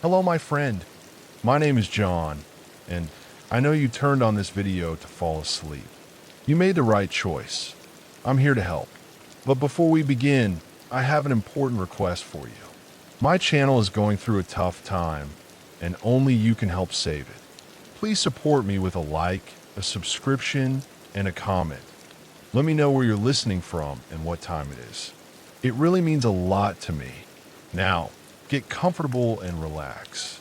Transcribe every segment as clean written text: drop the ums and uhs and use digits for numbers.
Hello, my friend. My name is John, and I know you turned on this video to fall asleep. You made the right choice. I'm here to help. But before we begin, I have an important request for you. My channel is going through a tough time, and only you can help save it. Please support me with a like, a subscription, and a comment. Let me know where you're listening from and what time it is. It really means a lot to me. Now, get comfortable and relax.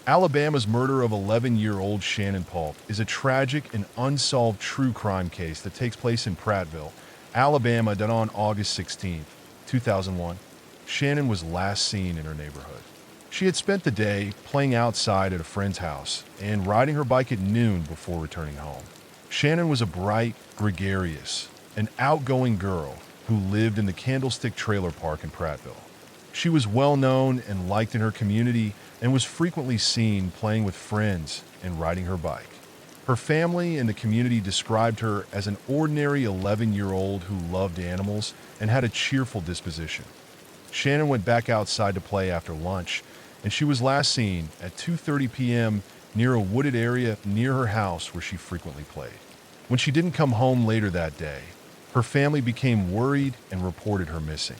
Alabama's murder of 11-year-old Shannon Polk is a tragic and unsolved true crime case that takes place in Prattville, Alabama, that on August 16, 2001, Shannon was last seen in her neighborhood. She had spent the day playing outside at a friend's house and riding her bike at noon before returning home. Shannon was a bright, gregarious, and outgoing girl who lived in the Candlestick Trailer Park in Prattville. She was well known and liked in her community and was frequently seen playing with friends and riding her bike. Her family and the community described her as an ordinary 11-year-old who loved animals and had a cheerful disposition. Shannon went back outside to play after lunch, and she was last seen at 2:30 p.m. near a wooded area near her house where she frequently played. When she didn't come home later that day, her family became worried and reported her missing.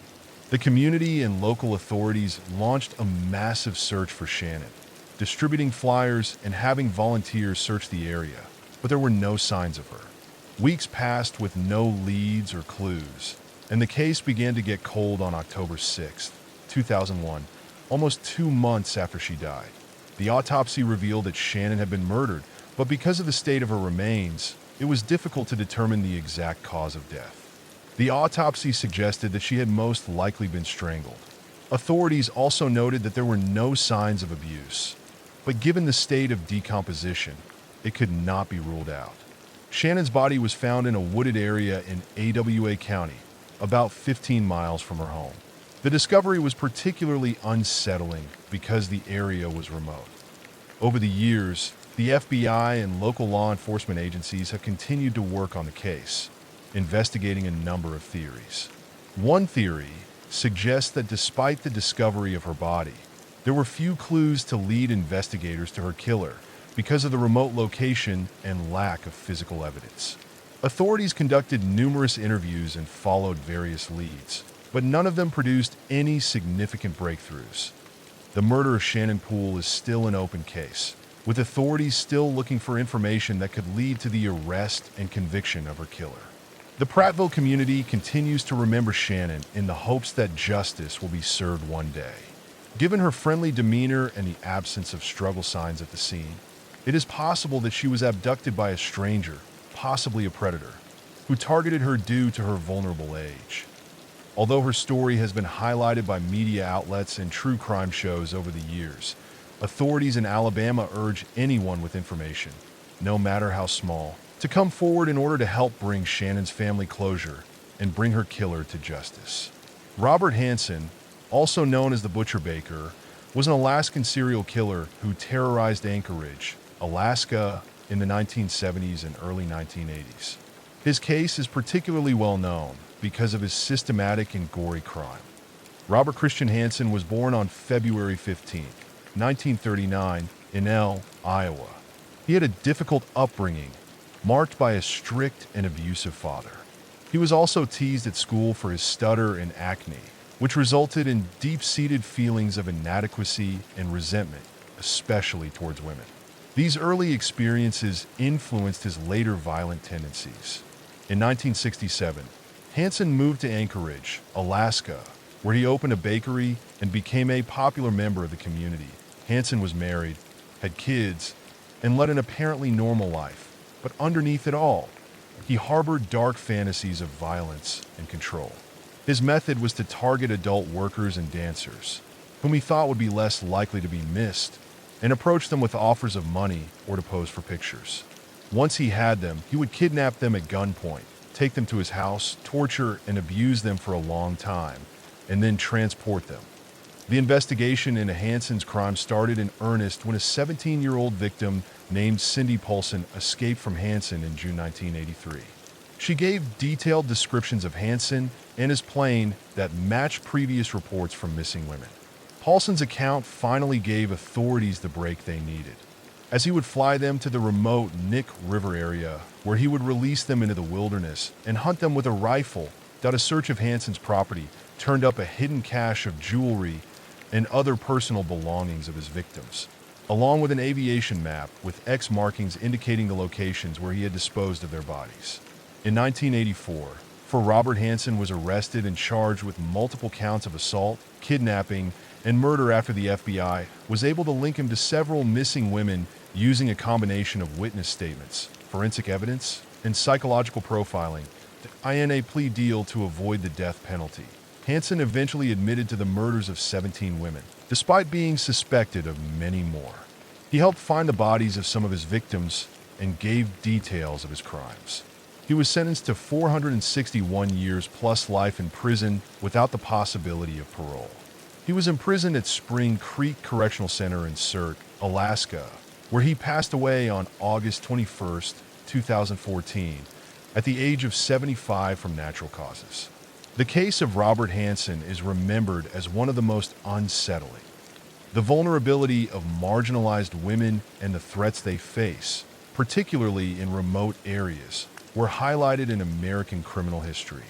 The community and local authorities launched a massive search for Shannon, distributing flyers and having volunteers search the area, but there were no signs of her. Weeks passed with no leads or clues, and the case began to get cold on October 6, 2001, almost 2 months after she died. The autopsy revealed that Shannon had been murdered, but because of the state of her remains, it was difficult to determine the exact cause of death. The autopsy suggested that she had most likely been strangled. Authorities also noted that there were no signs of abuse, but given the state of decomposition, it could not be ruled out. Shannon's body was found in a wooded area in AWA County, about 15 miles from her home. The discovery was particularly unsettling because the area was remote. Over the years, the FBI and local law enforcement agencies have continued to work on the case, investigating a number of theories. One theory suggests that despite the discovery of her body, there were few clues to lead investigators to her killer because of the remote location and lack of physical evidence. Authorities conducted numerous interviews and followed various leads, but none of them produced any significant breakthroughs. The murder of Shannon Poole is still an open case, with authorities still looking for information that could lead to the arrest and conviction of her killer. The Prattville community continues to remember Shannon in the hopes that justice will be served one day. Given her friendly demeanor and the absence of struggle signs at the scene, it is possible that she was abducted by a stranger, possibly a predator, who targeted her due to her vulnerable age. Although her story has been highlighted by media outlets and true crime shows over the years, authorities in Alabama urge anyone with information, no matter how small, to come forward in order to help bring Shannon's family closure and bring her killer to justice. Robert Hansen, also known as the Butcher Baker, was an Alaskan serial killer who terrorized Anchorage, Alaska in the 1970s and early 1980s. His case is particularly well known because of his systematic and gory crime. Robert Christian Hansen was born on February 15, 1939, in Iowa. He had a difficult upbringing, marked by a strict and abusive father. He was also teased at school for his stutter and acne, which resulted in deep-seated feelings of inadequacy and resentment, especially towards women. These early experiences influenced his later violent tendencies. In 1967, Hansen moved to Anchorage, Alaska, where he opened a bakery and became a popular member of the community. Hansen was married, had kids, and led an apparently normal life, but underneath it all, he harbored dark fantasies of violence and control. His method was to target adult workers and dancers, whom he thought would be less likely to be missed, and approach them with offers of money or to pose for pictures. Once he had them, he would kidnap them at gunpoint, take them to his house, torture and abuse them for a long time, and then transport them. The investigation into Hansen's crime started in earnest when a 17-year-old victim named Cindy Paulson escaped from Hansen in June 1983. She gave detailed descriptions of Hansen and his plane that matched previous reports from missing women. Paulson's account finally gave authorities the break they needed, as he would fly them to the remote Nick River area, where he would release them into the wilderness and hunt them with a rifle. A search of Hansen's property turned up a hidden cache of jewelry and other personal belongings of his victims, along with an aviation map with X markings indicating the locations where he had disposed of their bodies. In 1984, Robert Hansen was arrested and charged with multiple counts of assault, kidnapping, and murder after the FBI was able to link him to several missing women using a combination of witness statements, forensic evidence, and psychological profiling in a plea deal to avoid the death penalty. Hansen eventually admitted to the murders of 17 women, despite being suspected of many more. He helped find the bodies of some of his victims and gave details of his crimes. He was sentenced to 461 years plus life in prison without the possibility of parole. He was imprisoned at Spring Creek Correctional Center in Surt, Alaska, where he passed away on August 21, 2014, at the age of 75 from natural causes. The case of Robert Hansen is remembered as one of the most unsettling. The vulnerability of marginalized women and the threats they face, particularly in remote areas, were highlighted in American criminal history.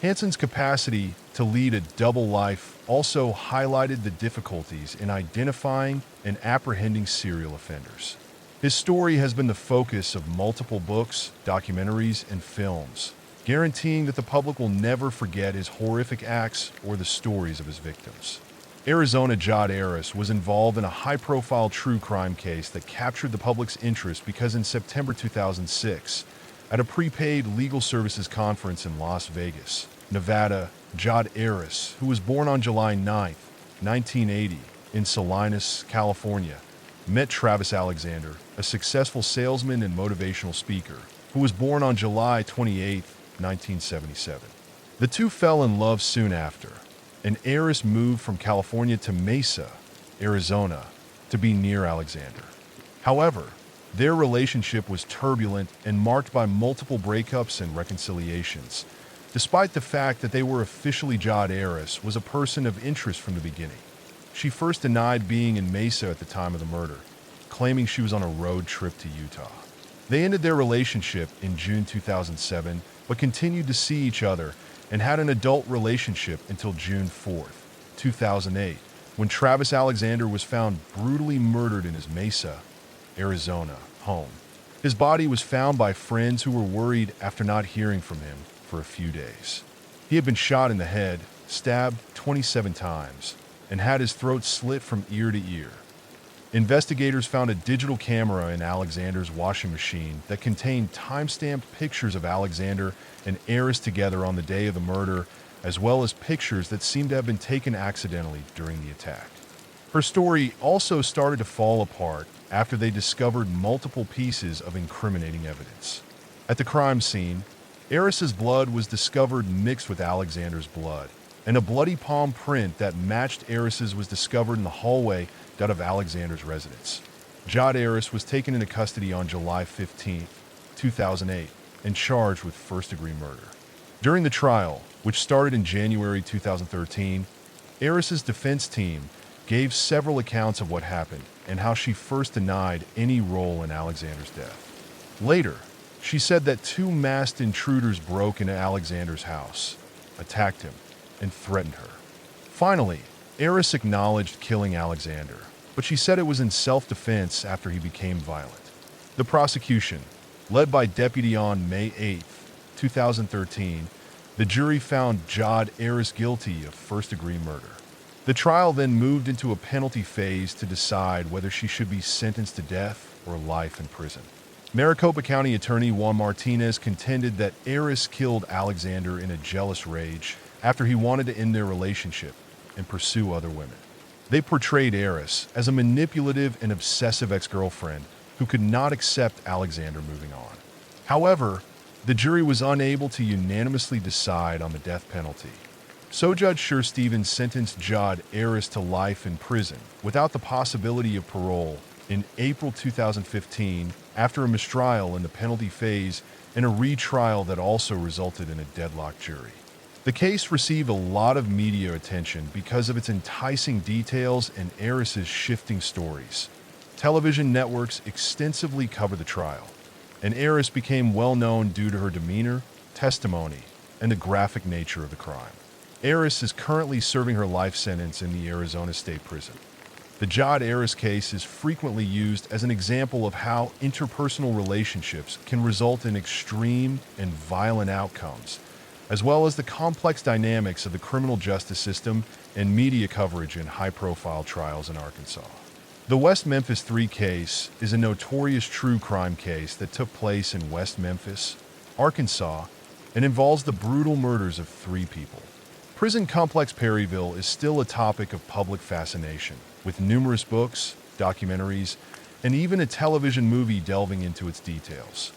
Hansen's capacity to lead a double life also highlighted the difficulties in identifying and apprehending serial offenders. His story has been the focus of multiple books, documentaries, and films, guaranteeing that the public will never forget his horrific acts or the stories of his victims. Arizona Jod Aris was involved in a high-profile true crime case that captured the public's interest because in September 2006, at a prepaid legal services conference in Las Vegas, Nevada, Jod Aris, who was born on July 9, 1980, in Salinas, California, met Travis Alexander, a successful salesman and motivational speaker, who was born on July 28, 1977. The two fell in love soon after, and Aris moved from California to Mesa, Arizona, to be near Alexander. However, their relationship was turbulent and marked by multiple breakups and reconciliations, despite the fact that they were officially Jod Aris was a person of interest from the beginning. She first denied being in Mesa at the time of the murder, claiming she was on a road trip to Utah. They ended their relationship in June 2007, but continued to see each other and had an adult relationship until June 4, 2008, when Travis Alexander was found brutally murdered in his Mesa, Arizona, home. His body was found by friends who were worried after not hearing from him for a few days. He had been shot in the head, stabbed 27 times, and had his throat slit from ear to ear. Investigators found a digital camera in Alexander's washing machine that contained time-stamped pictures of Alexander and Aris together on the day of the murder, as well as pictures that seemed to have been taken accidentally during the attack. Her story also started to fall apart after they discovered multiple pieces of incriminating evidence. At the crime scene, Aris's blood was discovered mixed with Alexander's blood, and a bloody palm print that matched Aris's was discovered in the hallway of Alexander's residence. Jod Aris was taken into custody on July 15, 2008, and charged with first-degree murder. During the trial, which started in January 2013, Aris's defense team gave several accounts of what happened and how she first denied any role in Alexander's death. Later, she said that two masked intruders broke into Alexander's house, attacked him, and threatened her. Finally, Aris acknowledged killing Alexander, but she said it was in self-defense after he became violent. The prosecution, led by Deputy on May 8, 2013, the jury found Jod Aris guilty of first-degree murder. The trial then moved into a penalty phase to decide whether she should be sentenced to death or life in prison. Maricopa County Attorney Juan Martinez contended that Aris killed Alexander in a jealous rage after he wanted to end their relationship and pursue other women. They portrayed Aris as a manipulative and obsessive ex-girlfriend who could not accept Alexander moving on. However, the jury was unable to unanimously decide on the death penalty. So Judge Stevens sentenced Jod Aris to life in prison without the possibility of parole in April 2015 after a mistrial in the penalty phase and a retrial that also resulted in a deadlocked jury. The case received a lot of media attention because of its enticing details and Heiress's shifting stories. Television networks extensively covered the trial, and Heiress became well known due to her demeanor, testimony, and the graphic nature of the crime. Heiress is currently serving her life sentence in the Arizona State Prison. The Jod Heiress case is frequently used as an example of how interpersonal relationships can result in extreme and violent outcomes, as well as the complex dynamics of the criminal justice system and media coverage in high-profile trials in Arkansas. The West Memphis 3 case is a notorious true crime case that took place in West Memphis, Arkansas, and involves the brutal murders of 3 people. Prison Complex Perryville is still a topic of public fascination, with numerous books, documentaries, and even a television movie delving into its details.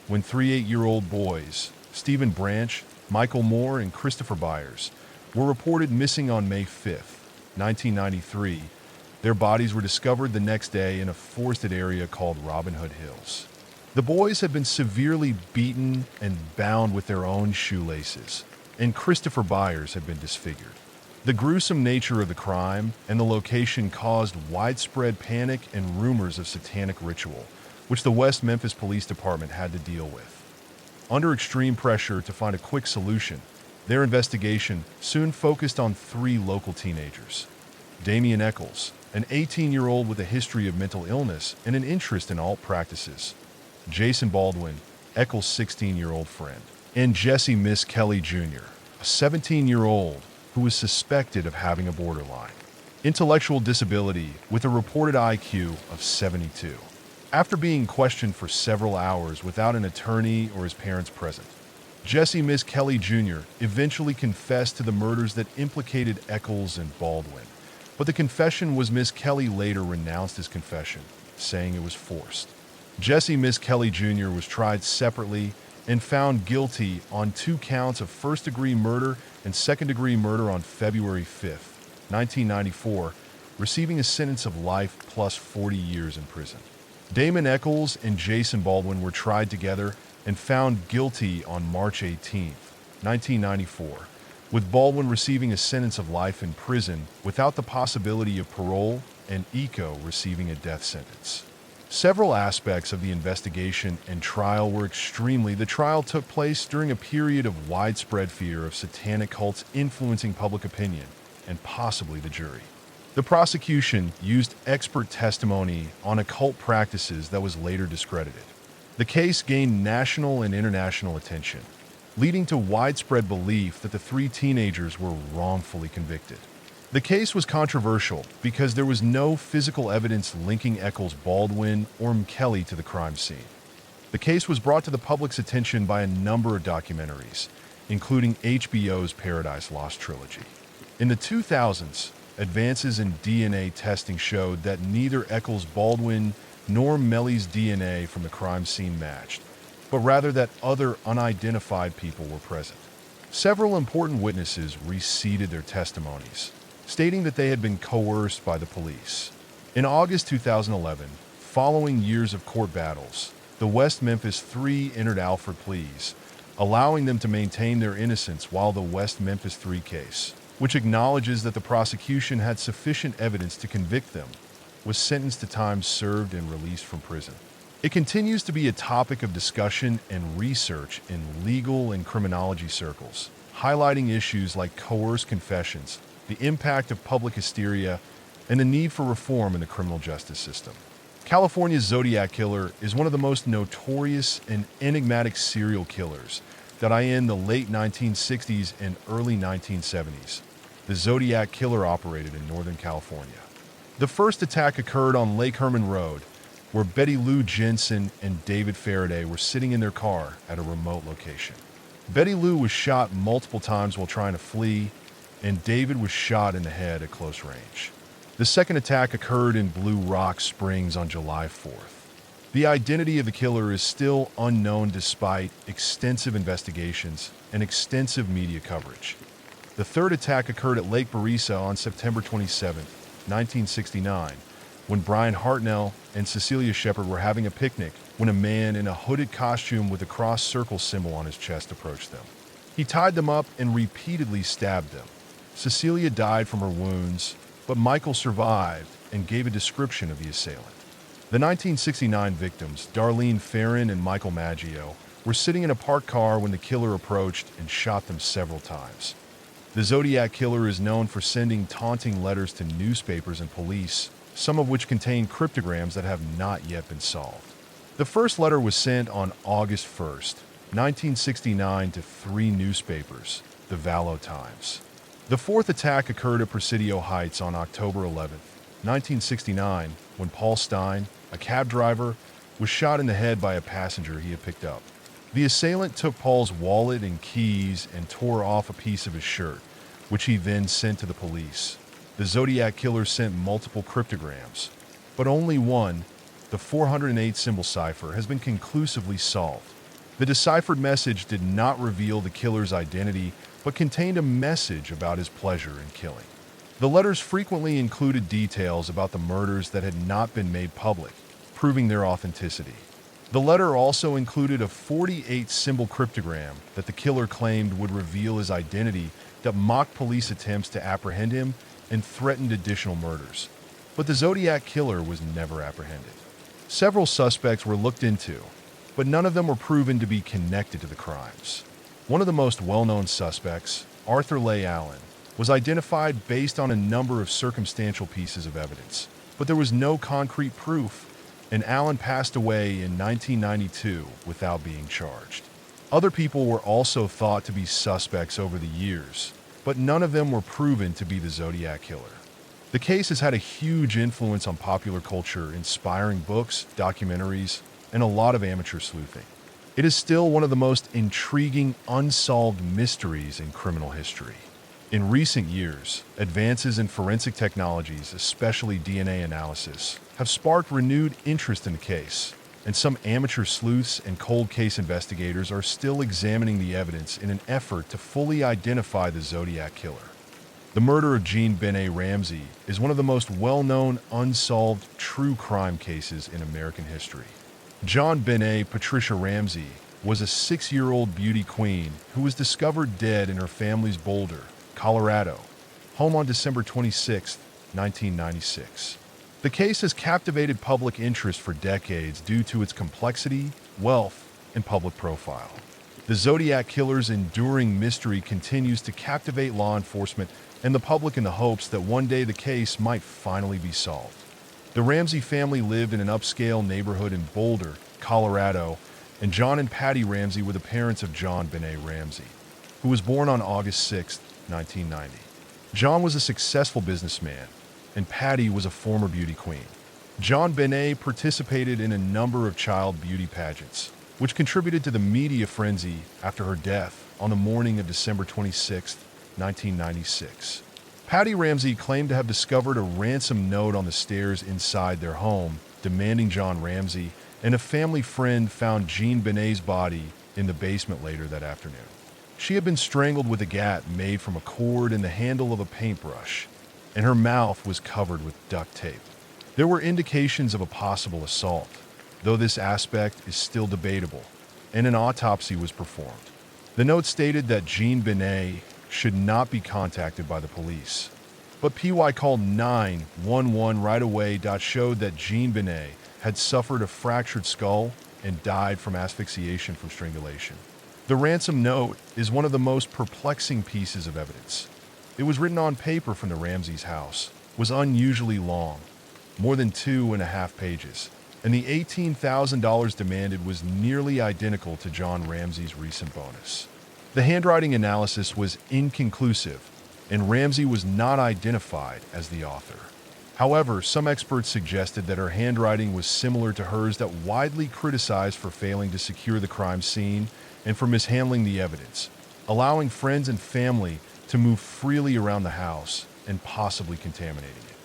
When 3 8-year-old boys, Stephen Branch, Michael Moore, and Christopher Byers, were reported missing on May 5, 1993, their bodies were discovered the next day in a forested area called Robin Hood Hills. The boys had been severely beaten and bound with their own shoelaces, and Christopher Byers had been disfigured. The gruesome nature of the crime and the location caused widespread panic and rumors of satanic ritual, which the West Memphis Police Department had to deal with. Under extreme pressure to find a quick solution, their investigation soon focused on 3 local teenagers. Damian Eccles, an 18-year-old with a history of mental illness and an interest in alt practices. Jason Baldwin, Eccles' 16-year-old friend. And Jesse Miss Kelly Jr., a 17-year-old who was suspected of having a borderline intellectual disability with a reported IQ of 72. After being questioned for several hours without an attorney or his parents present, Jesse Miss Kelly Jr. eventually confessed to the murders that implicated Eccles and Baldwin, but the confession was Miss Kelly later renounced his confession, saying it was forced. Jesse Miss Kelly Jr. was tried separately and found guilty on 2 counts of first-degree murder and second-degree murder on February 5, 1994, receiving a sentence of life plus 40 years in prison. Damon Eccles and Jason Baldwin were tried together and found guilty on March 18, 1994, with Baldwin receiving a sentence of life in prison without the possibility of parole and Eco receiving a death sentence. Several aspects of the investigation and trial were extremely. The trial took place during a period of widespread fear of satanic cults influencing public opinion and possibly the jury. The prosecution used expert testimony on occult practices that was later discredited. The case gained national and international attention, leading to widespread belief that the 3 teenagers were wrongfully convicted. The case was controversial because there was no physical evidence linking Eccles Baldwin or Kelly to the crime scene. The case was brought to the public's attention by a number of documentaries, including HBO's Paradise Lost trilogy. In the 2000s, advances in DNA testing showed that neither Eccles Baldwin nor Melly's DNA from the crime scene matched, but rather that other unidentified people were present. Several important witnesses receded their testimonies, stating that they had been coerced by the police. In August 2011, following years of court battles, the West Memphis 3 entered Alford pleas, allowing them to maintain their innocence while the West Memphis 3 case, which acknowledges that the prosecution had sufficient evidence to convict them, was sentenced to time served and released from prison. It continues to be a topic of discussion and research in legal and criminology circles, highlighting issues like coerced confessions, the impact of public hysteria, and the need for reform in the criminal justice system. California's Zodiac Killer is one of the most notorious and enigmatic serial killers that in the late 1960s and early 1970s. The Zodiac Killer operated in Northern California. The first attack occurred on Lake Herman Road, where Betty Lou Jensen and David Faraday were sitting in their car at a remote location. Betty Lou was shot multiple times while trying to flee, and David was shot in the head at close range. The second attack occurred in Blue Rock Springs on July 4th. The identity of the killer is still unknown despite extensive investigations and extensive media coverage. The third attack occurred at Lake Berryessa on September 27, 1969, when Brian Hartnell and Cecilia Shepard were having a picnic when a man in a hooded costume with a cross circle symbol on his chest approached them. He tied them up and repeatedly stabbed them. Cecilia died from her wounds, but Michael survived and gave a description of the assailant. The 1969 victims, Darlene Ferrin and Michael Maggio, were sitting in a parked car when the killer approached and shot them several times. The Zodiac Killer is known for sending taunting letters to newspapers and police, some of which contain cryptograms that have not yet been solved. The first letter was sent on August 1st, 1969 to 3 newspapers, the Vallow Times. The fourth attack occurred at Presidio Heights on October 11th, 1969, when Paul Stein, a cab driver, was shot in the head by a passenger he had picked up. The assailant took Paul's wallet and keys and tore off a piece of his shirt, which he then sent to the police. The Zodiac Killer sent multiple cryptograms, but only one, the 408 symbol cipher, has been conclusively solved. The deciphered message did not reveal the killer's identity, but contained a message about his pleasure in killing. The letters frequently included details about the murders that had not been made public, proving their authenticity. The letter also included a 48-symbol cryptogram that the killer claimed would reveal his identity, that mocked police attempts to apprehend him and threatened additional murders. But the Zodiac Killer was never apprehended. Several suspects were looked into, but none of them were proven to be connected to the crimes. One of the most well-known suspects, Arthur Leigh Allen, was identified based on a number of circumstantial pieces of evidence, but there was no concrete proof, and Allen passed away in 1992 without being charged. Other people were also thought to be suspects over the years, but none of them were proven to be the Zodiac Killer. The case has had a huge influence on popular culture, inspiring books, documentaries, and a lot of amateur sleuthing. It is still one of the most intriguing, unsolved mysteries in criminal history. In recent years, advances in forensic technologies, especially DNA analysis, have sparked renewed interest in the case, and some amateur sleuths and cold case investigators are still examining the evidence in an effort to fully identify the Zodiac Killer. The murder of Jean Benet Ramsey is one of the most well-known unsolved true crime cases in American history. John Benet Patricia Ramsey was a 6-year-old beauty queen who was discovered dead in her family's Boulder, Colorado, home on December 26, 1996. The case has captivated public interest for decades due to its complexity, wealth, and public profile. The Zodiac Killer's enduring mystery continues to captivate law enforcement and the public in the hopes that one day the case might finally be solved. The Ramsey family lived in an upscale neighborhood in Boulder, Colorado, and John and Patty Ramsey were the parents of John Benet Ramsey, who was born on August 6, 1990. John was a successful businessman, and Patty was a former beauty queen. John Benet participated in a number of child beauty pageants, which contributed to the media frenzy after her death on the morning of December 26, 1996. Patty Ramsey claimed to have discovered a ransom note on the stairs inside their home, demanding John Ramsey, and a family friend found Jean Benet's body in the basement later that afternoon. She had been strangled with a gat made from a cord and the handle of a paintbrush, and her mouth was covered with duct tape. There were indications of a possible assault, though this aspect is still debatable, and an autopsy was performed. The note stated that Jean Benet should not be contacted by the police, but PY called 911 right away. Showed that Jean Benet had suffered a fractured skull and died from asphyxiation from strangulation. The ransom note is one of the most perplexing pieces of evidence. It was written on paper from the Ramseys' house, was unusually long, more than 2.5 pages, and the $18,000 demanded was nearly identical to John Ramsey's recent bonus. The handwriting analysis was inconclusive, and Ramsey was not identified as the author. However, some experts suggested that her handwriting was similar to hers, that widely criticized for failing to secure the crime scene and for mishandling the evidence, allowing friends and family to move freely around the house and possibly contaminating it.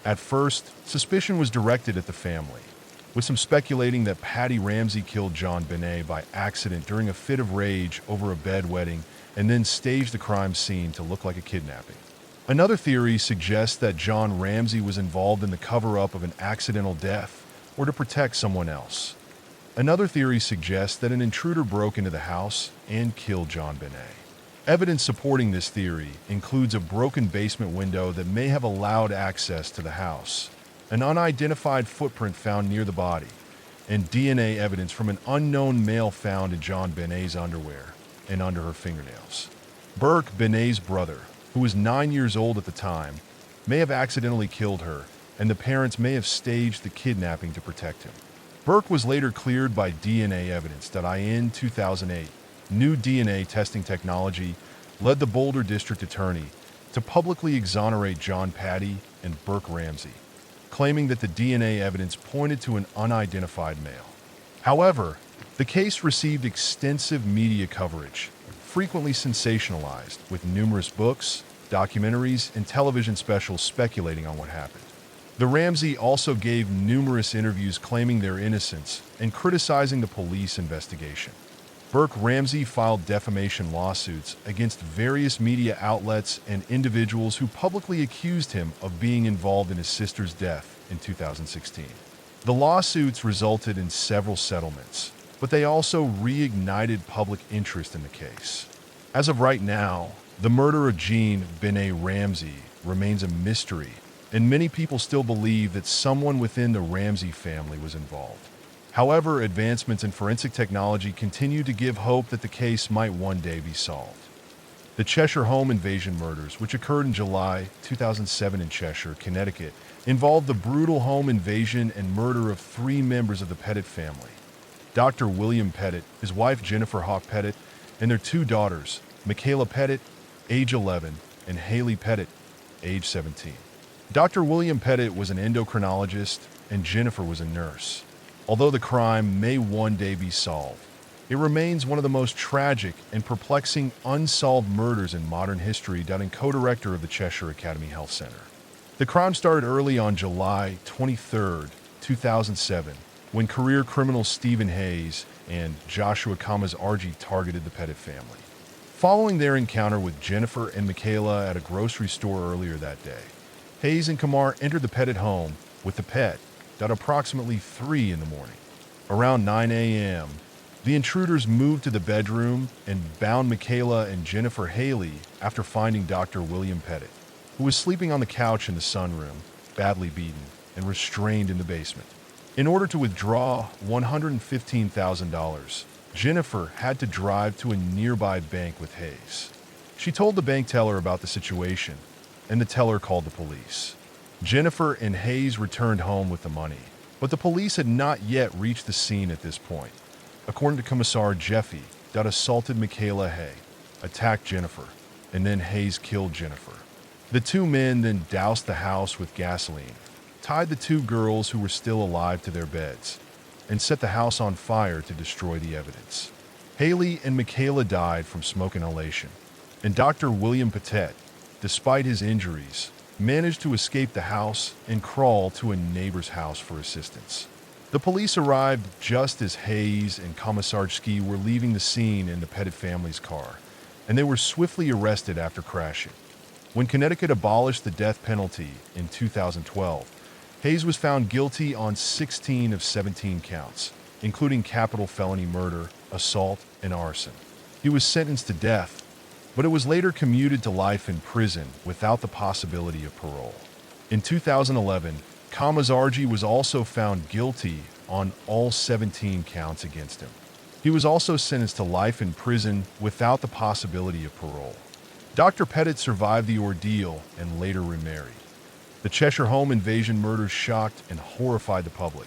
At first, suspicion was directed at the family, with some speculating that Patty Ramsey killed John Benet by accident during a fit of rage over a bedwetting and then staged the crime scene to look like a kidnapping. Another theory suggests that John Ramsey was involved in the cover-up of an accidental death or to protect someone else. Another theory suggests that an intruder broke into the house and killed John Benet. Evidence supporting this theory includes a broken basement window that may have allowed access to the house, an unidentified footprint found near the body, and DNA evidence from an unknown male found in John Benet's underwear and under her fingernails. Burke, Benet's brother, who was 9 years old at the time, may have accidentally killed her, and the parents may have staged the kidnapping to protect him. Burke was later cleared by DNA evidence. In 2008, new DNA testing technology led the Boulder District Attorney to publicly exonerate John Patty and Burke Ramsey, claiming that the DNA evidence pointed to an unidentified male. However, the case received extensive media coverage, frequently sensationalized, with numerous books, documentaries, and television specials speculating on what happened. The Ramsey also gave numerous interviews claiming their innocence and criticizing the police investigation. Burke Ramsey filed defamation lawsuits against various media outlets and individuals who publicly accused him of being involved in his sister's death in 2016. The lawsuits resulted in several settlements, but they also reignited public interest in the case. As of right now, the murder of Jean Benet Ramsey remains a mystery, and many people still believe that someone within the Ramsey family was involved. However, advancements in forensic technology continue to give hope that the case might one day be solved. The Cheshire home invasion murders, which occurred in July 2007 in Cheshire, Connecticut, involved the brutal home invasion and murder of 3 members of the Pettit family: Dr. William Pettit, his wife Jennifer Hawk Pettit, and their 2 daughters, Michaela Pettit, age 11, and Haley Pettit, age 17. Dr. William Pettit was an endocrinologist and Jennifer was a nurse. Although the crime may one day be solved, it remains one of the most tragic and perplexing unsolved murders in modern history, co-director of the Cheshire Academy Health Center. The crime started early on July 23, 2007, when career criminals Stephen Hayes and Joshua Kamaz-Arji targeted the Pettit family. Following their encounter with Jennifer and Michaela at a grocery store earlier that day, Hayes and Kamar entered the Pettit home with the pet at approximately 3 in the morning. Around 9 a.m., the intruders moved to the bedroom and bound Michaela and Jennifer Haley after finding Dr. William Pettit, who was sleeping on the couch in the sunroom, badly beaten and restrained in the basement. In order to withdraw $115,000, Jennifer had to drive to a nearby bank with Hayes. She told the bank teller about the situation, and the teller called the police. Jennifer and Hayes returned home with the money, but the police had not yet reached the scene at this point. According to Commissar Jeffy, that assaulted Michaela Hay, attacked Jennifer, and then Hayes killed Jennifer. The 2 men then doused the house with gasoline, tied the 2 girls who were still alive to their beds, and set the house on fire to destroy the evidence. Haley and Michaela died from smoke inhalation, and Dr. William Pettit, despite his injuries, managed to escape the house and crawl to a neighbor's house for assistance. The police arrived just as Hayes and Komisarski were leaving the scene in the Pettit family's car, and they were swiftly arrested after crashing. When Connecticut abolished the death penalty in 2012, Hayes was found guilty on 16 of 17 counts, including capital felony murder, assault, and arson. He was sentenced to death, but it was later commuted to life in prison without the possibility of parole. In 2011, Kamaz-Arji was also found guilty on all 17 counts against him. He was also sentenced to life in prison without the possibility of parole. Dr. Pettit survived the ordeal and later remarried. The Cheshire home invasion murders shocked and horrified the public,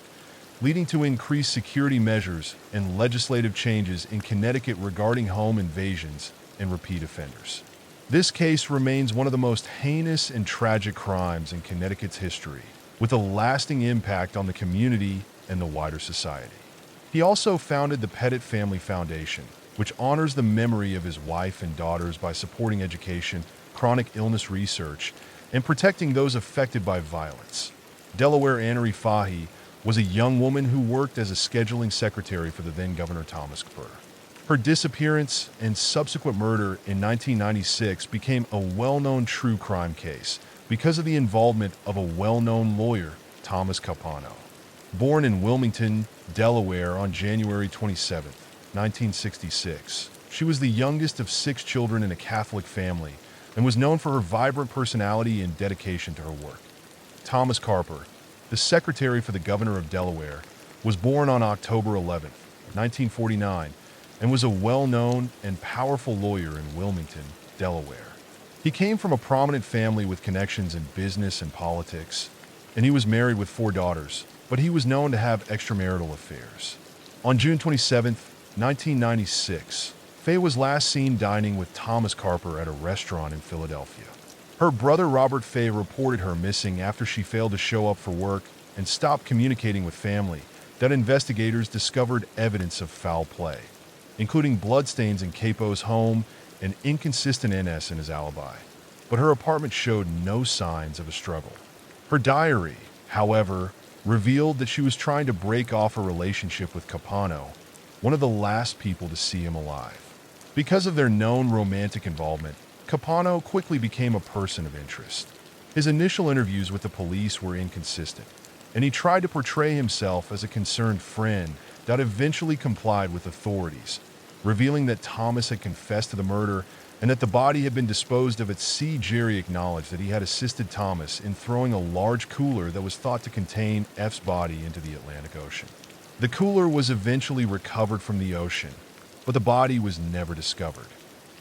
leading to increased security measures and legislative changes in Connecticut regarding home invasions and repeat offenders. This case remains one of the most heinous and tragic crimes in Connecticut's history, with a lasting impact on the community and the wider society. He also founded the Pettit Family Foundation, which honors the memory of his wife and daughters by supporting education, chronic illness research, and protecting those affected by violence. Delaware Annery Fahy was a young woman who worked as a scheduling secretary for the then Governor Thomas Burr. Her disappearance and subsequent murder in 1996 became a well-known true crime case because of the involvement of a well-known lawyer, Thomas Capano. Born in Wilmington, Delaware on January 27, 1966, she was the youngest of 6 children in a Catholic family and was known for her vibrant personality and dedication to her work. Thomas Carper, the secretary for the governor of Delaware, was born on October 11, 1949, and was a well-known and powerful lawyer in Wilmington, Delaware. He came from a prominent family with connections in business and politics, and he was married with 4 daughters, but he was known to have extramarital affairs. On June 27, 1996, Faye was last seen dining with Thomas Carper at a restaurant in Philadelphia. Her brother Robert Faye reported her missing after she failed to show up for work and stopped communicating with family that investigators discovered evidence of foul play, including bloodstains in Capo's home and inconsistent NS in his alibi. But her apartment showed no signs of a struggle. Her diary, however, revealed that she was trying to break off a relationship with Capano, one of the last people to see him alive. Because of their known romantic involvement, Capano quickly became a person of interest. His initial interviews with the police were inconsistent, and he tried to portray himself as a concerned friend that eventually complied with authorities, revealing that Thomas had confessed to the murder and that the body had been disposed of at sea. Jerry acknowledged that he had assisted Thomas in throwing a large cooler that was thought to contain F's body into the Atlantic Ocean. The cooler was eventually recovered from the ocean, but the body was never discovered.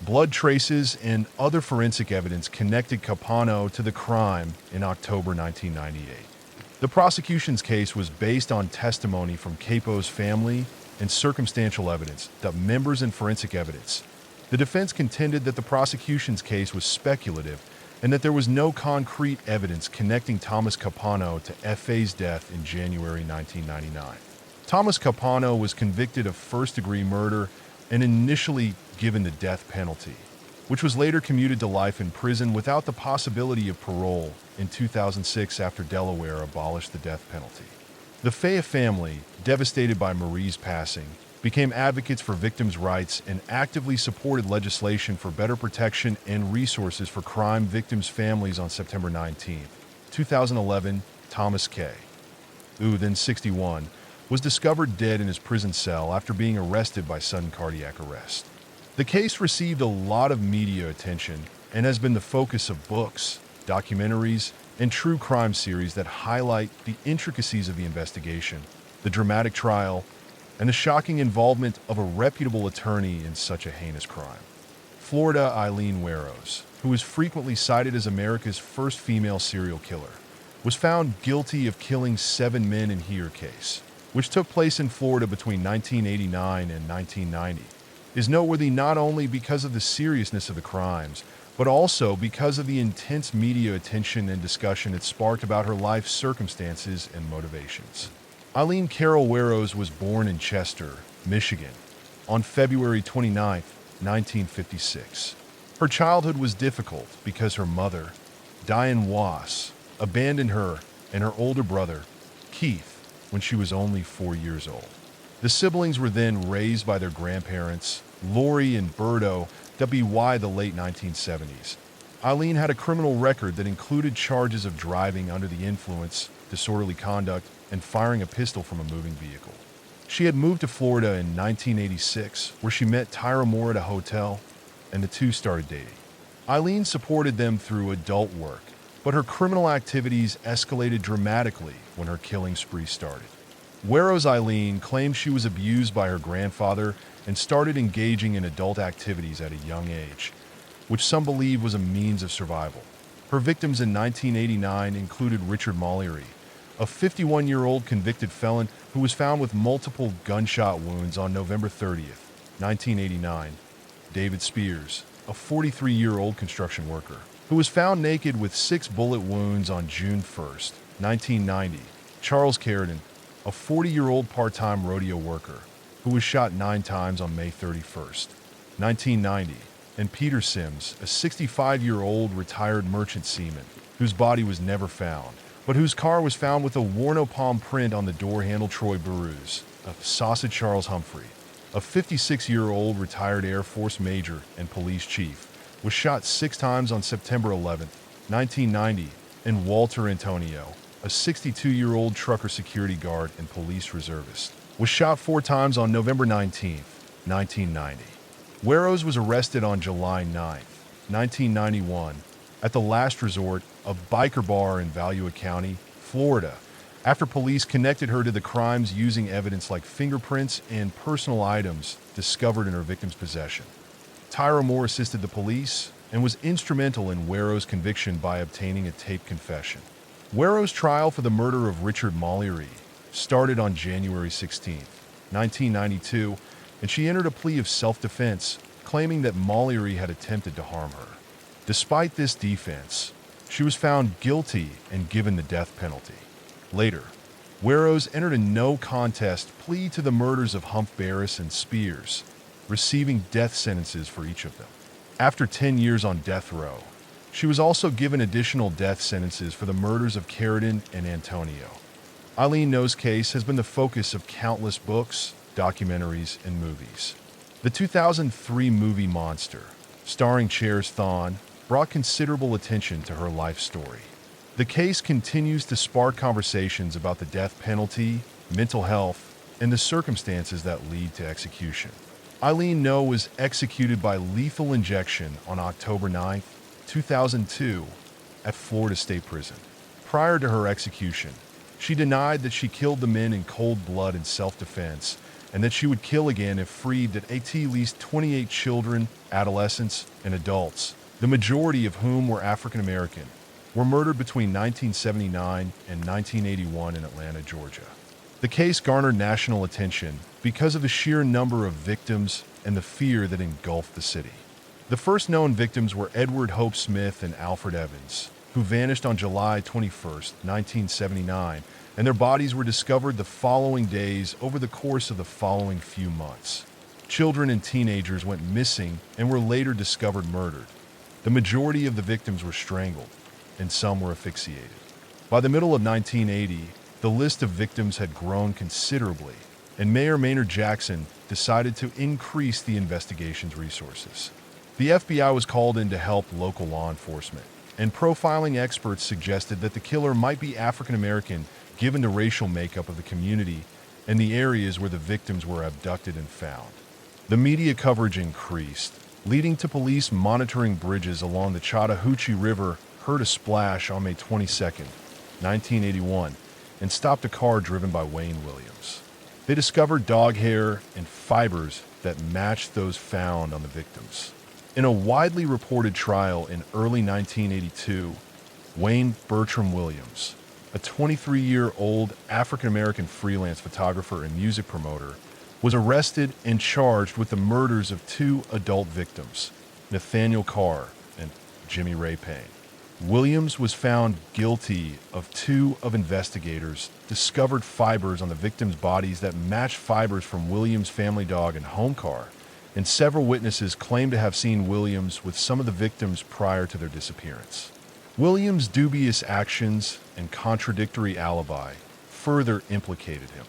Blood traces and other forensic evidence connected Capano to the crime in October 1998. The prosecution's case was based on testimony from Capo's family and circumstantial evidence that members in forensic evidence. The defense contended that the prosecution's case was speculative and that there was no concrete evidence connecting Thomas Capano to F.A.'s death in January 1999. Thomas Capano was convicted of first-degree murder and initially given the death penalty, which was later commuted to life in prison without the possibility of parole in 2006 after Delaware abolished the death penalty. The Faya family, devastated by Marie's passing, became advocates for victims' rights and actively supported legislation for better protection and resources for crime victims' families. On September 19, 2011, Thomas K., who then 61, was discovered dead in his prison cell after being arrested by sudden cardiac arrest. The case received a lot of media attention and has been the focus of books, documentaries, and true crime series that highlight the intricacies of the investigation, the dramatic trial, and the shocking involvement of a reputable attorney in such a heinous crime. Florida Eileen Werros, who is frequently cited as America's first female serial killer, was found guilty of killing 7 men in her case, which took place in Florida between 1989 and 1990, is noteworthy not only because of the seriousness of the crimes, but also because of the intense media attention and discussion it sparked about her life's circumstances and motivations. Eileen Carol Werros was born in Chester, Michigan, on February 29, 1956. Her childhood was difficult because her mother, Diane Wass, abandoned her and her older brother, Keith, when she was only 4 years old. The siblings were then raised by their grandparents, Lori and Berto, W.Y. the late 1970s. Eileen had a criminal record that included charges of driving under the influence, disorderly conduct, and firing a pistol from a moving vehicle. She had moved to Florida in 1986, where she met Tyra Moore at a hotel, and the two started dating. Eileen supported them through adult work, but her criminal activities escalated dramatically when her killing spree started. Werros Eileen claimed she was abused by her grandfather and started engaging in adult activities at a young age, which some believe was a means of survival. Her victims in 1989 included Richard Mollery, a 51-year-old convicted felon who was found with multiple gunshot wounds on November 30th, 1989, David Spears, a 43-year-old construction worker, who was found naked with 6 bullet wounds on June 1st, 1990, Charles Carradine, a 40-year-old part-time rodeo worker, who was shot 9 times on May 31st, 1990, and Peter Sims, a 65-year-old retired merchant seaman, whose body was never found, but whose car was found with a Warno palm print on the door handle. Troy Burrows, a Sausage Charles Humphrey, a 56-year-old retired Air Force major and police chief, was shot 6 times on September 11, 1990, and Walter Antonio, a 62-year-old trucker security guard and police reservist, was shot 4 times on November 19, 1990. Werrows was arrested on July 9, 1991, at the Last Resort, a biker bar in Valua County, Florida, after police connected her to the crimes using evidence like fingerprints and personal items discovered in her victim's possession. Tyra Moore assisted the police and was instrumental in Werrows' conviction by obtaining a taped confession. Werrows' trial for the murder of Richard Mollery started on January 16, 1992, and she entered a plea of self-defense, claiming that Mollery had attempted to harm her. Despite this defense, she was found guilty and given the death penalty. Later, Werrows entered a no-contest plea to the murders of Hump Barris and Spears, receiving death sentences for each of them. After 10 years on death row, she was also given additional death sentences for the murders of Carradine and Antonio. Eileen No's case has been the focus of countless books, documentaries, and movies. The 2003 movie Monster, starring Cher's Thon, brought considerable attention to her life story. The case continues to spark conversations about the death penalty, mental health, and the circumstances that lead to execution. Eileen No was executed by lethal injection on October 9, 2002, at Florida State Prison. Prior to her execution, she denied that she killed the men in cold blood in self-defense and that she would kill again if freed, that at least 28 children, adolescents, and adults, the majority of whom were African American, were murdered between 1979 and 1981 in Atlanta, Georgia. The case garnered national attention because of the sheer number of victims and the fear that engulfed the city. The first known victims were Edward Hope Smith and Alfred Evans, who vanished on July 21, 1979, and their bodies were discovered the following days over the course of the following few months. Children and teenagers went missing and were later discovered murdered. The majority of the victims were strangled, and some were asphyxiated. By the middle of 1980, the list of victims had grown considerably, and Mayor Maynard Jackson decided to increase the investigation's resources. The FBI was called in to help local law enforcement, and profiling experts suggested that the killer might be African American given the racial makeup of the community and the areas where the victims were abducted and found. The media coverage increased, leading to police monitoring bridges along the Chattahoochee River heard a splash on May 22, 1981, and stopped a car driven by Wayne Williams. They discovered dog hair and fibers that matched those found on the victims. In a widely reported trial in early 1982, Wayne Bertram Williams, a 23-year-old African-American freelance photographer and music promoter, was arrested and charged with the murders of 2 adult victims, Nathaniel Carr and Jimmy Ray Payne. Williams was found guilty of 2 of investigators discovered fibers on the victims' bodies that matched fibers from Williams' family dog and home car, and several witnesses claimed to have seen Williams with some of the victims prior to their disappearance. Williams' dubious actions and contradictory alibi further implicated him,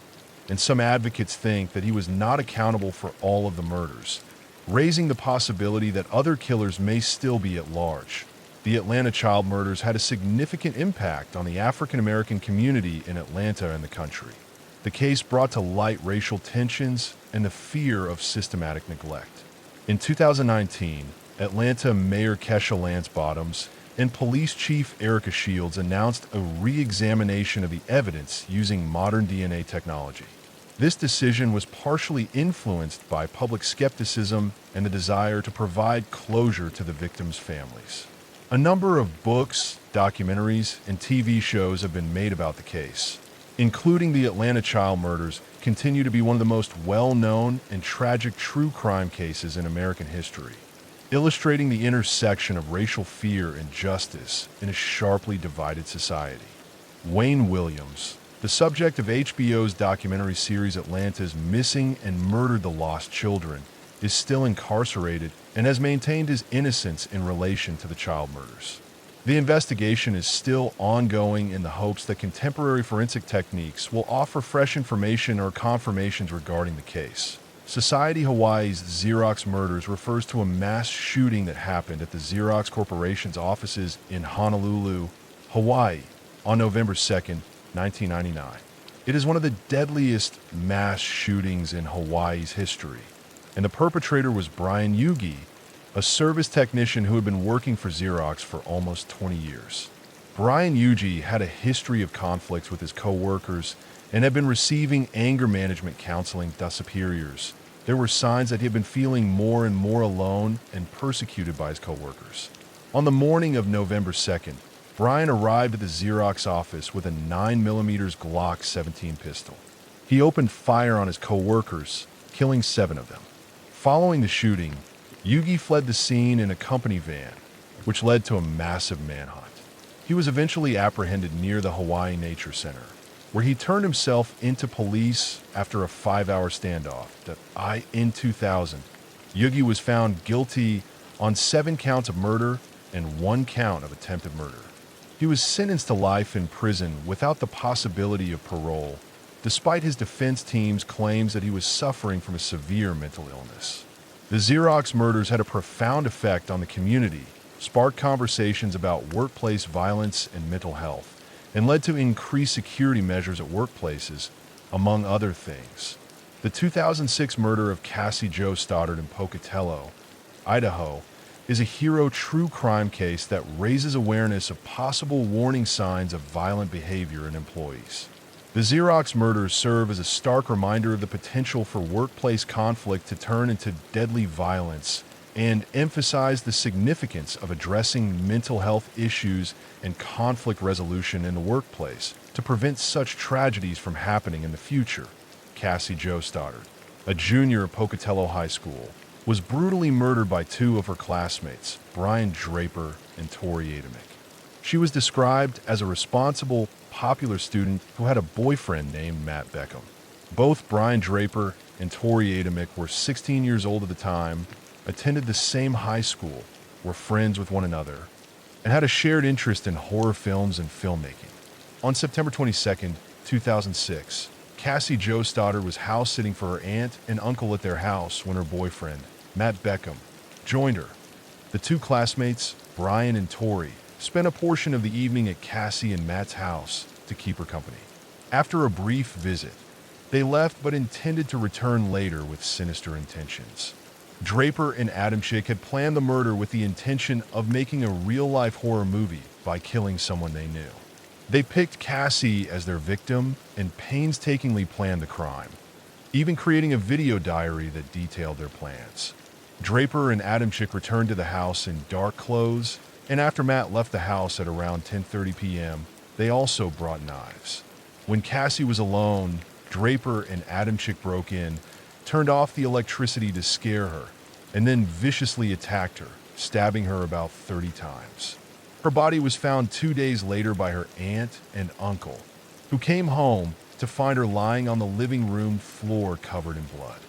and some advocates think that he was not accountable for all of the murders, raising the possibility that other killers may still be at large. The Atlanta child murders had a significant impact on the African American community in Atlanta and the country. The case brought to light racial tensions and the fear of systematic neglect. In 2019, Atlanta Mayor Kesha Lance Bottoms and Police Chief Erica Shields announced a re-examination of the evidence using modern DNA technology. This decision was partially influenced by public skepticism and the desire to provide closure to the victims' families. A number of books, documentaries, and TV shows have been made about the case, including the Atlanta child murders, continue to be one of the most well-known and tragic true crime cases in American history, illustrating the intersection of racial fear and justice in a sharply divided society. Wayne Williams, the subject of HBO's documentary series Atlanta's Missing and Murdered the Lost Children, is still incarcerated and has maintained his innocence in relation to the child murders. The investigation is still ongoing in the hopes that contemporary forensic techniques will offer fresh information or confirmations regarding the case. Society Hawaii's Xerox murders refers to a mass shooting that happened at the Xerox Corporation's offices in Honolulu, Hawaii, on November 2nd, 1999. It is one of the deadliest mass shootings in Hawaii's history, and the perpetrator was Brian Yugi, a service technician who had been working for Xerox for almost 20 years. Brian Yugi had a history of conflicts with his co-workers and had been receiving anger management counseling from superiors. There were signs that he had been feeling more and more alone and persecuted by his co-workers. On the morning of November 2nd, Brian arrived at the Xerox office with a 9mm Glock 17 pistol. He opened fire on his co-workers, killing 7 of them. Following the shooting, Yugi fled the scene in a company van, which led to a massive manhunt. He was eventually apprehended near the Hawaii Nature Center, where he turned himself into police after a 5-hour standoff. In 2000, Yugi was found guilty on 7 counts of murder and 1 count of attempted murder. He was sentenced to life in prison without the possibility of parole, despite his defense team's claims that he was suffering from a severe mental illness. The Xerox murders had a profound effect on the community, sparked conversations about workplace violence and mental health, and led to increased security measures at workplaces, among other things. The 2006 murder of Cassie Jo Stoddard in Pocatello, Idaho, is a hero true crime case that raises awareness of possible warning signs of violent behavior in employees. The Xerox murders serve as a stark reminder of the potential for workplace conflict to turn into deadly violence and emphasize the significance of addressing mental health issues and conflict resolution in the workplace to prevent such tragedies from happening in the future. Cassie Jo Stoddard, a junior at Pocatello High School, was brutally murdered by 2 of her classmates, Brian Draper and Tori Adamick. She was described as a responsible, popular student who had a boyfriend named Matt Beckham. Both Brian Draper and Tori Adamick were 16 years old at the time, attended the same high school, were friends with one another, and had a shared interest in horror films and filmmaking. On September 22, 2006, Cassie Jo Stoddard was house-sitting for her aunt and uncle at their house when her boyfriend, Matt Beckham, joined her. The 2 classmates, Brian and Tori, spent a portion of the evening at Cassie and Matt's house to keep her company. After a brief visit, they left but intended to return later with sinister intentions. Draper and Adamczyk had planned the murder with the intention of making a real-life horror movie by killing someone they knew. They picked Cassie as their victim and painstakingly planned the crime, even creating a video diary that detailed their plans. Draper and Adamczyk returned to the house in dark clothes, and after Matt left the house at around 10:30 p.m., they also brought knives. When Cassie was alone, Draper and Adamczyk broke in, turned off the electricity to scare her, and then viciously attacked her, stabbing her about 30 times. Her body was found 2 days later by her aunt and uncle, who came home to find her lying on the living room floor covered in blood.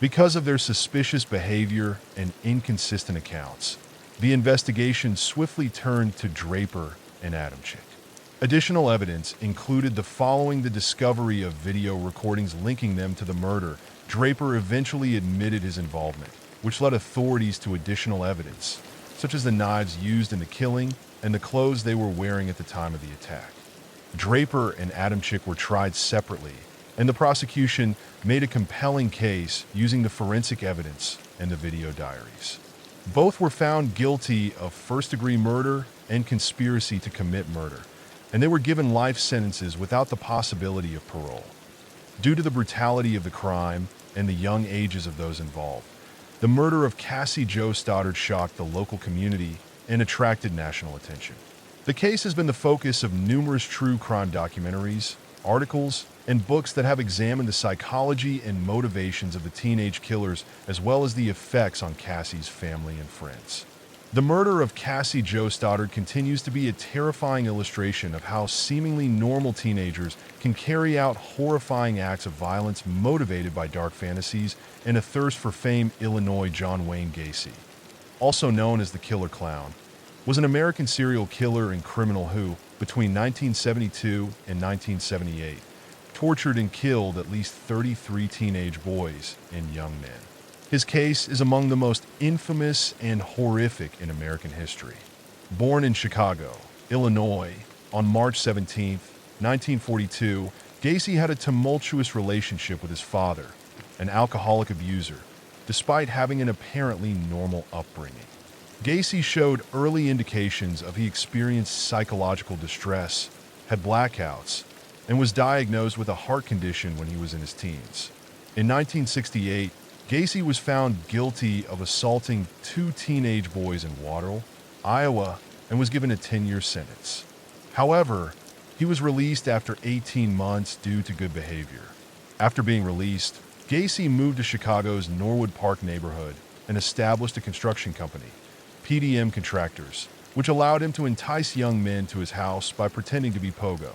Because of their suspicious behavior and inconsistent accounts, the investigation swiftly turned to Draper and Adamczyk. Additional evidence included the following the discovery of video recordings linking them to the murder. Draper eventually admitted his involvement, which led authorities to additional evidence, such as the knives used in the killing and the clothes they were wearing at the time of the attack. Draper and Adamczyk were tried separately, and the prosecution made a compelling case using the forensic evidence and the video diaries. Both were found guilty of first-degree murder and conspiracy to commit murder, and they were given life sentences without the possibility of parole. Due to the brutality of the crime and the young ages of those involved, the murder of Cassie Jo Stoddard shocked the local community and attracted national attention. The case has been the focus of numerous true crime documentaries, articles, and books that have examined the psychology and motivations of the teenage killers, as well as the effects on Cassie's family and friends. The murder of Cassie Jo Stoddard continues to be a terrifying illustration of how seemingly normal teenagers can carry out horrifying acts of violence motivated by dark fantasies and a thirst for fame. Illinois John Wayne Gacy, also known as the Killer Clown, was an American serial killer and criminal who, between 1972 and 1978, tortured and killed at least 33 teenage boys and young men. His case is among the most infamous and horrific in American history. Born in Chicago, Illinois, on March 17, 1942, Gacy had a tumultuous relationship with his father, an alcoholic abuser, despite having an apparently normal upbringing. Gacy showed early indications of he experienced psychological distress, had blackouts, and was diagnosed with a heart condition when he was in his teens. In 1968, Gacy was found guilty of assaulting 2 teenage boys in Waterville, Iowa, and was given a 10-year sentence. However, he was released after 18 months due to good behavior. After being released, Gacy moved to Chicago's Norwood Park neighborhood and established a construction company, PDM Contractors, which allowed him to entice young men to his house by pretending to be Pogo,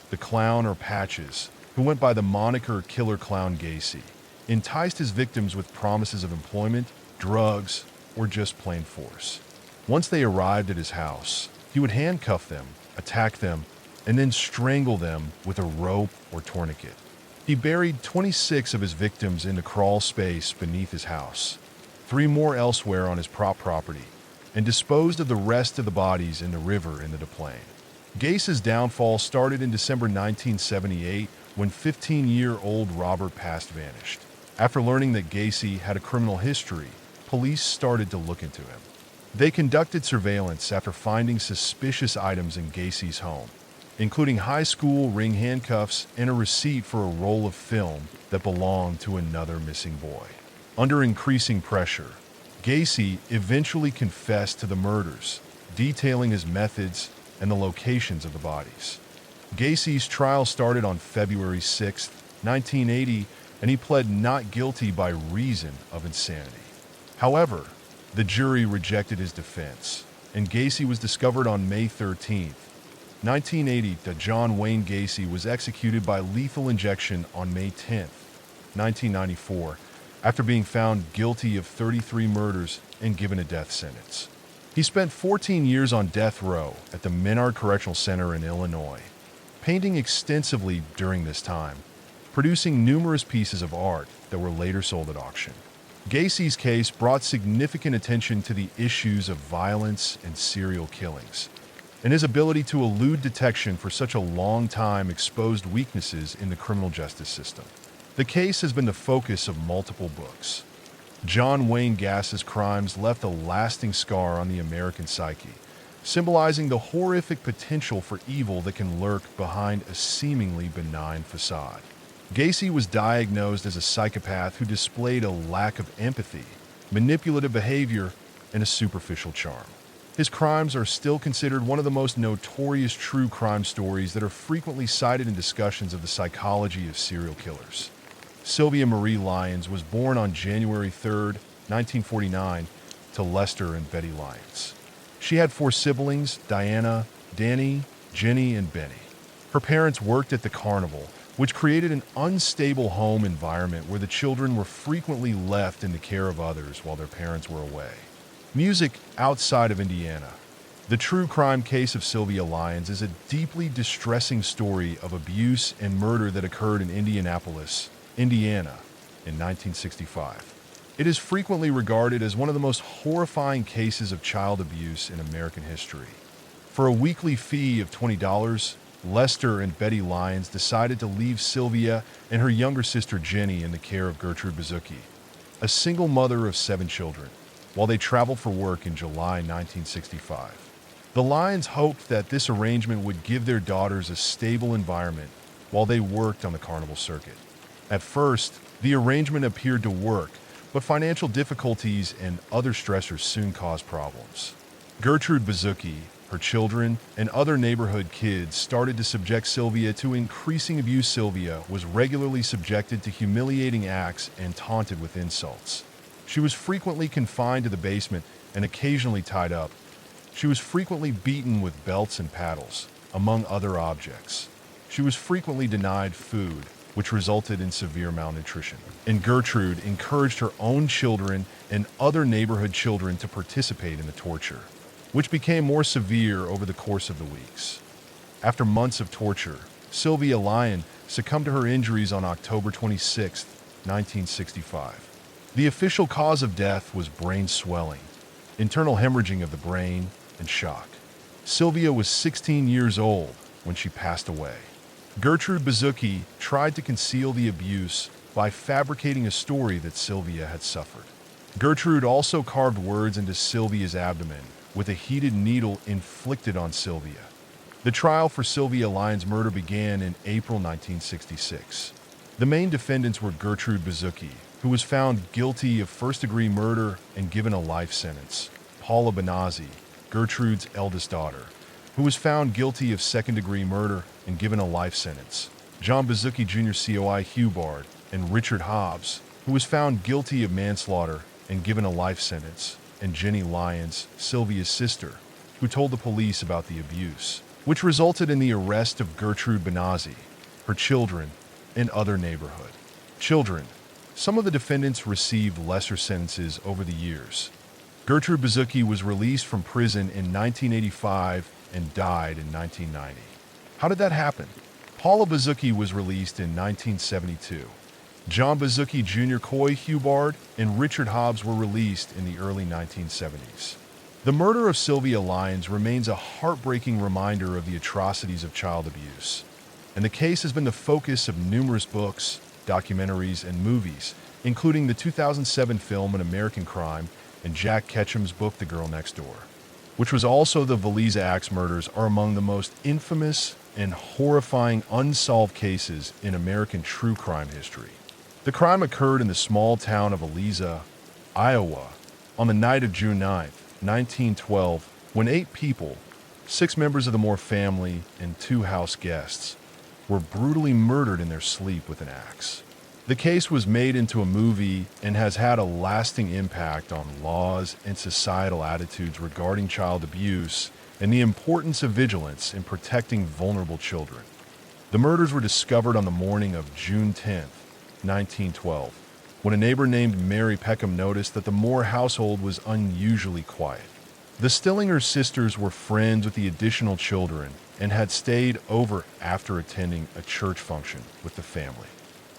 the clown or Patches, who went by the moniker Killer Clown Gacy, enticed his victims with promises of employment, drugs, or just plain force. Once they arrived at his house, he would handcuff them, attack them, and then strangle them with a rope or tourniquet. He buried 26 of his victims in the crawl space beneath his house, 3 more elsewhere on his property, and disposed of the rest of the bodies in the river in the Des Plaines. Gacy's downfall started in December 1978 when 15-year-old Robert Past vanished. After learning that Gacy had a criminal history, police started to look into him. They conducted surveillance after finding suspicious items in Gacy's home, including high school ring handcuffs and a receipt for a roll of film that belonged to another missing boy. Under increasing pressure, Gacy eventually confessed to the murders, detailing his methods and the locations of the bodies. Gacy's trial started on February 6, 1980, and he pled not guilty by reason of insanity. However, the jury rejected his defense, and Gacy was discovered on May 13, 1980, that John Wayne Gacy was executed by lethal injection on May 10, 1994, after being found guilty of 33 murders and given a death sentence. He spent 14 years on death row at the Menard Correctional Center in Illinois, painting extensively during this time, producing numerous pieces of art that were later sold at auction. Gacy's case brought significant attention to the issues of violence and serial killings, and his ability to elude detection for such a long time exposed weaknesses in the criminal justice system. The case has been the focus of multiple books. John Wayne Gacy's crimes left a lasting scar on the American psyche, symbolizing the horrific potential for evil that can lurk behind a seemingly benign facade. Gacy was diagnosed as a psychopath who displayed a lack of empathy, manipulative behavior, and a superficial charm. His crimes are still considered one of the most notorious true crime stories that are frequently cited in discussions of the psychology of serial killers. Sylvia Marie Lyons was born on January 3, 1949, to Lester and Betty Lyons. She had 4 siblings: Diana, Danny, Jenny, and Benny. Her parents worked at the carnival, which created an unstable home environment where the children were frequently left in the care of others while their parents were away. Music outside of Indiana. The true crime case of Sylvia Lyons is a deeply distressing story of abuse and murder that occurred in Indianapolis, Indiana, in 1965. It is frequently regarded as one of the most horrifying cases of child abuse in American history. For a weekly fee of $20, Lester and Betty Lyons decided to leave Sylvia and her younger sister Jenny in the care of Gertrude Bazuki, a single mother of 7 children, while they traveled for work in July 1965. The Lyons hoped that this arrangement would give their daughters a stable environment while they worked on the carnival circuit. At first, the arrangement appeared to work, but financial difficulties and other stressors soon caused problems. Gertrude Bazuki, her children, and other neighborhood kids started to subject Sylvia to increasing abuse. Sylvia was regularly subjected to humiliating acts and taunted with insults. She was frequently confined to the basement and occasionally tied up. She was frequently beaten with belts and paddles, among other objects. She was frequently denied food, which resulted in severe malnutrition. And Gertrude encouraged her own children and other neighborhood children to participate in the torture, which became more severe over the course of the weeks. After months of torture, Sylvia Lyon succumbed to her injuries on October 26, 1965. The official cause of death was brain swelling, internal hemorrhaging of the brain, and shock. Sylvia was 16 years old when she passed away. Gertrude Bezuki tried to conceal the abuse by fabricating a story that Sylvia had suffered. Gertrude also carved words into Sylvia's abdomen with a heated needle inflicted on Sylvia. The trial for Sylvia Lyons' murder began in April 1966. The main defendants were Gertrude Bezuki, who was found guilty of first-degree murder and given a life sentence; Paula Benazzi, Gertrude's eldest daughter, who was found guilty of second-degree murder and given a life sentence; John Bezuki Jr. COI Hubbard, and Richard Hobbs, who was found guilty of manslaughter and given a life sentence; and Jenny Lyons, Sylvia's sister, who told the police about the abuse, which resulted in the arrest of Gertrude Benazzi, her children, and other neighborhood children. Some of the defendants received lesser sentences over the years. Gertrude Bezuki was released from prison in 1985 and died in 1990. How did that happen? Paula Bezuki was released in 1972. John Bezuki Jr. Coy Hubbard and Richard Hobbs were released in the early 1970s. The murder of Sylvia Lyons remains a heartbreaking reminder of the atrocities of child abuse, and the case has been the focus of numerous books, documentaries, and movies, including the 2007 film An American Crime and Jack Ketchum's book The Girl Next Door, which was also the Valise Axe murders, are among the most infamous and horrifying unsolved cases in American true crime history. The crime occurred in the small town of Eliza, Iowa, on the night of June 9, 1912, when 8 people, 6 members of the Moore family and 2 house guests, were brutally murdered in their sleep with an axe. The case was made into a movie and has had a lasting impact on laws and societal attitudes regarding child abuse and the importance of vigilance in protecting vulnerable children. The murders were discovered on the morning of June 10, 1912, when a neighbor named Mary Peckham noticed that the Moore household was unusually quiet. The Stillinger sisters were friends with the additional children and had stayed over after attending a church function with the family.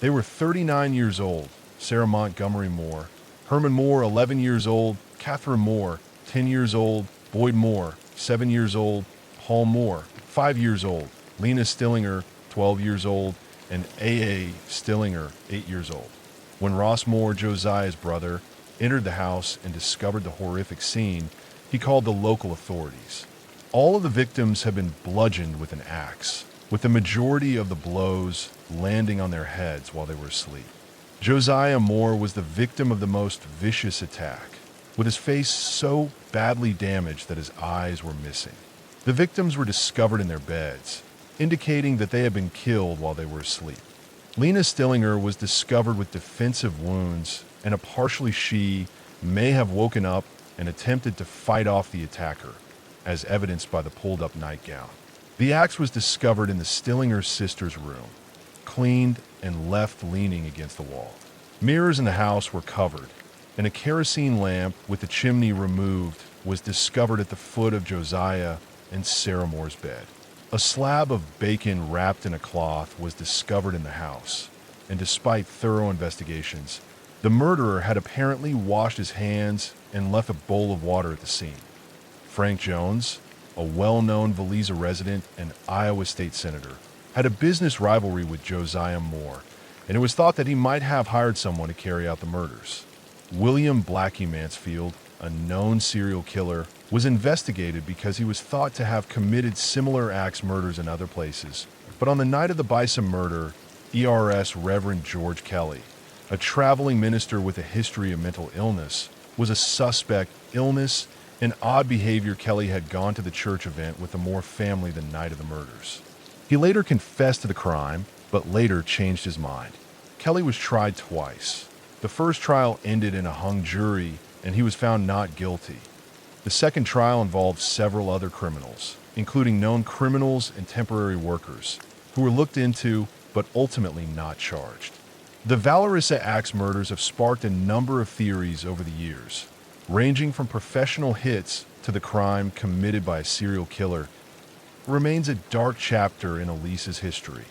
They were 39 years old, Sarah Montgomery Moore; Herman Moore, 11 years old; Catherine Moore, 10 years old; Boyd Moore, 7 years old; Paul Moore, 5 years old; Lena Stillinger, 12 years old; and A.A. Stillinger, 8 years old. When Ross Moore, Josiah's brother, entered the house and discovered the horrific scene, he called the local authorities. All of the victims had been bludgeoned with an axe, with the majority of the blows landing on their heads while they were asleep. Josiah Moore was the victim of the most vicious attack, with his face so badly damaged that his eyes were missing. The victims were discovered in their beds, indicating that they had been killed while they were asleep. Lena Stillinger was discovered with defensive wounds, and partially she may have woken up and attempted to fight off the attacker, as evidenced by the pulled-up nightgown. The axe was discovered in the Stillinger sisters' room, cleaned and left leaning against the wall. Mirrors in the house were covered, and a kerosene lamp with the chimney removed was discovered at the foot of Josiah and Sarah Moore's bed. A slab of bacon wrapped in a cloth was discovered in the house, and despite thorough investigations, the murderer had apparently washed his hands and left a bowl of water at the scene. Frank Jones, a well-known Valise resident and Iowa state senator, had a business rivalry with Josiah Moore, and it was thought that he might have hired someone to carry out the murders. William Blackie Mansfield, a known serial killer, was investigated because he was thought to have committed similar axe murders in other places. But on the night of the Bison murder, ERS Reverend George Kelly, a traveling minister with a history of mental illness, was a suspect. Illness and odd behavior. Kelly had gone to the church event with the Moore family the night of the murders. He later confessed to the crime, but later changed his mind. Kelly was tried twice. The first trial ended in a hung jury, and he was found not guilty. The second trial involved several other criminals, including known criminals and temporary workers, who were looked into but ultimately not charged. The Valorissa axe murders have sparked a number of theories over the years, ranging from professional hits to the crime committed by a serial killer. It remains a dark chapter in Elisa's history.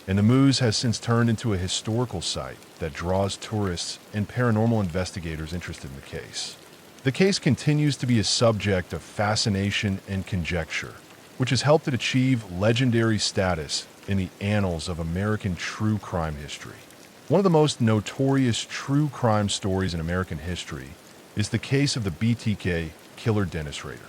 and the Moose has since turned into a historical site that draws tourists and paranormal investigators interested in the case. The case continues to be a subject of fascination and conjecture, which has helped it achieve legendary status in the annals of American true crime history. One of the most notorious true crime stories in American history is the case of the BTK killer Dennis Rader.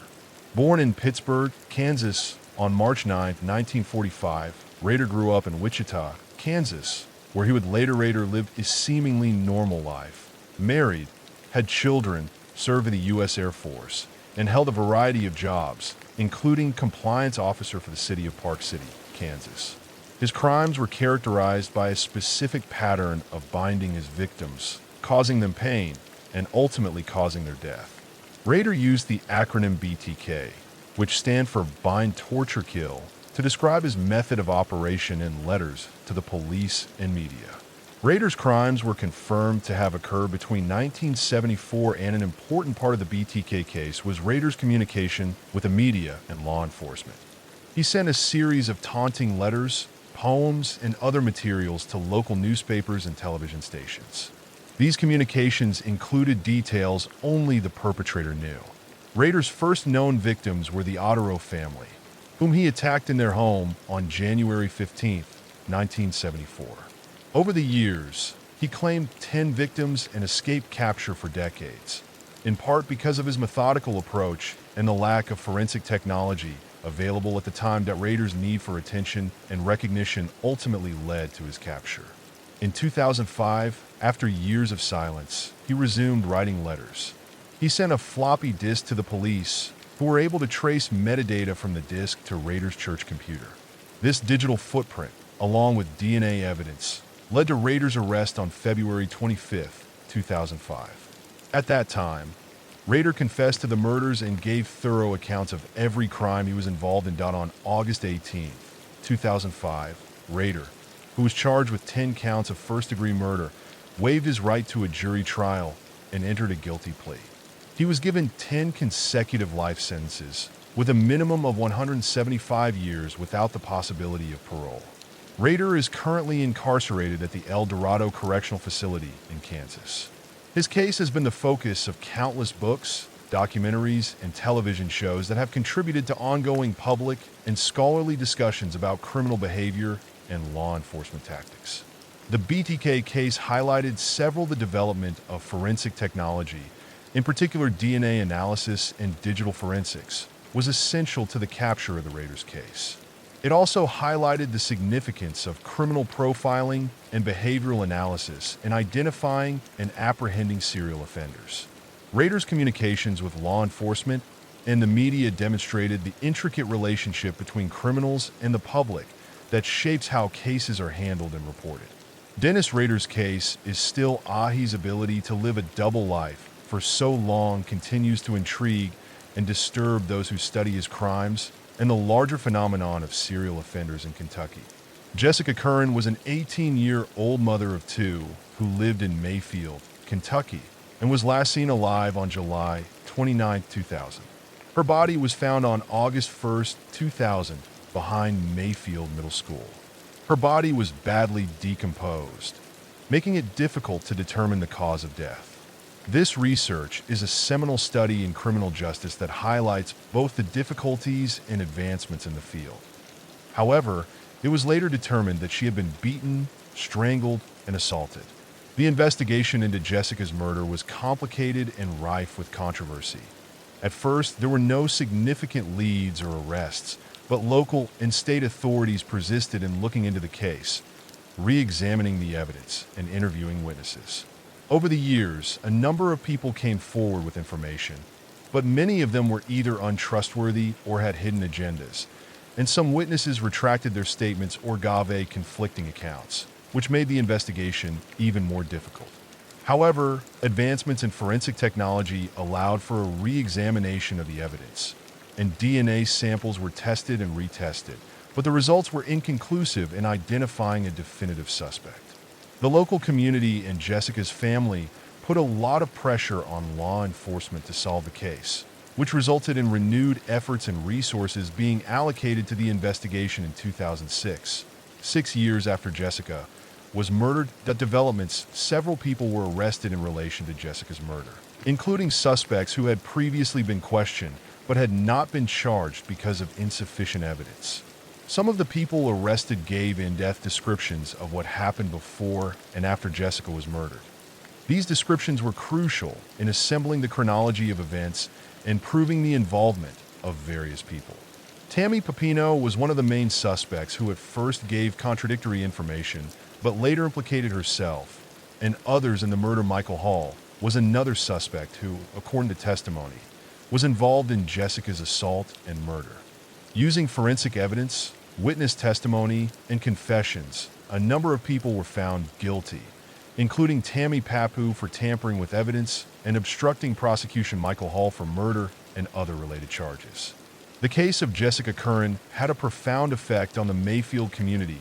Born in Pittsburgh, Kansas on March 9, 1945, Rader grew up in Wichita, Kansas, where he would later live a seemingly normal life. Married, had children, served in the U.S. Air Force, and held a variety of jobs, including compliance officer for the city of Park City, Kansas. His crimes were characterized by a specific pattern of binding his victims, causing them pain, and ultimately causing their death. Rader used the acronym BTK, which stand for Bind, Torture, Kill, to describe his method of operation in letters to the police and media. Rader's crimes were confirmed to have occurred between 1974, and an important part of the BTK case was Rader's communication with the media and law enforcement. He sent a series of taunting letters, poems, and other materials to local newspapers and television stations. These communications included details only the perpetrator knew. Rader's first known victims were the Otterow family, whom he attacked in their home on January 15, 1974. Over the years, he claimed 10 victims and escaped capture for decades, in part because of his methodical approach and the lack of forensic technology available at the time. That Rader's need for attention and recognition ultimately led to his capture. In 2005, after years of silence, he resumed writing letters. He sent a floppy disk to the police, who were able to trace metadata from the disk to Rader's church computer. This digital footprint, along with DNA evidence, led to Rader's arrest on February 25, 2005. At that time, Rader confessed to the murders and gave thorough accounts of every crime he was involved in. On August 18, 2005, Rader, who was charged with 10 counts of first-degree murder, waived his right to a jury trial and entered a guilty plea. He was given 10 consecutive life sentences, with a minimum of 175 years without the possibility of parole. Rader is currently incarcerated at the El Dorado Correctional Facility in Kansas. His case has been the focus of countless books, documentaries, and television shows that have contributed to ongoing public and scholarly discussions about criminal behavior and law enforcement tactics. The BTK case highlighted several of the development of forensic technology, in particular DNA analysis and digital forensics, was essential to the capture of the Rader's case. It also highlighted the significance of criminal profiling and behavioral analysis in identifying and apprehending serial offenders. Rader's communications with law enforcement and the media demonstrated the intricate relationship between criminals and the public that shapes how cases are handled and reported. Dennis Rader's case is still Ahi's ability to live a double life for so long continues to intrigue and disturb those who study his crimes and the larger phenomenon of serial offenders in Kentucky. Jessica Curran was an 18-year-old mother of two who lived in Mayfield, Kentucky, and was last seen alive on July 29, 2000. Her body was found on August 1, 2000, behind Mayfield Middle School. Her body was badly decomposed, making it difficult to determine the cause of death. This research is a seminal study in criminal justice that highlights both the difficulties and advancements in the field. However, it was later determined that she had been beaten, strangled, and assaulted. The investigation into Jessica's murder was complicated and rife with controversy. At first, there were no significant leads or arrests, but local and state authorities persisted in looking into the case, re-examining the evidence, and interviewing witnesses. Over the years, a number of people came forward with information, but many of them were either untrustworthy or had hidden agendas, and some witnesses retracted their statements or gave conflicting accounts, which made the investigation even more difficult. However, advancements in forensic technology allowed for a re-examination of the evidence, and DNA samples were tested and retested, but the results were inconclusive in identifying a definitive suspect. The local community and Jessica's family put a lot of pressure on law enforcement to solve the case, which resulted in renewed efforts and resources being allocated to the investigation in 2006. 6 years after Jessica was murdered, developments, several people were arrested in relation to Jessica's murder, including suspects who had previously been questioned but had not been charged because of insufficient evidence. Some of the people arrested gave in-depth descriptions of what happened before and after Jessica was murdered. These descriptions were crucial in assembling the chronology of events and proving the involvement of various people. Tammy Pepino was one of the main suspects who at first gave contradictory information, but later implicated herself and others in the murder. Michael Hall was another suspect who, according to testimony, was involved in Jessica's assault and murder. Using forensic evidence, witness testimony, and confessions, a number of people were found guilty, including Tammy Papu for tampering with evidence and obstructing prosecution, Michael Hall for murder and other related charges. The case of Jessica Curran had a profound effect on the Mayfield community.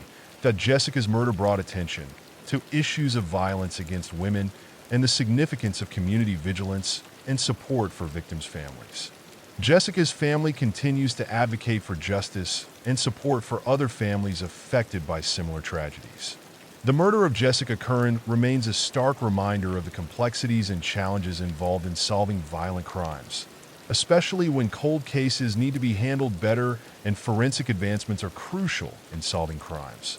Jessica's murder brought attention to issues of violence against women and the significance of community vigilance and support for victims' families. Jessica's family continues to advocate for justice and support for other families affected by similar tragedies. The murder of Jessica Curran remains a stark reminder of the complexities and challenges involved in solving violent crimes, especially when cold cases need to be handled better and forensic advancements are crucial in solving crimes.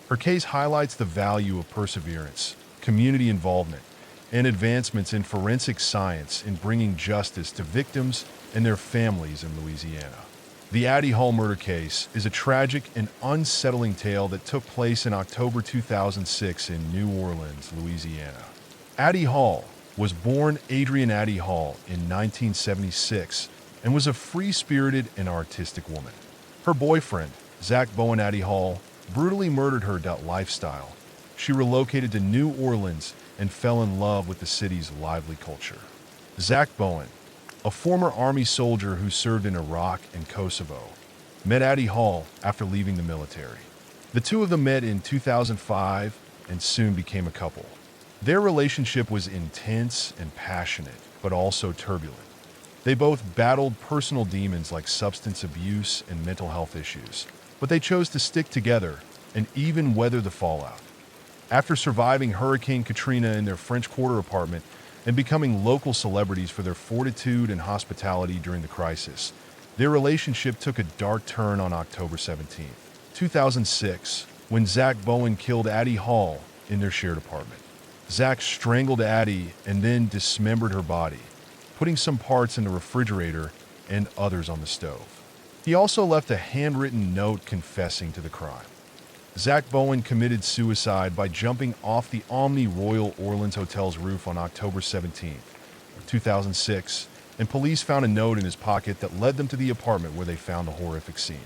Her case highlights the value of perseverance, community involvement, and advancements in forensic science in bringing justice to victims and their families in Louisiana. The Addie Hall murder case is a tragic and unsettling tale that took place in October 2006 in New Orleans, Louisiana. Addie Hall was born Adrienne Addie Hall in 1976 and was a free-spirited and artistic woman. Her boyfriend, Zach Bowen Addie Hall, brutally murdered her. Lifestyle. She relocated to New Orleans and fell in love with the city's lively culture. Zach Bowen, a former Army soldier who served in Iraq and Kosovo, met Addie Hall after leaving the military. The two of them met in 2005 and soon became a couple. Their relationship was intense and passionate, but also turbulent. They both battled personal demons like substance abuse and mental health issues, but they chose to stick together and even weather the fallout. After surviving Hurricane Katrina in their French Quarter apartment and becoming local celebrities for their fortitude and hospitality during the crisis, their relationship took a dark turn on October 17, 2006, when Zach Bowen killed Addie Hall in their shared apartment. Zach strangled Addie and then dismembered her body, putting some parts in the refrigerator and others on the stove. He also left a handwritten note confessing to the crime. Zach Bowen committed suicide by jumping off the Omni Royal Orleans Hotel's roof on October 17, 2006, and police found a note in his pocket that led them to the apartment where they found the horrific scene.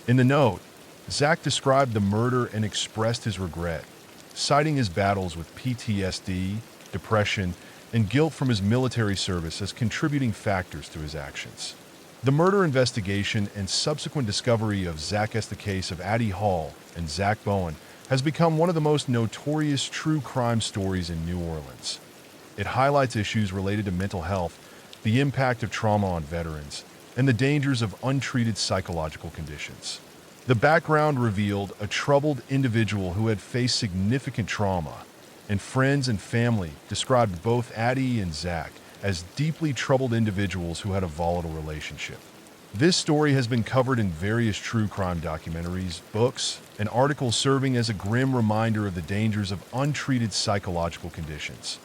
In the note, Zach described the murder and expressed his regret, citing his battles with PTSD, depression, and guilt from his military service as contributing factors to his actions. The murder investigation and subsequent discovery of Zach as the case of Addie Hall and Zach Bowen has become one of the most notorious true crime stories in New Orleans. It highlights issues related to mental health, the impact of trauma on veterans, and the dangers of untreated psychological conditions. The background revealed a troubled individual who had faced significant trauma, and friends and family described both Addie and Zach as deeply troubled individuals who had a volatile relationship. This story has been covered in various true crime documentaries, books, and articles, serving as a grim reminder of the dangers of untreated psychological conditions.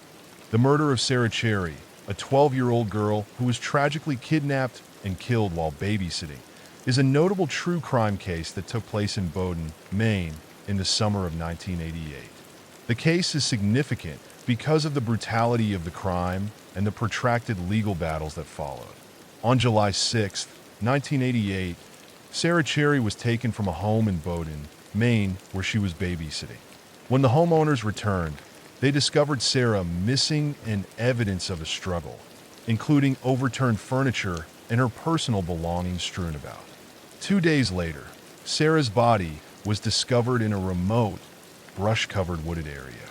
The murder of Sarah Cherry, a 12-year-old girl who was tragically kidnapped and killed while babysitting, is a notable true crime case that took place in Bowdoin, Maine, in the summer of 1988. The case is significant because of the brutality of the crime and the protracted legal battles that followed. On July 6, 1988, Sarah Cherry was taken from a home in Bowdoin, Maine, where she was babysitting. When the homeowners returned, they discovered Sarah missing and evidence of a struggle, including overturned furniture and her personal belongings strewn about. 2 days later, Sarah's body was discovered in a remote, brush-covered wooded area.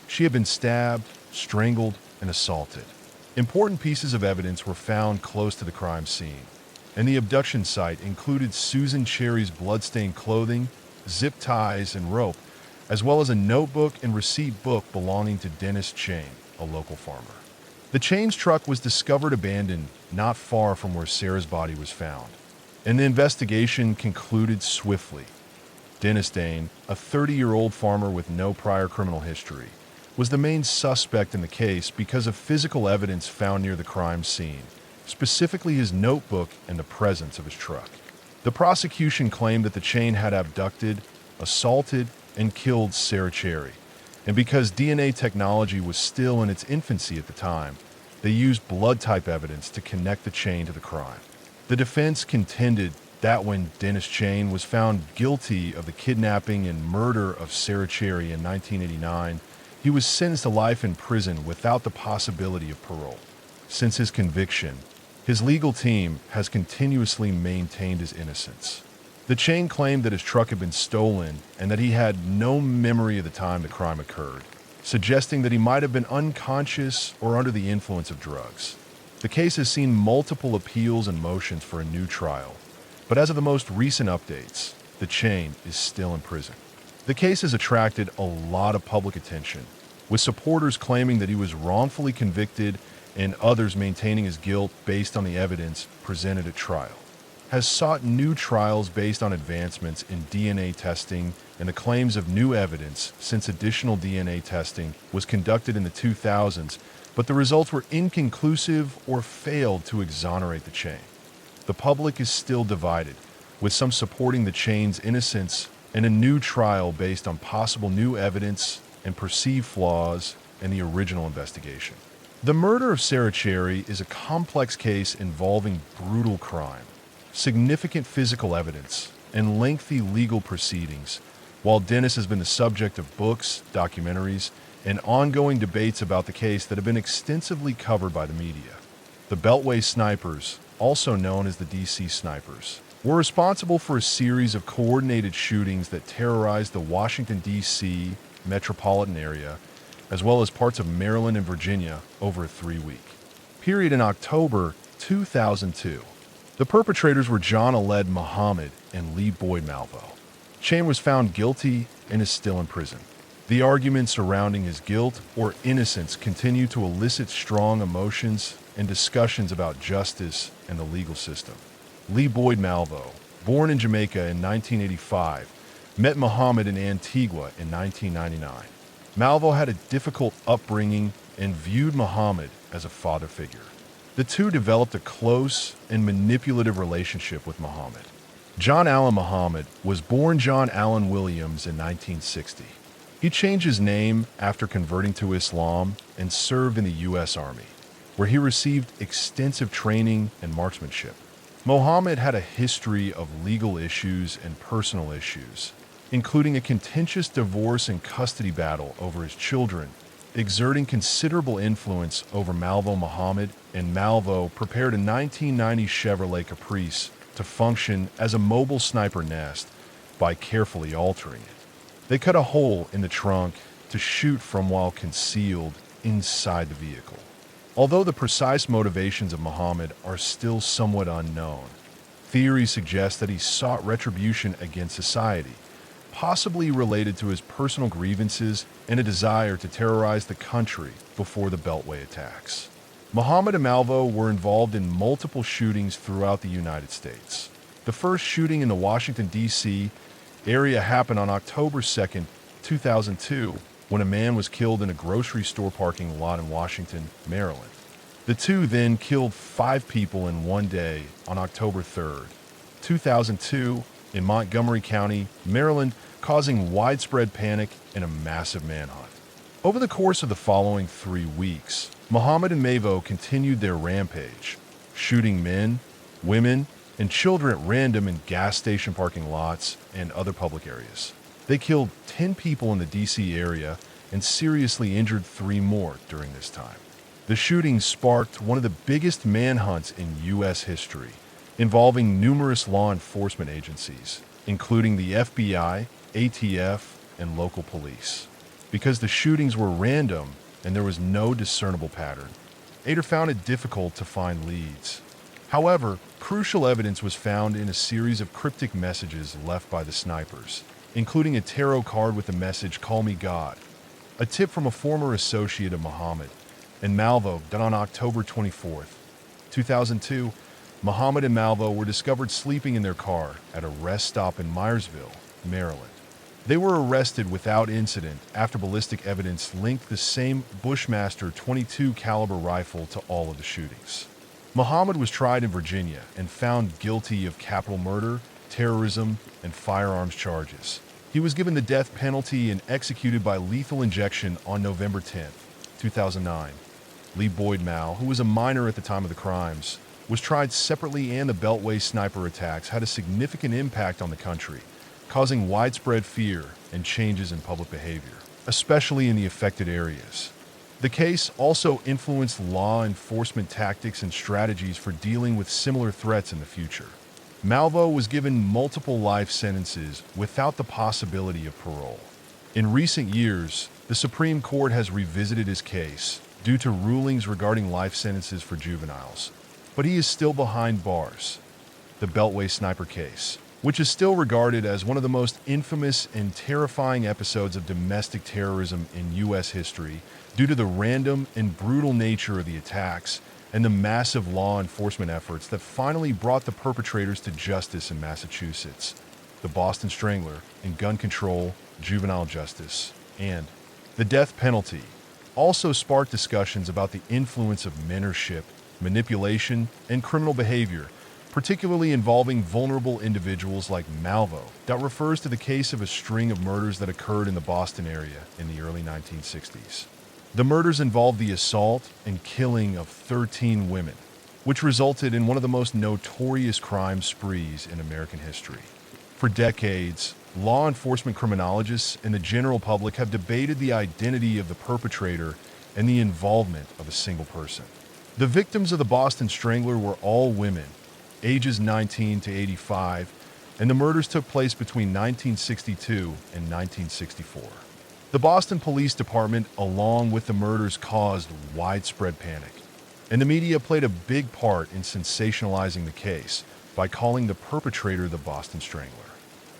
She had been stabbed, strangled, and assaulted. Important pieces of evidence were found close to the crime scene, and the abduction site included Susan Cherry's bloodstained clothing zip ties, and rope, as well as a notebook and receipt book belonging to Dennis Chain, a local farmer. The Chain's truck was discovered abandoned not far from where Sarah's body was found, and the investigation concluded swiftly. Dennis Dane, a 30-year-old farmer with no prior criminal history, was the main suspect in the case because of physical evidence found near the crime scene, specifically his notebook and the presence of his truck. The prosecution claimed that the Chain had abducted, assaulted, and killed Sarah Cherry, and because DNA technology was still in its infancy at the time, they used blood type evidence to connect the Chain to the crime. The defense contended that when Dennis Chain was found guilty of the kidnapping and murder of Sarah Cherry in 1989, he was sentenced to life in prison without the possibility of parole. Since his conviction, his legal team has continuously maintained his innocence. The Chain claimed that his truck had been stolen and that he had no memory of the time the crime occurred, suggesting that he might have been unconscious or under the influence of drugs. The case has seen multiple appeals and motions for a new trial, but as of the most recent updates, the Chain is still in prison. The case has attracted a lot of public attention, with supporters claiming that he was wrongfully convicted and others maintaining his guilt based on the evidence presented at trial. Has sought new trials based on advancements in DNA testing and the claims of new evidence since additional DNA testing was conducted in the 2000s, but the results were inconclusive or failed to exonerate the Chain. The public is still divided, with some supporting the Chain's innocence and a new trial based on possible new evidence and perceived flaws in the original investigation. The murder of Sarah Cherry is a complex case involving brutal crime, significant physical evidence, and lengthy legal proceedings, while Dennis has been the subject of books, documentaries, and ongoing debates about the case that have been extensively covered by the media. The Beltway Snipers, also known as the DC Snipers, were responsible for a series of coordinated shootings that terrorized the Washington, D.C. metropolitan area, as well as parts of Maryland and Virginia over a 3-week period in October 2002. The perpetrators were John Aled Muhammad and Lee Boyd Malvo. Chain was found guilty and is still in prison. The arguments surrounding his guilt or innocence continue to elicit strong emotions and discussions about justice and the legal system. Lee Boyd Malvo, born in Jamaica in 1985, met Muhammad in Antigua in 1999. Malvo had a difficult upbringing and viewed Muhammad as a father figure. The two developed a close and manipulative relationship with Muhammad. John Allen Muhammad was born John Allen Williams in 1960. He changed his name after converting to Islam and served in the U.S. Army, where he received extensive training and marksmanship. Muhammad had a history of legal issues and personal issues, including a contentious divorce and custody battle over his children, exerting considerable influence over Malvo Muhammad, and Malvo prepared a 1990 Chevrolet Caprice to function as a mobile sniper nest by carefully altering it. They cut a hole in the trunk to shoot from while concealed inside the vehicle. Although the precise motivations of Muhammad are still somewhat unknown, theories suggest that he sought retribution against society, possibly related to his personal grievances and a desire to terrorize the country before the Beltway attacks. Muhammad and Malvo were involved in multiple shootings throughout the United States. The first shooting in the Washington, D.C. area happened on October 2nd, 2002, when a man was killed in a grocery store parking lot in Washington, Maryland. The two then killed 5 people in one day on October 3rd, 2002, in Montgomery County, Maryland, causing widespread panic and a massive manhunt. Over the course of the following 3 weeks, Muhammad and Malvo continued their rampage, shooting men, women, and children at random in gas station parking lots and other public areas. They killed 10 people in the D.C. area and seriously injured 3 more during this time. The shooting sparked one of the biggest manhunts in U.S. history, involving numerous law enforcement agencies, including the FBI, ATF, and local police. Because the shootings were random and there was no discernible pattern, Ader found it difficult to find leads. However, crucial evidence was found in a series of cryptic messages left by the snipers, including a tarot card with the message, "Call me God," a tip from a former associate of Muhammad, and Malvo, done on October 24th, 2002. Muhammad and Malvo were discovered sleeping in their car at a rest stop in Myersville, Maryland. They were arrested without incident after ballistic evidence linked the same Bushmaster .22 caliber rifle to all of the shootings. Muhammad was tried in Virginia and found guilty of capital murder, terrorism, and firearms charges. He was given the death penalty and executed by lethal injection on November 10, 2009. Lee Boyd Mao, who was a minor at the time of the crimes, was tried separately, and the Beltway sniper attacks had a significant impact on the country, causing widespread fear and changes in public behavior, especially in the affected areas. The case also influenced law enforcement tactics and strategies for dealing with similar threats in the future. Malvo was given multiple life sentences without the possibility of parole. In recent years, the Supreme Court has revisited his case due to rulings regarding life sentences for juveniles, but he is still behind bars. The Beltway sniper case, which is still regarded as one of the most infamous and terrifying episodes of domestic terrorism in U.S. history due to the random and brutal nature of the attacks and the massive law enforcement efforts that finally brought the perpetrators to justice in Massachusetts, the Boston Strangler in gun control, juvenile justice, and the death penalty, also sparked discussions about the influence of mentorship, manipulation, and criminal behavior, particularly involving vulnerable individuals like Malvo, that refers to the case of a string of murders that occurred in the Boston area in the early 1960s. The murders involved the assault and killing of 13 women, which resulted in one of the most notorious crime sprees in American history. For decades, law enforcement criminologists and the general public have debated the identity of the perpetrator and the involvement of a single person. The victims of the Boston Strangler were all women, ages 19 to 85, and the murders took place between 1962 and 1964. The Boston Police Department, along with the murders, caused widespread panic, and the media played a big part in sensationalizing the case by calling the perpetrator the Boston Strangler.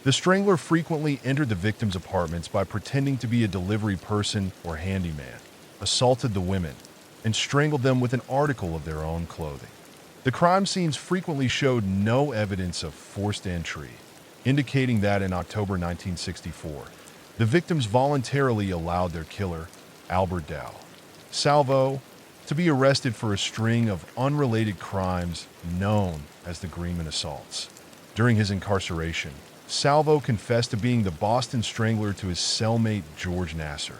The Strangler frequently entered the victims' apartments by pretending to be a delivery person or handyman, assaulted the women, and strangled them with an article of their own clothing. The crime scenes frequently showed no evidence of forced entry, indicating that in October 1964, the victims voluntarily allowed their killer, Albert Dow Salvo, to be arrested for a string of unrelated crimes known as the Greenman assaults. During his incarceration, Salvo confessed to being the Boston Strangler to his cellmate George Nasser,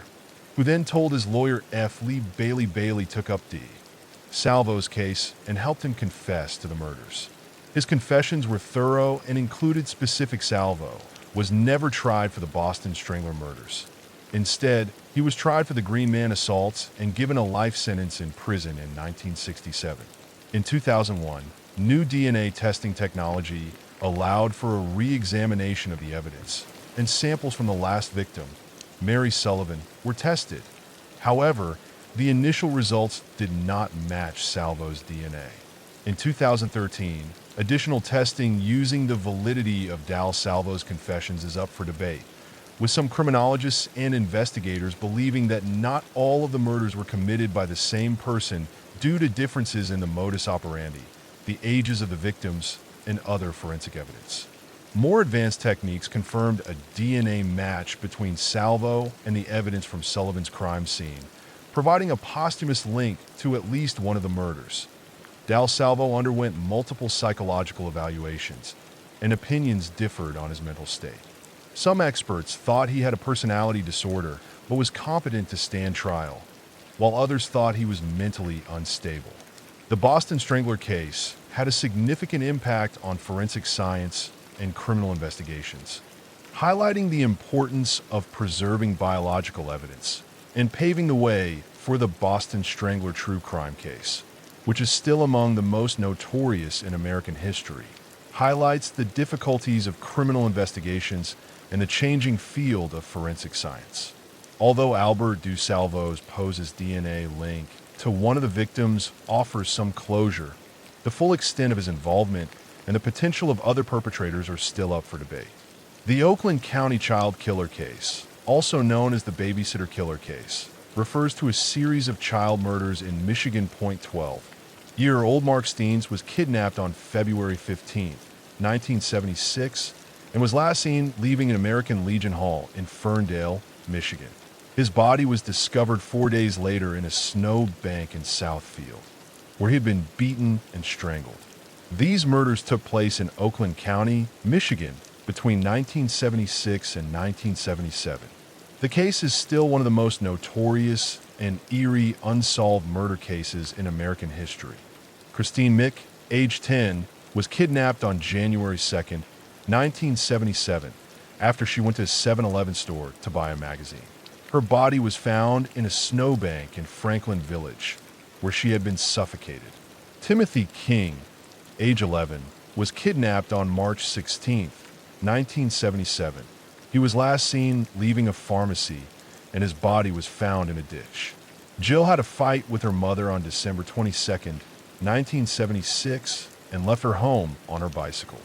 who then told his lawyer F. Lee Bailey took up D. Salvo's case and helped him confess to the murders. His confessions were thorough and included specific. Salvo was never tried for the Boston Strangler murders. Instead, he was tried for the Green Man assaults and given a life sentence in prison in 1967. In 2001, new DNA testing technology allowed for a re-examination of the evidence, and samples from the last victim, Mary Sullivan, were tested. However, the initial results did not match Salvo's DNA. In 2013, additional testing using the validity of Dow Salvo's confessions is up for debate, with some criminologists and investigators believing that not all of the murders were committed by the same person due to differences in the modus operandi, the ages of the victims, and other forensic evidence. More advanced techniques confirmed a DNA match between Salvo and the evidence from Sullivan's crime scene, providing a posthumous link to at least one of the murders. Dow Salvo underwent multiple psychological evaluations, and opinions differed on his mental state. Some experts thought he had a personality disorder but was competent to stand trial, while others thought he was mentally unstable. The Boston Strangler case had a significant impact on forensic science and criminal investigations, highlighting the importance of preserving biological evidence and paving the way for the Boston Strangler true crime case, which is still among the most notorious in American history, highlights the difficulties of criminal investigations and the changing field of forensic science. Although Albert DeSalvo's poses DNA link to one of the victims offers some closure, the full extent of his involvement and the potential of other perpetrators are still up for debate. The Oakland County child killer case, also known as the babysitter killer case, refers to a series of child murders in Michigan. 12-year-old Mark Steens was kidnapped on February 15, 1976, and was last seen leaving an American Legion Hall in Ferndale, Michigan. His body was discovered 4 days later in a snow bank in Southfield, where he had been beaten and strangled. These murders took place in Oakland County, Michigan, between 1976 and 1977. The case is still one of the most notorious and eerie unsolved murder cases in American history. Christine Mick, age 10, was kidnapped on January 2, 1977, after she went to a 7-Eleven store to buy a magazine. Her body was found in a snowbank in Franklin Village, where she had been suffocated. Timothy King, age 11, was kidnapped on March 16, 1977. He was last seen leaving a pharmacy, and his body was found in a ditch. Jill had a fight with her mother on December 22, 1976, and left her home on her bicycle.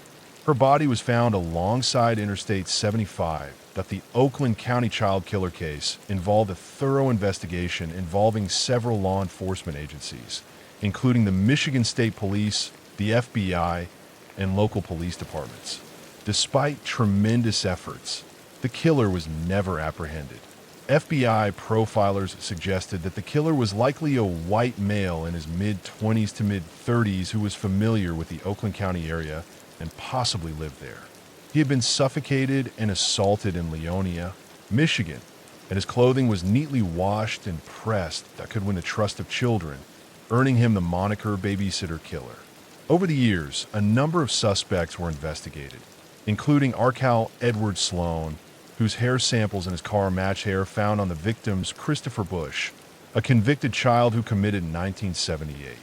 Her body was found alongside Interstate 75. The Oakland County child killer case involved a thorough investigation involving several law enforcement agencies, including the Michigan State Police, the FBI, and local police departments. Despite tremendous efforts, the killer was never apprehended. FBI profilers suggested that the killer was likely a white male in his mid-20s to mid-30s who was familiar with the Oakland County area and possibly lived there. He had been suffocated and assaulted in Leonia, Michigan, and his clothing was neatly washed and pressed that could win the trust of children, earning him the moniker Babysitter Killer. Over the years, a number of suspects were investigated, including Arcal Edward Sloan, whose hair samples in his car match hair found on the victim's Christopher Bush, a convicted child who committed in 1978.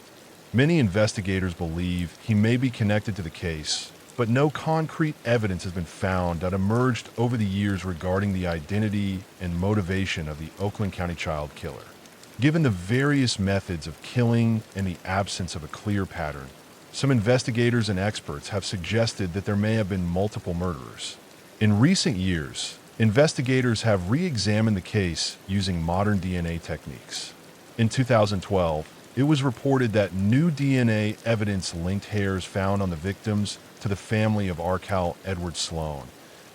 Many investigators believe he may be connected to the case, but no concrete evidence has been found that emerged over the years regarding the identity and motivation of the Oakland County child killer. Given the various methods of killing and the absence of a clear pattern, some investigators and experts have suggested that there may have been multiple murderers. In recent years, investigators have re-examined the case using modern DNA techniques. In 2012, it was reported that new DNA evidence linked hairs found on the victims to the family of Arcal Edward Sloan,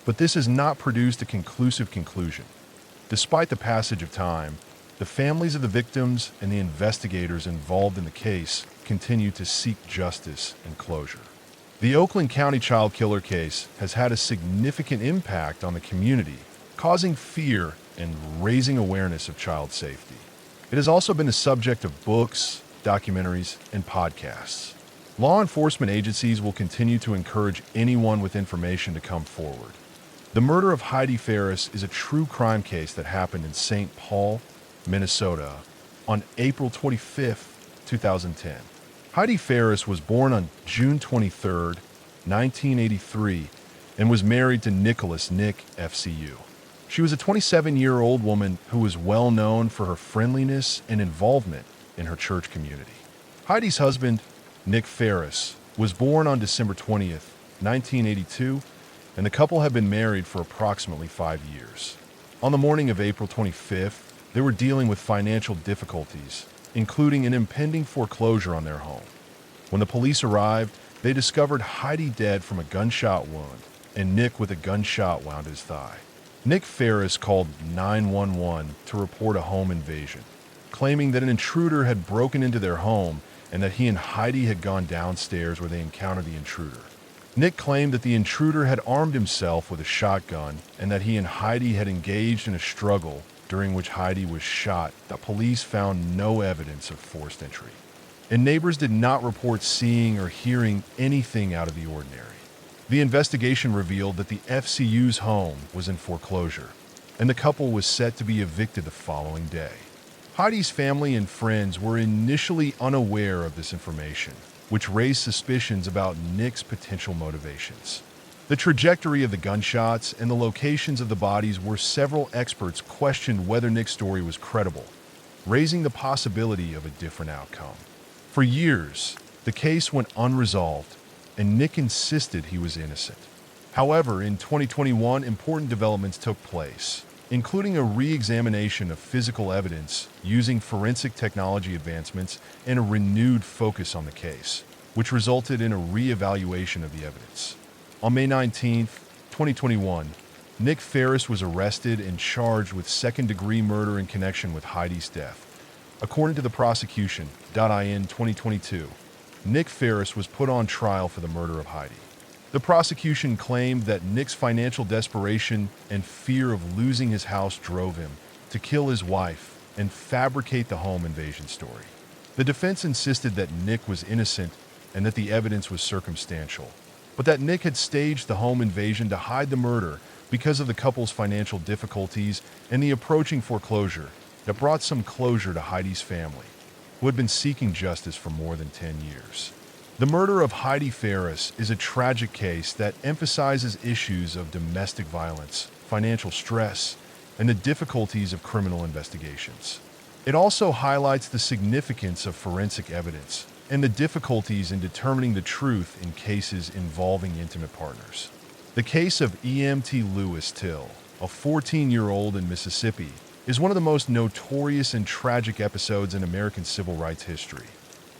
but this has not produced a conclusive conclusion. Despite the passage of time, the families of the victims and the investigators involved in the case continue to seek justice and closure. The Oakland County child killer case has had a significant impact on the community, causing fear and raising awareness of child safety. It has also been the subject of books, documentaries, and podcasts. Law enforcement agencies will continue to encourage anyone with information to come forward. The murder of Heidi Ferris is a true crime case that happened in St. Paul, Minnesota, on April 25, 2010. Heidi Ferris was born on June 23, 1983, and was married to Nicholas Nick FCU. She was a 27-year-old woman who was well known for her friendliness and involvement in her church community. Heidi's husband, Nick Ferris, was born on December 20th, 1982, and the couple had been married for approximately 5 years. On the morning of April 25th, they were dealing with financial difficulties, including an impending foreclosure on their home. When the police arrived, they discovered Heidi dead from a gunshot wound and Nick with a gunshot wound his thigh. Nick Ferris called 911 to report a home invasion, claiming that an intruder had broken into their home and that he and Heidi had gone downstairs where they encountered the intruder. Nick claimed that the intruder had armed himself with a shotgun and that he and Heidi had engaged in a struggle during which Heidi was shot. The police found no evidence of forced entry, and neighbors did not report seeing or hearing anything out of the ordinary. The investigation revealed that the FCU's home was in foreclosure, and the couple was set to be evicted the following day. Heidi's family and friends were initially unaware of this information, which raised suspicions about Nick's potential motivations. The trajectory of the gunshots and the locations of the bodies where several experts questioned whether Nick's story was credible, raising the possibility of a different outcome. For years, the case went unresolved, and Nick insisted he was innocent. However, in 2021, important developments took place, including a re-examination of physical evidence using forensic technology advancements and a renewed focus on the case, which resulted in a re-evaluation of the evidence. On May 19, 2021, Nick Ferris was arrested and charged with second-degree murder in connection with Heidi's death. According to the prosecution, in 2022, Nick Ferris was put on trial for the murder of Heidi. The prosecution claimed that Nick's financial desperation and fear of losing his house drove him to kill his wife and fabricate the home invasion story. The defense insisted that Nick was innocent and that the evidence was circumstantial, but that Nick had staged the home invasion to hide the murder because of the couple's financial difficulties and the approaching foreclosure that brought some closure to Heidi's family, who had been seeking justice for more than 10 years. The murder of Heidi Ferris is a tragic case that emphasizes issues of domestic violence, financial stress, and the difficulties of criminal investigations. It also highlights the significance of forensic evidence and the difficulties in determining the truth in cases involving intimate partners. The case of E.M.T. Lewis Till, a 14-year-old in Mississippi, is one of the most notorious and tragic episodes in American civil rights history.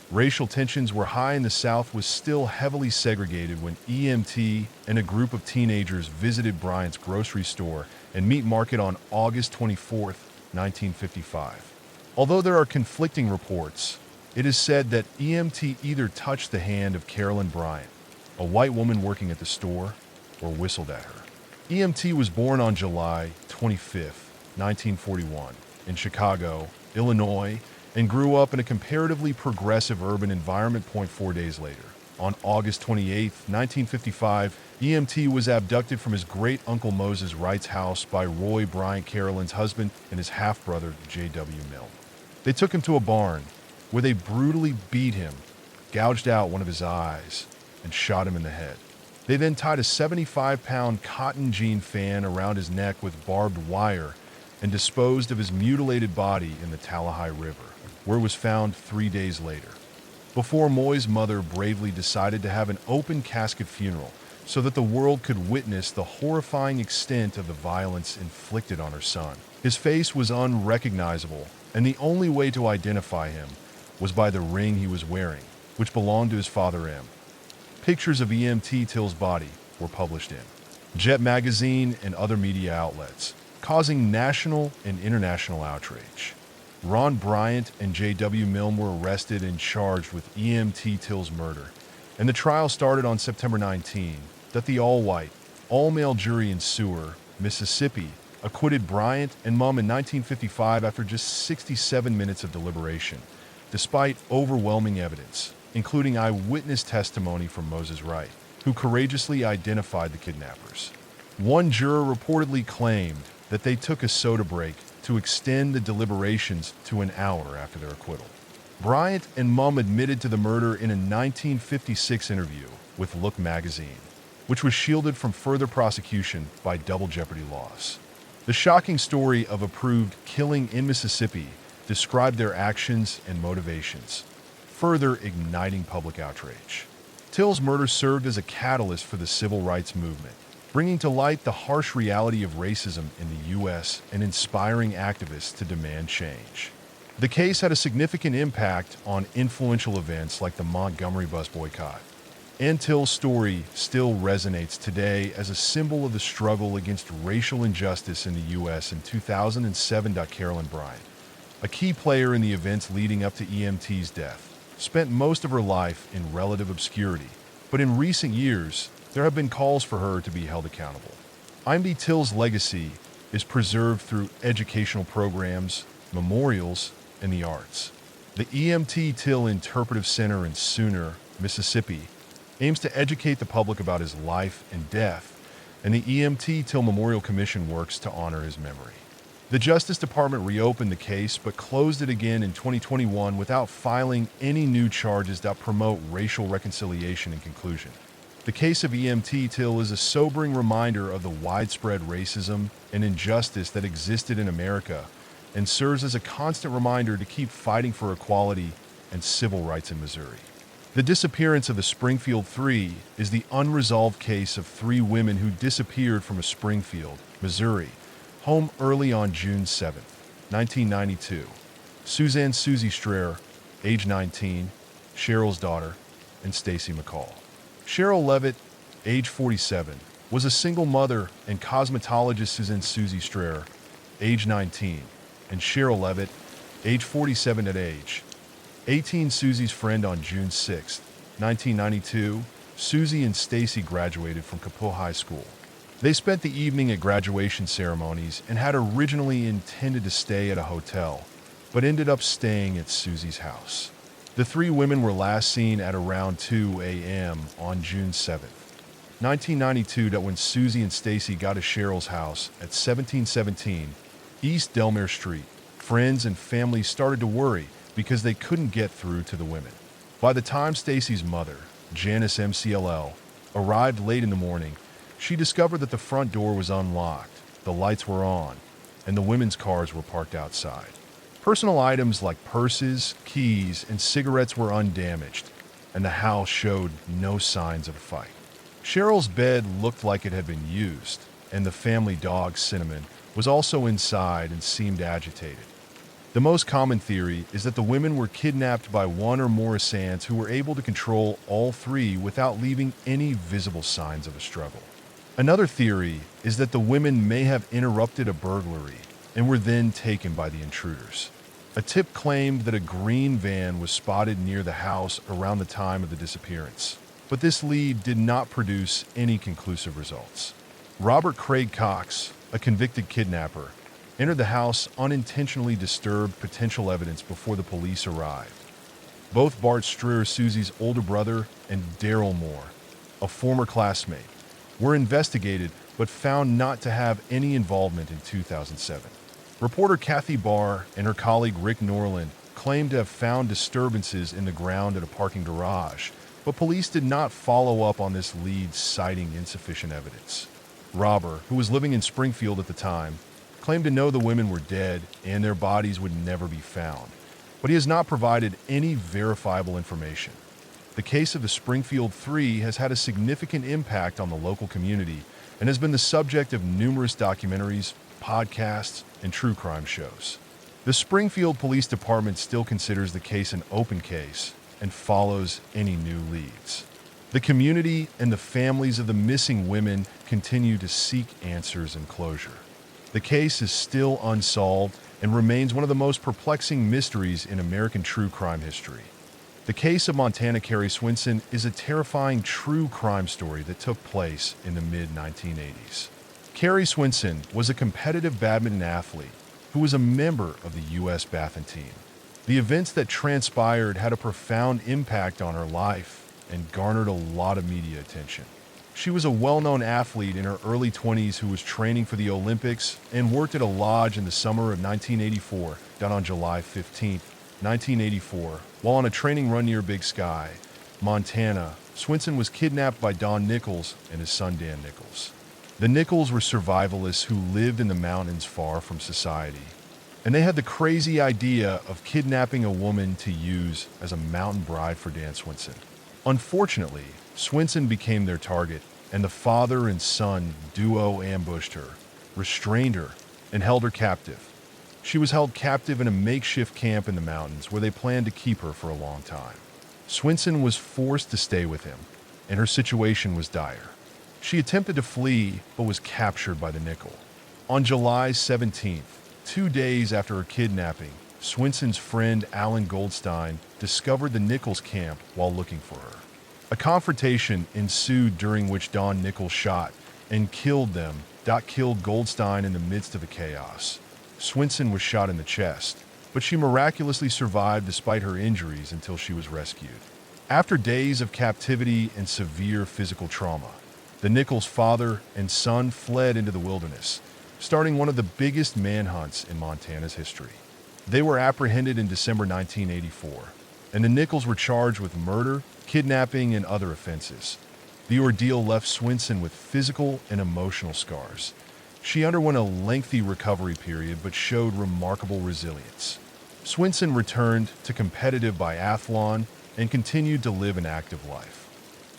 Racial tensions were high and the South was still heavily segregated when E.M.T. and a group of teenagers visited Bryant's grocery store and meat market on August 24, 1955. Although there are conflicting reports, it is said that E.M.T. either touched the hand of Carolyn Bryant, a white woman working at the store, or whistled at her. E.M.T. was born on July 25, 1941, in Chicago, Illinois, and grew up in a comparatively progressive urban environment. 4 days later, on August 28, 1955, E.M.T. was abducted from his great-uncle Moses Wright's house by Roy Bryant, Carolyn's husband, and his half-brother, J.W. Milne. They took him to a barn, where they brutally beat him, gouged out one of his eyes, and shot him in the head. They then tied a 75-pound cotton jean fan around his neck with barbed wire and disposed of his mutilated body in the Tallahassee River, where it was found 3 days later. Before Moy's mother bravely decided to have an open casket funeral so that the world could witness the horrifying extent of the violence inflicted on her son. His face was unrecognizable, and the only way to identify him was by the ring he was wearing, which belonged to his father M. Pictures of E.M.T. Till's body were published in Jet magazine and other media outlets, causing national and international outrage. Ron Bryant and J.W. Milne were arrested and charged with E.M.T. Till's murder, and the trial started on September 19. That the all-white, all-male jury in Seward, Mississippi, acquitted Bryant and Mum in 1955 after just 67 minutes of deliberation, despite overwhelming evidence, including eyewitness testimony from Moses Wright, who courageously identified the kidnappers. One juror reportedly claimed that they took a soda break to extend the deliberations to an hour after their acquittal. Bryant and Mum admitted to the murder in a 1956 interview with Look magazine, which was shielded from further prosecution by double jeopardy laws. The shocking story of a proved killing in Mississippi described their actions and motivations, further igniting public outrage. Till's murder served as a catalyst for the civil rights movement, bringing to light the harsh reality of racism in the U.S. and inspiring activists to demand change. The case had a significant impact on influential events like the Montgomery bus boycott, and Till's story still resonates today as a symbol of the struggle against racial injustice in the U.S. in 2007. Carolyn Bryant, a key player in the events leading up to E.M.T.'s death, spent most of her life in relative obscurity, but in recent years, there have been calls for her to be held accountable. E.M.T. Till's legacy is preserved through educational programs, memorials, and the arts. The E.M.T. Till Interpretive Center in Sooner, Mississippi, aims to educate the public about his life and death, and the E.M.T. Till Memorial Commission works to honor his memory. The Justice Department reopened the case but closed it again in 2021 without filing any new charges that promote racial reconciliation. In conclusion, the case of E.M.T. Till is a sobering reminder of the widespread racism and injustice that existed in America and serves as a constant reminder to keep fighting for equality and civil rights in Missouri. The disappearance of the Springfield Three is the unresolved case of three women who disappeared from a Springfield, Missouri, home early on June 7, 1992. Suzanne Susie Strayer, age 19, Cheryl's daughter, and Stacy McCall. Cheryl Levitt, age 47, was a single mother, and cosmetologist Suzanne Susie Strayer, age 19, and Cheryl Levitt, age 47 at age 18. Susie's friend on June 6, 1992, Susie and Stacy graduated from Kapua High School. They spent the evening at graduation ceremonies and had originally intended to stay at a hotel, but ended up staying at Susie's house. The three women were last seen at around 2 a.m. on June 7, 1992, that when Susie and Stacy got to Cheryl's house at 1717 East Delmare Street, friends and family started to worry because they couldn't get through to the women. By the time Stacy's mother, Janice MCLL, arrived late in the morning, she discovered that the front door was unlocked, the lights were on, and the women's cars were parked outside. Personal items like purses, keys, and cigarettes were undamaged, and the house showed no signs of a fight. Cheryl's bed looked like it had been used, and the family dog, Cinnamon, was also inside and seemed agitated. The most common theory is that the women were kidnapped by one or more assailants who were able to control all three without leaving any visible signs of a struggle. Another theory is that the women may have interrupted a burglary and were then taken by the intruders. A tip claimed that a green van was spotted near the house around the time of the disappearance, but this lead did not produce any conclusive results. Robert Craig Cox, a convicted kidnapper, entered the house unintentionally disturbed potential evidence before the police arrived. Both Bart Strayer, Susie's older brother, and Daryl Moore, a former classmate, were investigated but found not to have any involvement in 2007. Reporter Kathy Barr and her colleague Rick Norland claimed to have found disturbances in the ground at a parking garage, but police did not follow up on this lead, citing insufficient evidence. Robber, who was living in Springfield at the time, claimed to know the women were dead and their bodies would never be found, but he has not provided any verifiable information. The case of the Springfield Three has had a significant impact on the local community and has been the subject of numerous documentaries, podcasts, and true crime shows. The Springfield Police Department still considers the case an open case and follows any new leads. The community and the families of the missing women continue to seek answers and closure. The case is still unsolved and remains one of the most perplexing mysteries in American true crime history. The case of Montana Carrie Swinson is a terrifying true crime story that took place in the mid-1980s. Carrie Swinson was a competitive badminton athlete who was a member of the U.S. badminton team. The events that transpired had a profound impact on her life and garnered a lot of media attention. She was a well-known athlete in her early 20s who was training for the Olympics and worked at a lodge in the summer of 1984, down on July 15, 1984. While on a training run near Big Sky, Montana, Swinson was kidnapped by Don Nichols and his son Dan Nichols. The Nichols were survivalists who lived in the mountains far from society, and they had the crazy idea of kidnapping a woman to use as a mountain bride for Dan Swinson. Unfortunately, Swinson became their target, and the father and son duo ambushed her, restrained her, and held her captive. She was held captive in a makeshift camp in the mountains where they planned to keep her for a long time. Swinson was forced to stay with him, and her situation was dire. She attempted to flee, but was captured by the Nickel. On July 17th, 2 days after her kidnapping, Swinson's friend Alan Goldstein discovered the Nichols camp while looking for her. A confrontation ensued during which Don Nichols shot and killed them. Killed Goldstein in the midst of the chaos. Swinson was shot in the chest, but she miraculously survived despite her injuries until she was rescued. After days of captivity and severe physical trauma, the Nichols father and son fled into the wilderness, starting one of the biggest manhunts in Montana's history. They were apprehended in December 1984, and the Nichols were charged with murder, kidnapping, and other offenses. The ordeal left Swinson with physical and emotional scars. She underwent a lengthy recovery period but showed remarkable resilience. Swinson returned to competitive biathlon, and continued to live an active life.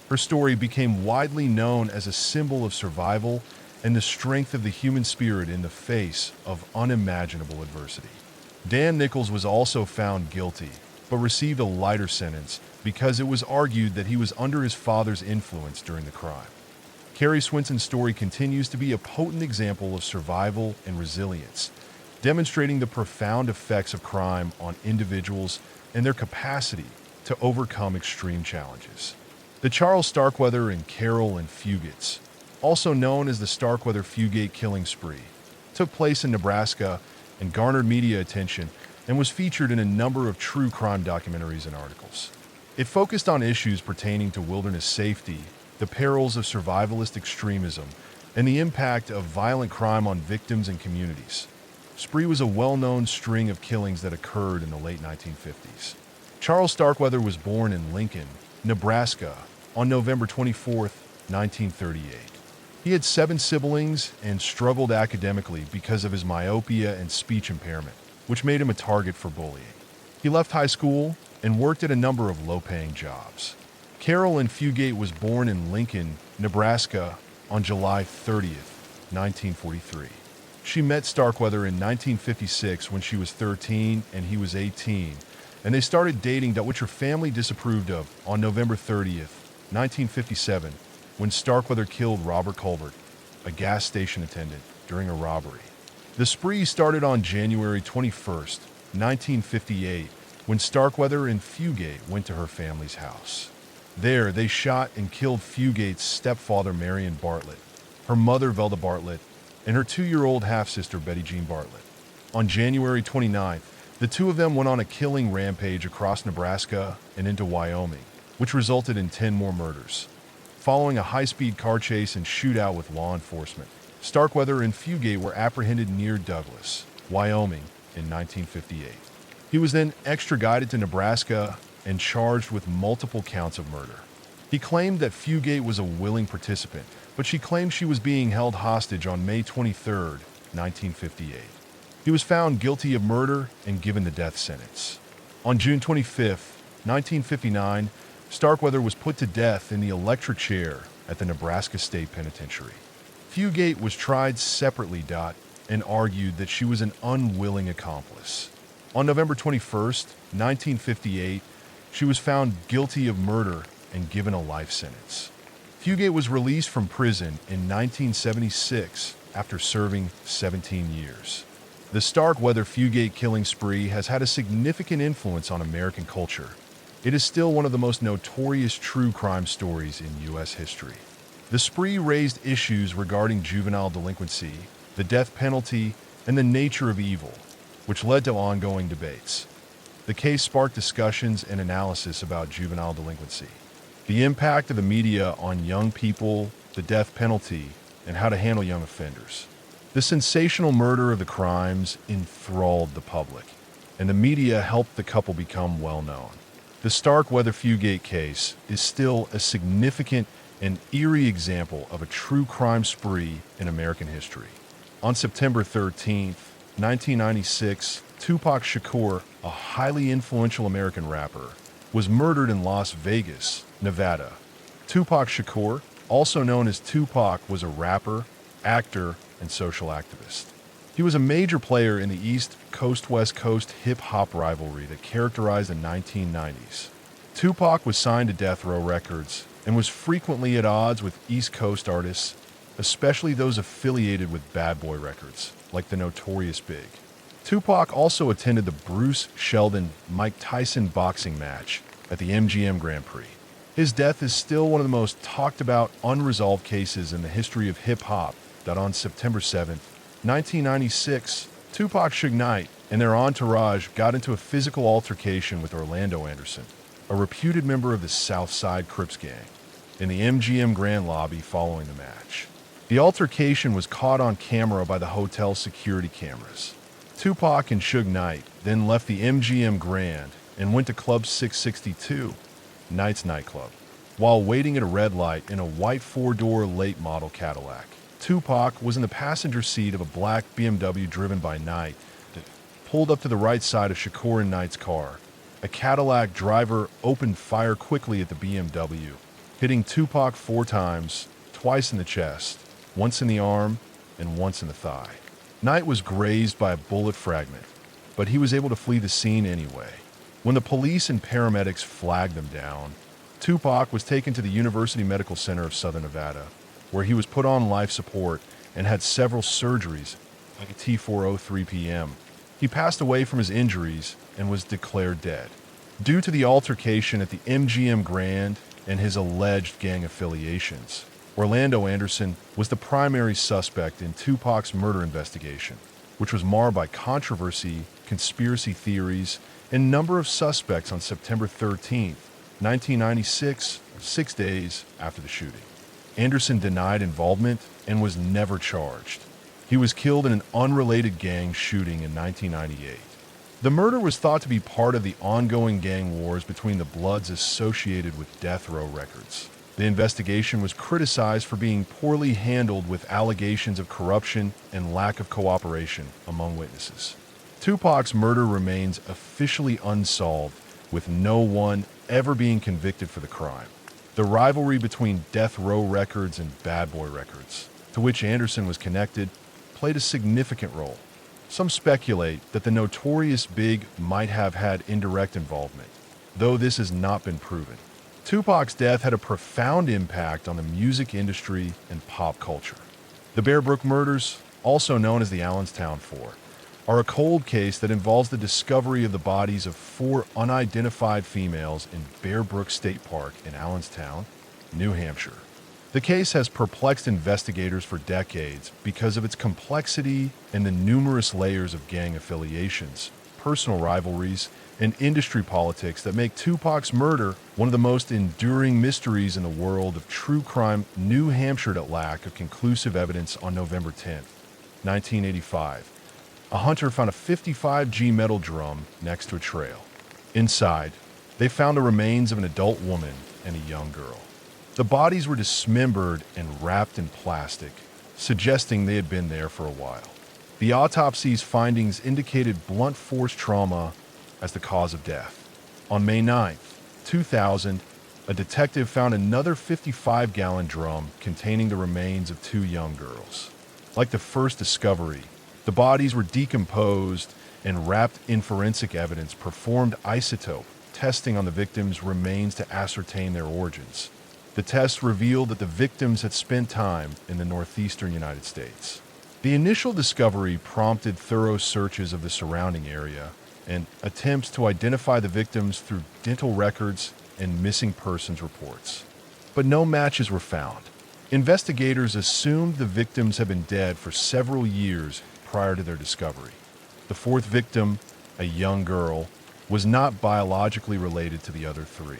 Her story became widely known as a symbol of survival and the strength of the human spirit in the face of unimaginable adversity. Dan Nichols was also found guilty, but received a lighter sentence because it was argued that he was under his father's influence during the crime. Carrie Swinson's story continues to be a potent example of survival and resilience, demonstrating the profound effects of crime on individuals and their capacity to overcome extreme challenges. The Charles Starkweather and Carol and Fugates, also known as the Starkweather-Fugate killing spree, took place in Nebraska and garnered media attention and was featured in a number of true crime documentaries and articles. It focused on issues pertaining to wilderness safety, the perils of survivalist extremism, and the impact of violent crime on victims and communities. Spree was a well-known string of killings that occurred in the late 1950s. Charles Starkweather was born in Lincoln, Nebraska, on November 24, 1938. He had 7 siblings and struggled academically because of his myopia and speech impairment, which made him a target for bullying. He left high school and worked at a number of low-paying jobs. Carol Ann Fugate was born in Lincoln, Nebraska, on July 30, 1943. She met Starkweather in 1956 when she was 13 and he was 18, and they started dating, which her family disapproved of, on November 30th, 1957, when Starkweather killed Robert Culbert, a gas station attendant, during a robbery. The spree started on January 21st, 1958, when Starkweather and Fugate went to her family's house. There, they shot and killed Fugate's stepfather, Marion Bartlett, her mother, Velda Bartlett, and her 2-year-old half-sister, Betty Jean Bartlett. On January 29th, the two of them went on a killing rampage across Nebraska and into Wyoming, which resulted in 10 more murders. Following a high-speed car chase and shootout with law enforcement, Starkweather and Fugate were apprehended near Douglas, Wyoming, in 1958. He was then extradited to Nebraska and charged with multiple counts of murder. He claimed that Fugate was a willing participant, but she claimed she was being held hostage on May 23, 1958. He was found guilty of murder and given the death sentence. On June 25, 1959, Starkweather was put to death in the electric chair at the Nebraska State Penitentiary. Fugate was tried separately, and argued that she was an unwilling accomplice. On November 21, 1958, she was found guilty of murder and given a life sentence. Fugate was released from prison in 1976 after serving 17 years. The Starkweather-Fugate killing spree has had a significant influence on American culture. It is still one of the most notorious true crime stories in U.S. history. The spree raised issues regarding juvenile delinquency, the death penalty, and the nature of evil, which led to ongoing debates. The case sparked discussions and analysis about juvenile delinquency, the impact of the media on young people, the death penalty, and how to handle young offenders. The sensational murder of the crimes enthralled the public, and the media helped the couple become well-known. The Starkweather-Fugate case is still a significant and eerie example of a true crime spree in American history. On September 13, 1996, Tupac Shakur, a highly influential American rapper, was murdered in Las Vegas, Nevada. Tupac Shakur, also known as Tupac, was a rapper, actor, and social activist. He was a major player in the East Coast-West Coast hip-hop rivalry that characterized the 1990s. Tupac was signed to Death Row Records and was frequently at odds with East Coast artists, especially those affiliated with Bad Boy Records, like the Notorious Big. Tupac also attended the Bruce Sheldon-Mike Tyson boxing match at the MGM Grand Prix. His death is still one of the most talked about unresolved cases in the history of hip-hop. That on September 7, 1996, Tupac, Suge Knight, and their entourage got into a physical altercation with Orlando Anderson, a reputed member of the South Side Crips gang, in the MGM Grand lobby following the match. The altercation was caught on camera by the hotel's security cameras. Tupac and Suge Knight then left the MGM Grand and went to Club 662, Knight's nightclub, while waiting at a red light in a white 4-door late model Cadillac. Tupac was in the passenger seat of a black BMW driven by Knight that pulled up to the right side of Shakur and Knight's car a Cadillac driver opened fire quickly at the BMW, hitting Tupac 4 times, twice in the chest, once in the arm, and once in the thigh. Knight was grazed by a bullet fragment, but he was able to flee the scene anyway. When the police and paramedics flagged them down, Tupac was taken to the University Medical Center of Southern Nevada, where he was put on life support and had several surgeries at T4:03 p.m. He passed away from his injuries and was declared dead. Due to the altercation at the MGM Grand and his alleged gang affiliations, Orlando Anderson was the primary suspect in Tupac's murder investigation, which was marred by controversy, conspiracy theories, and number of suspects on September 13, 1996, 6 days after the shooting. Anderson denied involvement and was never charged. He was killed in an unrelated gang shooting in 1998. The murder was thought to be part of the ongoing gang wars between the Bloods associated with Death Row Records. The investigation was criticized for being poorly handled with allegations of corruption and lack of cooperation among witnesses. Tupac's murder remains officially unsolved, with no one ever being convicted for the crime. The rivalry between Death Row Records and Bad Boy Records, to which Anderson was connected, played a significant role. Some speculate that the Notorious Big might have had indirect involvement, though this has not been proven. Tupac's death had a profound impact on the music industry and pop culture. The Bear Brook murders, also known as the Allenstown Four, are a cold case that involves the discovery of the bodies of 4 unidentified females in Bear Brook State Park in Allenstown, New Hampshire. The case has perplexed investigators for decades because of its complexity and the numerous layers of gang affiliations, personal rivalries, and industry politics that make Tupac's murder one of the most enduring mysteries in the world of true crime. New Hampshire at lack of conclusive evidence on November 10, 1985. A hunter found a 55G metal drum next to a trail. Inside, they found the remains of an adult woman and a young girl. The bodies were dismembered and wrapped in plastic, suggesting they had been there for a while. The autopsy's findings indicated blunt force trauma as the cause of death. On May 9, 2000, a detective found another 55-gallon drum containing the remains of 2 young girls. Like the first discovery, the bodies were decomposed and wrapped in forensic evidence performed isotope testing on the victims' remains to ascertain their origins. The tests revealed that the victims had spent time in the northeastern United States. The initial discovery prompted thorough searches of the surrounding area and attempts to identify the victims through dental records and missing persons reports. But no matches were found. Investigators assumed the victims had been dead for several years prior to their discovery. The 4th victim, a young girl, was not biologically related to the other 3.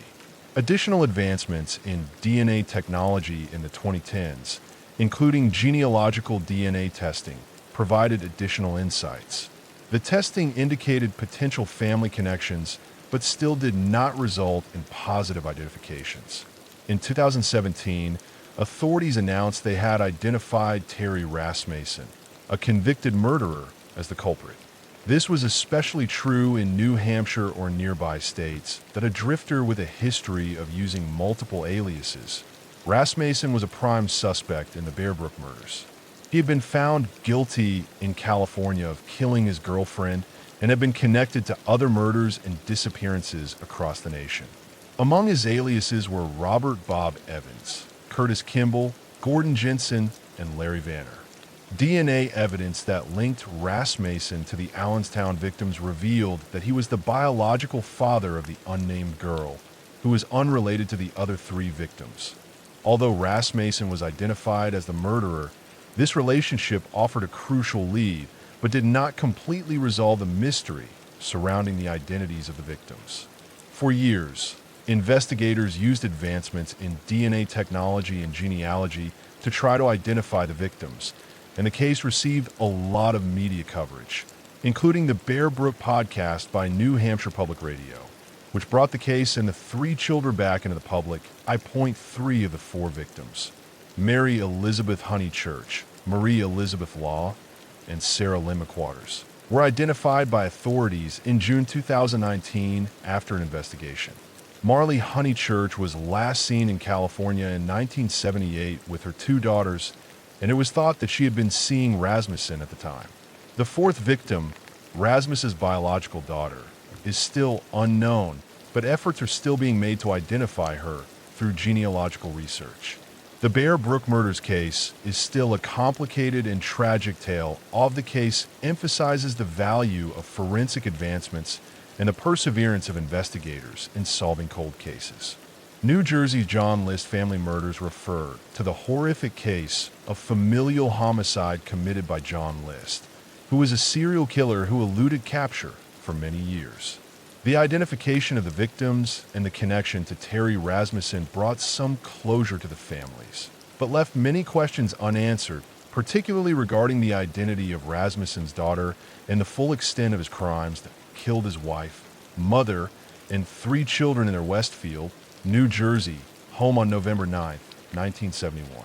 Additional advancements in DNA technology in the 2010s, including genealogical DNA testing, provided additional insights. The testing indicated potential family connections, but still did not result in positive identifications. In 2017, authorities announced they had identified Terry Rasmussen, a convicted murderer, as the culprit. This was especially true in New Hampshire or nearby states, that a drifter with a history of using multiple aliases. Rasmussen was a prime suspect in the Bear Brook murders. He had been found guilty in California of killing his girlfriend and had been connected to other murders and disappearances across the nation. Among his aliases were Robert Bob Evans, Curtis Kimball, Gordon Jensen, and Larry Vanner. DNA evidence that linked Rasmussen to the Allenstown victims revealed that he was the biological father of the unnamed girl, who was unrelated to the other 3 victims. Although Rasmussen was identified as the murderer, this relationship offered a crucial lead, but did not completely resolve the mystery surrounding the identities of the victims. For years, investigators used advancements in DNA technology and genealogy to try to identify the victims, and the case received a lot of media coverage, including the Bear Brook podcast by New Hampshire Public Radio, which brought the case and the 3 children back into the public. I point 3 of the 4 victims: Mary Elizabeth Honeychurch, Marie Elizabeth Law, and Sarah Lynn McWaters, were identified by authorities in June 2019 after an investigation. Marley Honeychurch was last seen in California in 1978 with her two daughters, and it was thought that she had been seeing Rasmussen at the time. The fourth victim, Rasmussen's biological daughter, is still unknown, but efforts are still being made to identify her through genealogical research. The Bear Brook murders case is still a complicated and tragic tale. All of the case emphasizes the value of forensic advancements and the perseverance of investigators in solving cold cases. New Jersey's John List family murders refer to the horrific case of familial homicide committed by John List, who was a serial killer who eluded capture for many years. The identification of the victims and the connection to Terry Rasmussen brought some closure to the families, but left many questions unanswered, particularly regarding the identity of Rasmussen's daughter and the full extent of his crimes that killed his wife, mother, and 3 children in their Westfield, New Jersey, home on November 9, 1971.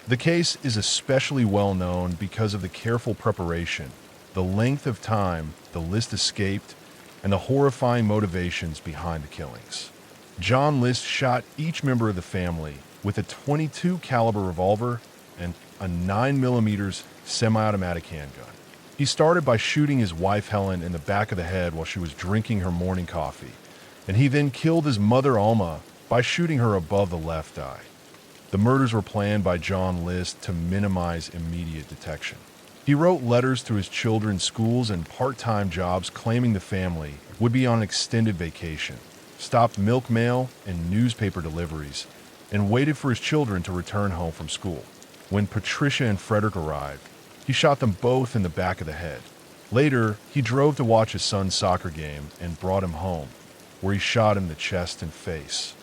The case is especially well known because of the careful preparation, the length of time the List escaped, and the horrifying motivations behind the killings. John List shot each member of the family with a .22 caliber revolver and a 9mm semi-automatic handgun. He started by shooting his wife Helen in the back of the head while she was drinking her morning coffee, and he then killed his mother Alma by shooting her above the left eye. The murders were planned by John List to minimize immediate detection. He wrote letters to his children's schools and part-time jobs claiming the family would be on extended vacation, stopped milk mail and newspaper deliveries, and waited for his children to return home from school. When Patricia and Frederick arrived, he shot them both in the back of the head. Later, he drove to watch his son's soccer game and brought him home, where he shot him in the chest and face.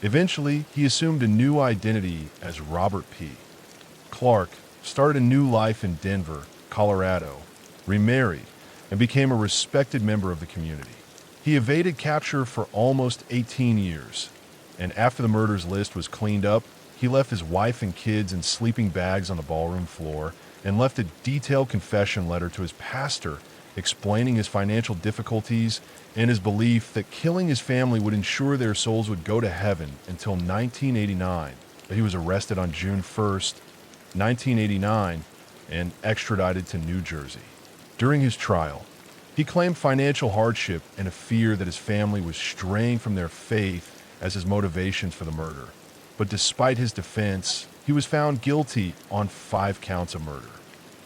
Eventually, he assumed a new identity as Robert P. Clark, started a new life in Denver, Colorado, remarried, and became a respected member of the community. He evaded capture for almost 18 years, and after the murders list was cleaned up, he left his wife and kids in sleeping bags on the ballroom floor and left a detailed confession letter to his pastor explaining his financial difficulties and his belief that killing his family would ensure their souls would go to heaven until 1989. He was arrested on June 1st, 1989, and extradited to New Jersey. During his trial, he claimed financial hardship and a fear that his family was straying from their faith as his motivations for the murder. But despite his defense, he was found guilty on 5 counts of murder.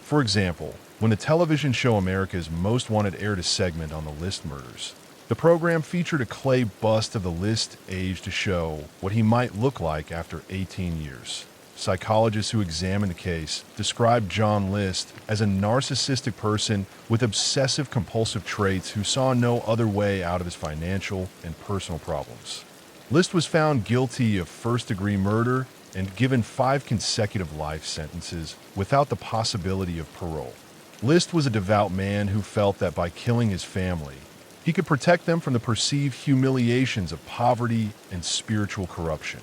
For example, when the television show America's Most Wanted aired a segment on the List murders, the program featured a clay bust of the List age to show what he might look like after 18 years. Psychologists who examined the case described John List as a narcissistic person with obsessive-compulsive traits who saw no other way out of his financial and personal problems. List was found guilty of first-degree murder and given 5 consecutive life sentences without the possibility of parole. List was a devout man who felt that by killing his family, he could protect them from the perceived humiliations of poverty and spiritual corruption.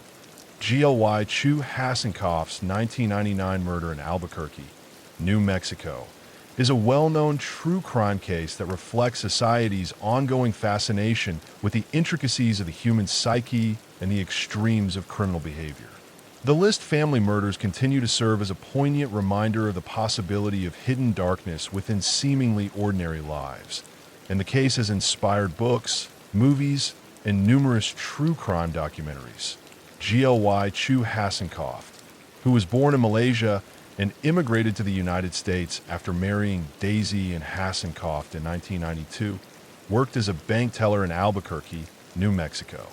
GLY Chu Hassenkoff's 1999 murder in Albuquerque, New Mexico, is a well-known true crime case that reflects society's ongoing fascination with the intricacies of the human psyche and the extremes of criminal behavior. The List family murders continue to serve as a poignant reminder of the possibility of hidden darkness within seemingly ordinary lives, and the case has inspired books, movies, and numerous true crime documentaries. GLY Chu Hassenkoff, who was born in Malaysia and immigrated to the United States after marrying Daisy and Hassenkoff in 1992, worked as a bank teller in Albuquerque, New Mexico.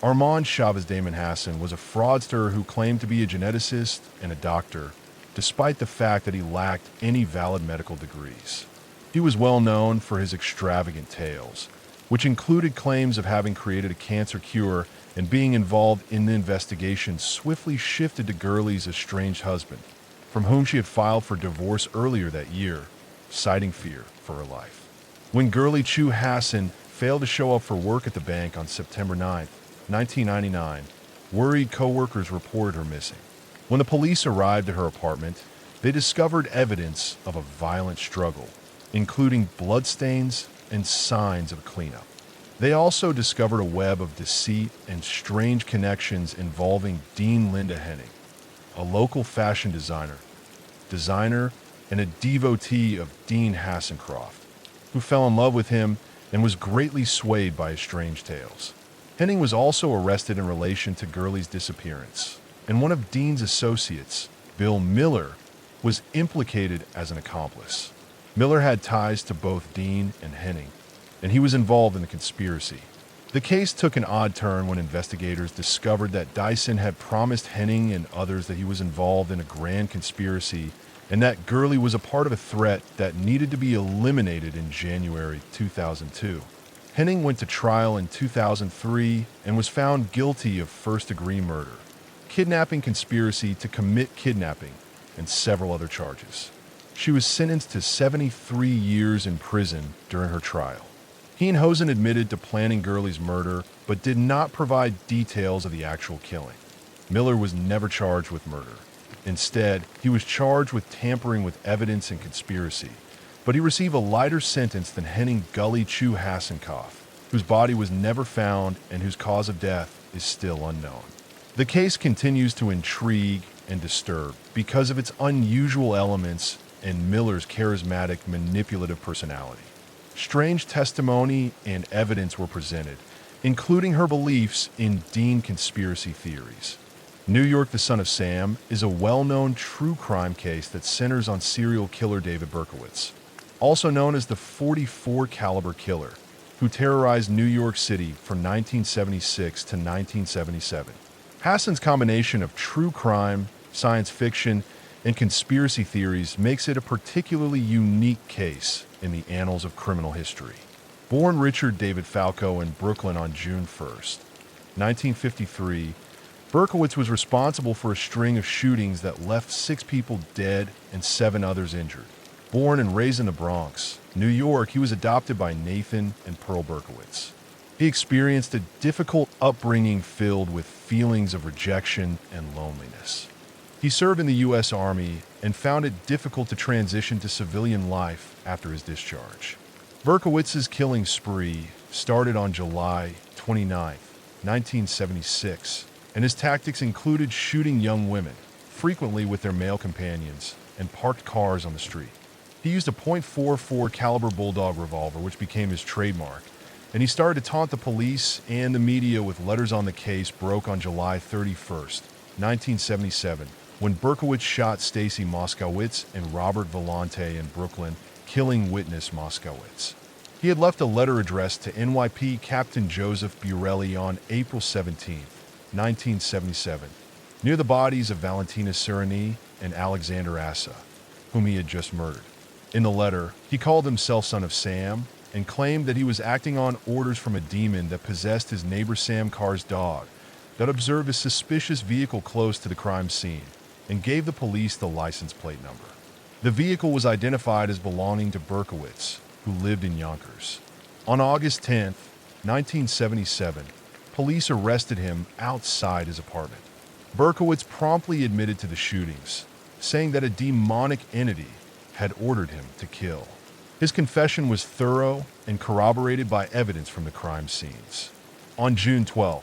Armand Chavez Damon Hassan was a fraudster who claimed to be a geneticist and a doctor, despite the fact that he lacked any valid medical degrees. He was well known for his extravagant tales, which included claims of having created a cancer cure and being involved in the investigation swiftly shifted to Gurley's estranged husband, from whom she had filed for divorce earlier that year, citing fear for her life. When Gurley Chu Hassan failed to show up for work at the bank on September 9, 1999, worried co-workers reported her missing. When the police arrived at her apartment, they discovered evidence of a violent struggle, including bloodstains and signs of a cleanup. They also discovered a web of deceit and strange connections involving Dean Linda Henning, a local fashion designer, and a devotee of Dean Hassencroft, who fell in love with him and was greatly swayed by his strange tales. Henning was also arrested in relation to Gurley's disappearance, and one of Dean's associates, Bill Miller, was implicated as an accomplice. Miller had ties to both Dean and Henning, and he was involved in the conspiracy. The case took an odd turn when investigators discovered that Dyson had promised Henning and others that he was involved in a grand conspiracy and that Gurley was a part of a threat that needed to be eliminated in January 2002. Henning went to trial in 2003 and was found guilty of first-degree murder, kidnapping conspiracy to commit kidnapping, and several other charges. She was sentenced to 73 years in prison during her trial. He and Hosen admitted to planning Gurley's murder, but did not provide details of the actual killing. Miller was never charged with murder. Instead, he was charged with tampering with evidence and conspiracy, but he received a lighter sentence than Henning Gully Chu Hassenkopf, whose body was never found and whose cause of death is still unknown. The case continues to intrigue and disturb because of its unusual elements and Miller's charismatic, manipulative personality. Strange testimony and evidence were presented, including her beliefs in Dean conspiracy theories. New York, the Son of Sam is a well-known true crime case that centers on serial killer David Berkowitz, also known as the 44 caliber killer, who terrorized New York City from 1976 to 1977. Hassan's combination of true crime, science fiction, and conspiracy theories makes it a particularly unique case in the annals of criminal history. Born Richard David Falco in Brooklyn on June 1st, 1953, Berkowitz was responsible for a string of shootings that left 6 people dead and 7 others injured. Born and raised in the Bronx, New York, he was adopted by Nathan and Pearl Berkowitz. He experienced a difficult upbringing filled with feelings of rejection and loneliness. He served in the U.S. Army and found it difficult to transition to civilian life after his discharge. Berkowitz's killing spree started on July 29, 1976, and his tactics included shooting young women, frequently with their male companions, and parked cars on the street. He used a .44 caliber Bulldog revolver, which became his trademark, and he started to taunt the police and the media with letters on the case broke on July 31st, 1977, when Berkowitz shot Stacy Moskowitz and Robert Vellante in Brooklyn, killing witness Moskowitz. He had left a letter addressed to NYP Captain Joseph Burelli on April 17, 1977, near the bodies of Valentina Sereni and Alexander Assa, whom he had just murdered. In the letter, he called himself Son of Sam and claimed that he was acting on orders from a demon that possessed his neighbor Sam Carr's dog that observed a suspicious vehicle close to the crime scene and gave the police the license plate number. The vehicle was identified as belonging to Berkowitz, who lived in Yonkers. On August 10, 1977, police arrested him outside his apartment. Berkowitz promptly admitted to the shootings, saying that a demonic entity had ordered him to kill. His confession was thorough and corroborated by evidence from the crime scenes. On June 12,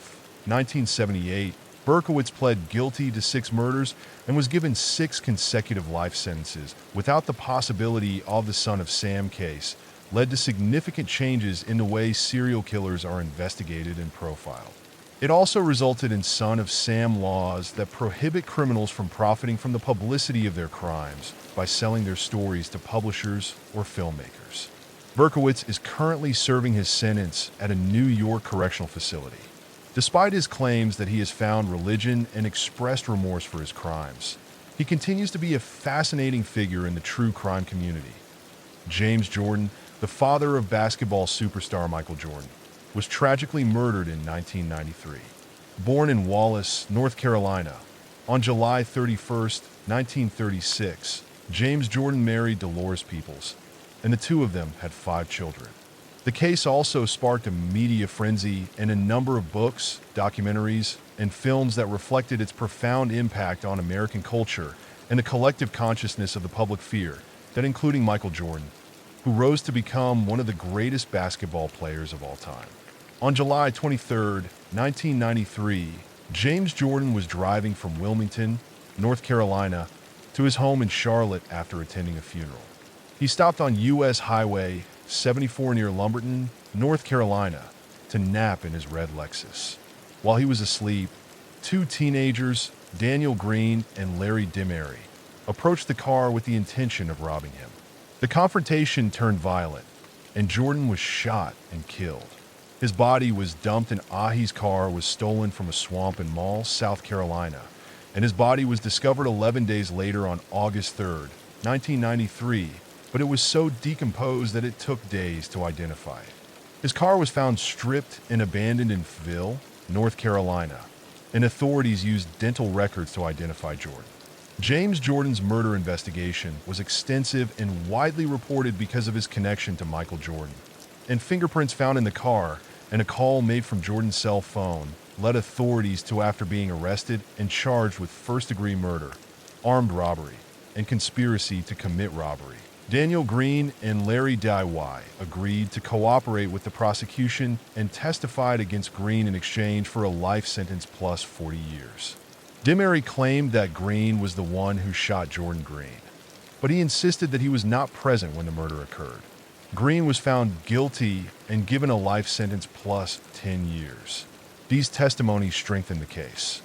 1978, Berkowitz pled guilty to 6 murders and was given 6 consecutive life sentences without the possibility of the Son of Sam case led to significant changes in the way serial killers are investigated and profiled. It also resulted in Son of Sam laws that prohibit criminals from profiting from the publicity of their crimes by selling their stories to publishers or filmmakers. Berkowitz is currently serving his sentence at a New York correctional facility. Despite his claims that he has found religion and expressed remorse for his crimes, he continues to be a fascinating figure in the true crime community. James Jordan, the father of basketball superstar Michael Jordan, was tragically murdered in 1993. Born in Wallace, North Carolina, on July 31, 1936, James Jordan married Dolores Peoples, and the two of them had 5 children. The case also sparked a media frenzy and a number of books, documentaries, and films that reflected its profound impact on American culture and the collective consciousness of the public fear that including Michael Jordan. who rose to become one of the greatest basketball players of all time. On July 23, 1993, James Jordan was driving from Wilmington, North Carolina, to his home in Charlotte after attending a funeral. He stopped on U.S. Highway 74 near Lumberton, North Carolina, to nap in his red Lexus. While he was asleep, two teenagers, Daniel Green and Larry Dimery, approached the car with the intention of robbing him. The confrontation turned violent, and Jordan was shot and killed. His body was dumped and Ahi's car was stolen from a swamp in Mall, South Carolina, and his body was discovered 11 days later on August 3, 1993, but it was so decomposed that it took days to identify it. His car was found stripped and abandoned in Fayetteville, North Carolina, and authorities used dental records to identify Jordan. James Jordan's murder investigation was extensive and widely reported because of his connection to Michael Jordan. And fingerprints found in the car and a call made from Jordan's cell phone led authorities to after being arrested and charged with first-degree murder, armed robbery, and conspiracy to commit robbery. Daniel Green and Larry Dimery agreed to cooperate with the prosecution and testified against Green in exchange for a life sentence plus 40 years. Dimery claimed that Green was the one who shot Jordan Green, but he insisted that he was not present when the murder occurred. Green was found guilty and given a life sentence plus 10 years. These testimonies strengthened the case.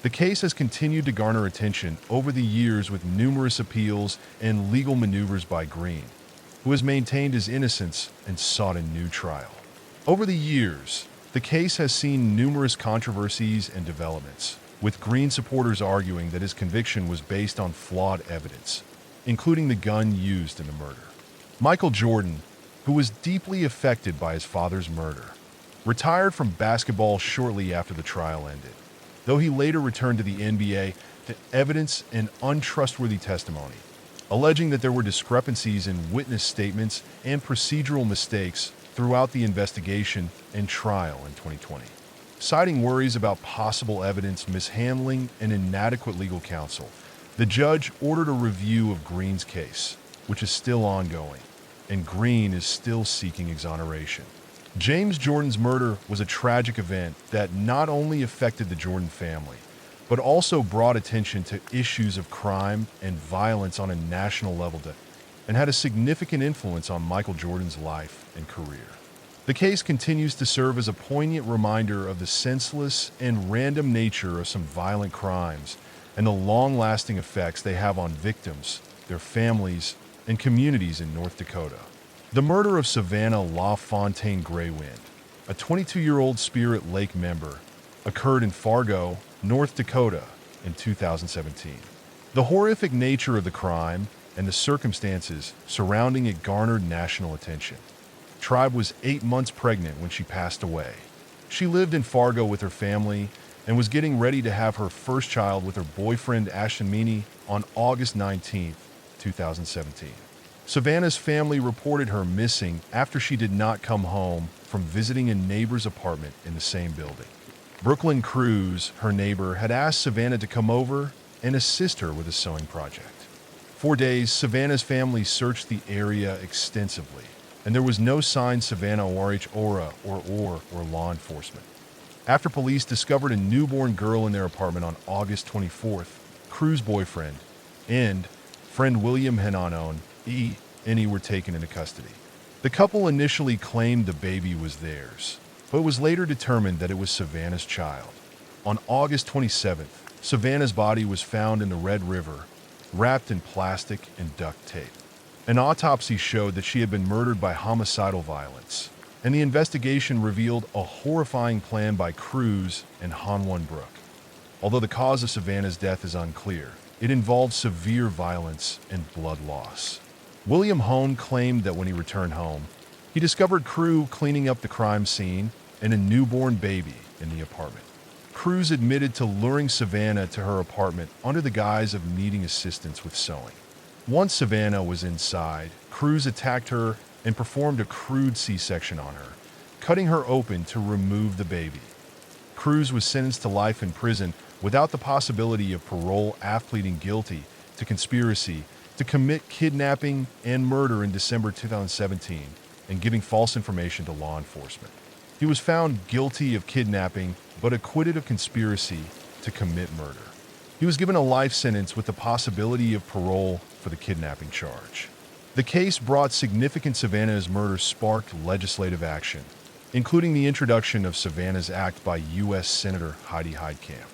The case has continued to garner attention over the years with numerous appeals and legal maneuvers by Green, who has maintained his innocence and sought a new trial. Over the years, the case has seen numerous controversies and developments, with Green supporters arguing that his conviction was based on flawed evidence, including the gun used in the murder. Michael Jordan, who was deeply affected by his father's murder, retired from basketball shortly after the trial ended, though he later returned to the NBA to evidence an untrustworthy testimony, alleging that there were discrepancies in witness statements and procedural mistakes throughout the investigation and trial in 2020. Citing worries about possible evidence mishandling and inadequate legal counsel, the judge ordered a review of Green's case, which is still ongoing, and Green is still seeking exoneration. James Jordan's murder was a tragic event that not only affected the Jordan family, but also brought attention to issues of crime and violence on a national level and had a significant influence on Michael Jordan's life and career. The case continues to serve as a poignant reminder of the senseless and random nature of some violent crimes and the long-lasting effects they have on victims, their families, and communities in North Dakota. The murder of Savannah LaFontaine Graywind, a 22-year-old Spirit Lake member, occurred in Fargo, North Dakota in 2017. The horrific nature of the crime and the circumstances surrounding it garnered national attention. Tribe was 8 months pregnant when she passed away. She lived in Fargo with her family and was getting ready to have her first child with her boyfriend Ashton Meany on August 19, 2017. Savannah's family reported her missing after she did not come home from visiting a neighbor's apartment in the same building. Brooklyn Cruz, her neighbor, had asked Savannah to come over and assist her with a sewing project. For days, Savannah's family searched the area extensively, and there was no sign Savannah or Aura or law enforcement. After police discovered a newborn girl in their apartment on August 24th, Cruz's boyfriend and friend William Henanon and were taken into custody. The couple initially claimed the baby was theirs, but it was later determined that it was Savannah's child. On August 27th, Savannah's body was found in the Red River, wrapped in plastic and duct tape. An autopsy showed that she had been murdered by homicidal violence, and the investigation revealed a horrifying plan by Cruz and Hanwon Brook. Although the cause of Savannah's death is unclear, it involved severe violence and blood loss. William Hone claimed that when he returned home, he discovered Cruz cleaning up the crime scene and a newborn baby in the apartment. Cruz admitted to luring Savannah to her apartment under the guise of needing assistance with sewing. Once Savannah was inside, Cruz attacked her and performed a crude C-section on her, cutting her open to remove the baby. Cruz was sentenced to life in prison without the possibility of parole after pleading guilty to conspiracy to commit kidnapping and murder in December 2017 and giving false information to law enforcement. He was found guilty of kidnapping but acquitted of conspiracy to commit murder. He was given a life sentence with the possibility of parole for the kidnapping charge. The case brought significant Savannah's murder sparked legislative action, including the introduction of Savannah's Act by U.S. Senator Heidi Heitkamp.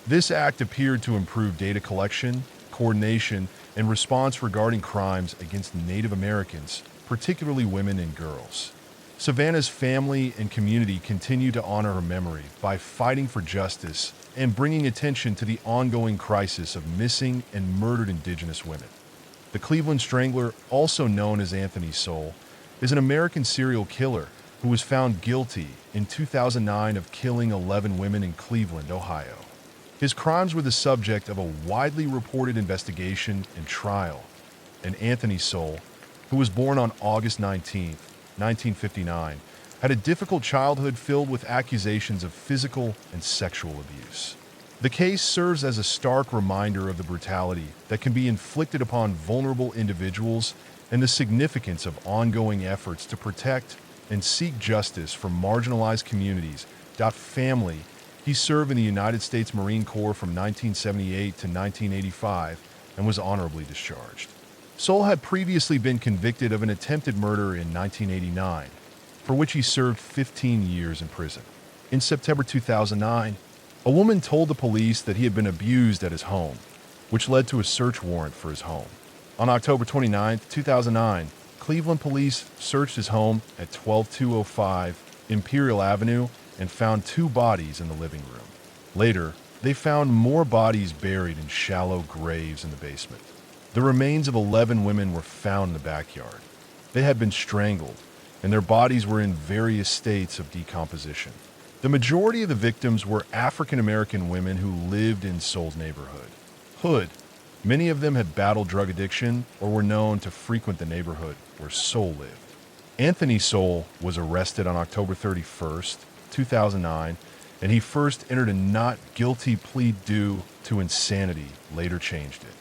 This act appeared to improve data collection, coordination, and response regarding crimes against Native Americans, particularly women and girls. Savannah's family and community continue to honor her memory by fighting for justice and bringing attention to the ongoing crisis of missing and murdered Indigenous women. The Cleveland Strangler, also known as Anthony Soule, is an American serial killer who was found guilty in 2009 of killing 11 women in Cleveland, Ohio. His crimes were the subject of a widely reported investigation and trial, and Anthony Soule, who was born on August 19, 1959, had a difficult childhood filled with accusations of physical and sexual abuse. The case serves as a stark reminder of the brutality that can be inflicted upon vulnerable individuals and the significance of ongoing efforts to protect and seek justice for marginalized communities. Family, he served in the United States Marine Corps from 1978 to 1985 and was honorably discharged. Soule had previously been convicted of an attempted murder in 1989, for which he served 15 years in prison. In September 2009, a woman told the police that he had been abused at his home, which led to a search warrant for his home. On October 29, 2009, Cleveland police searched his home at 12205 Imperial Avenue and found 2 bodies in the living room. Later, they found more bodies buried in shallow graves in the basement. The remains of 11 women were found in the backyard. They had been strangled, and their bodies were in various states of decomposition. The majority of the victims were African American women who lived in Soule's neighborhood. Many of them had battled drug addiction or were known to frequent the neighborhood where Soule lived. Anthony Soule was arrested on October 31, 2009, and he first entered a not guilty plea due to insanity, later changed it.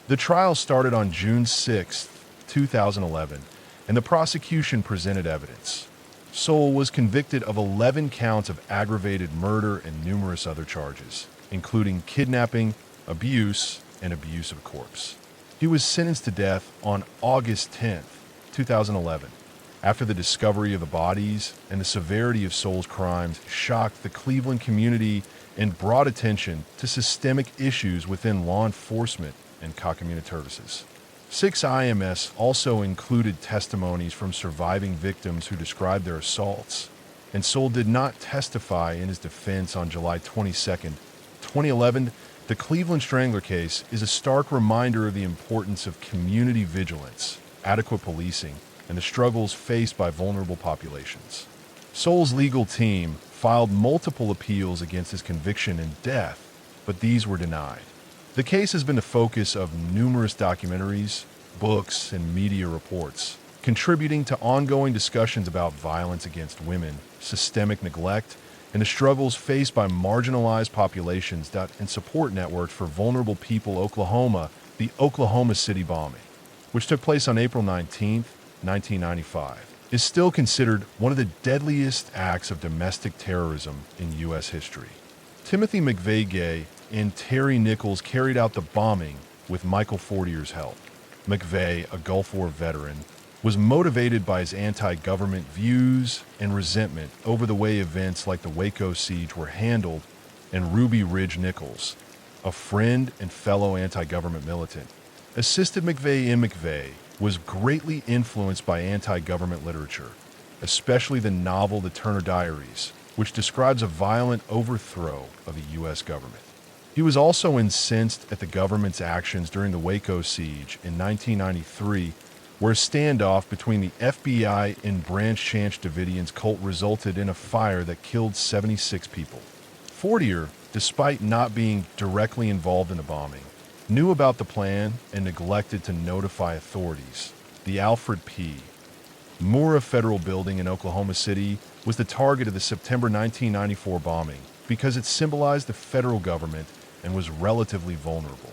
The trial started on June 6, 2011, and the prosecution presented evidence. Soule was convicted of 11 counts of aggravated murder and numerous other charges, including kidnapping, abuse, and abuse of a corpse. He was sentenced to death on August 10, 2011, after the discovery of the bodies and the severity of Soule's crimes shocked the Cleveland community and brought attention to systemic issues within law enforcement and community services. 6 IMS also included testimonies from surviving victims who described their assaults, and Soule did not testify in his defense on July 22, 2011. The Cleveland Strangler case is a stark reminder of the importance of community vigilance, adequate policing, and the struggles faced by vulnerable populations. Soule's legal team filed multiple appeals against his conviction and death, but these were denied. The case has been the focus of numerous documentaries, books, and media reports, contributing to ongoing discussions about violence against women, systemic neglect, and the struggles faced by marginalized populations and support networks for vulnerable people. Oklahoma, the Oklahoma City bombing, which took place on April 19, 1995, is still considered one of the deadliest acts of domestic terrorism in U.S. history. Timothy McVeigh Gay and Terry Nichols carried out the bombing with Michael Fortier's help. McVeigh, a Gulf War veteran, was motivated by his anti-government views and resentment over the way events like the Waco siege were handled, and Ruby Ridge Nichols, a friend and fellow anti-government militant, assisted McVeigh. McVeigh was greatly influenced by anti-government literature, especially the novel The Turner Diaries, which describes a violent overthrow of the U.S. government. He was also incensed at the government's actions during the Waco siege in 1993, where a standoff between the FBI and Branch Chance Davidian's cult resulted in a fire that killed 76 people. Fortier, despite not being directly involved in the bombing, knew about the plan and neglected to notify authorities. The Alfred P. Murrah Federal Building in Oklahoma City was the target of the September 1994 bombing because it symbolized the federal government and was relatively vulnerable.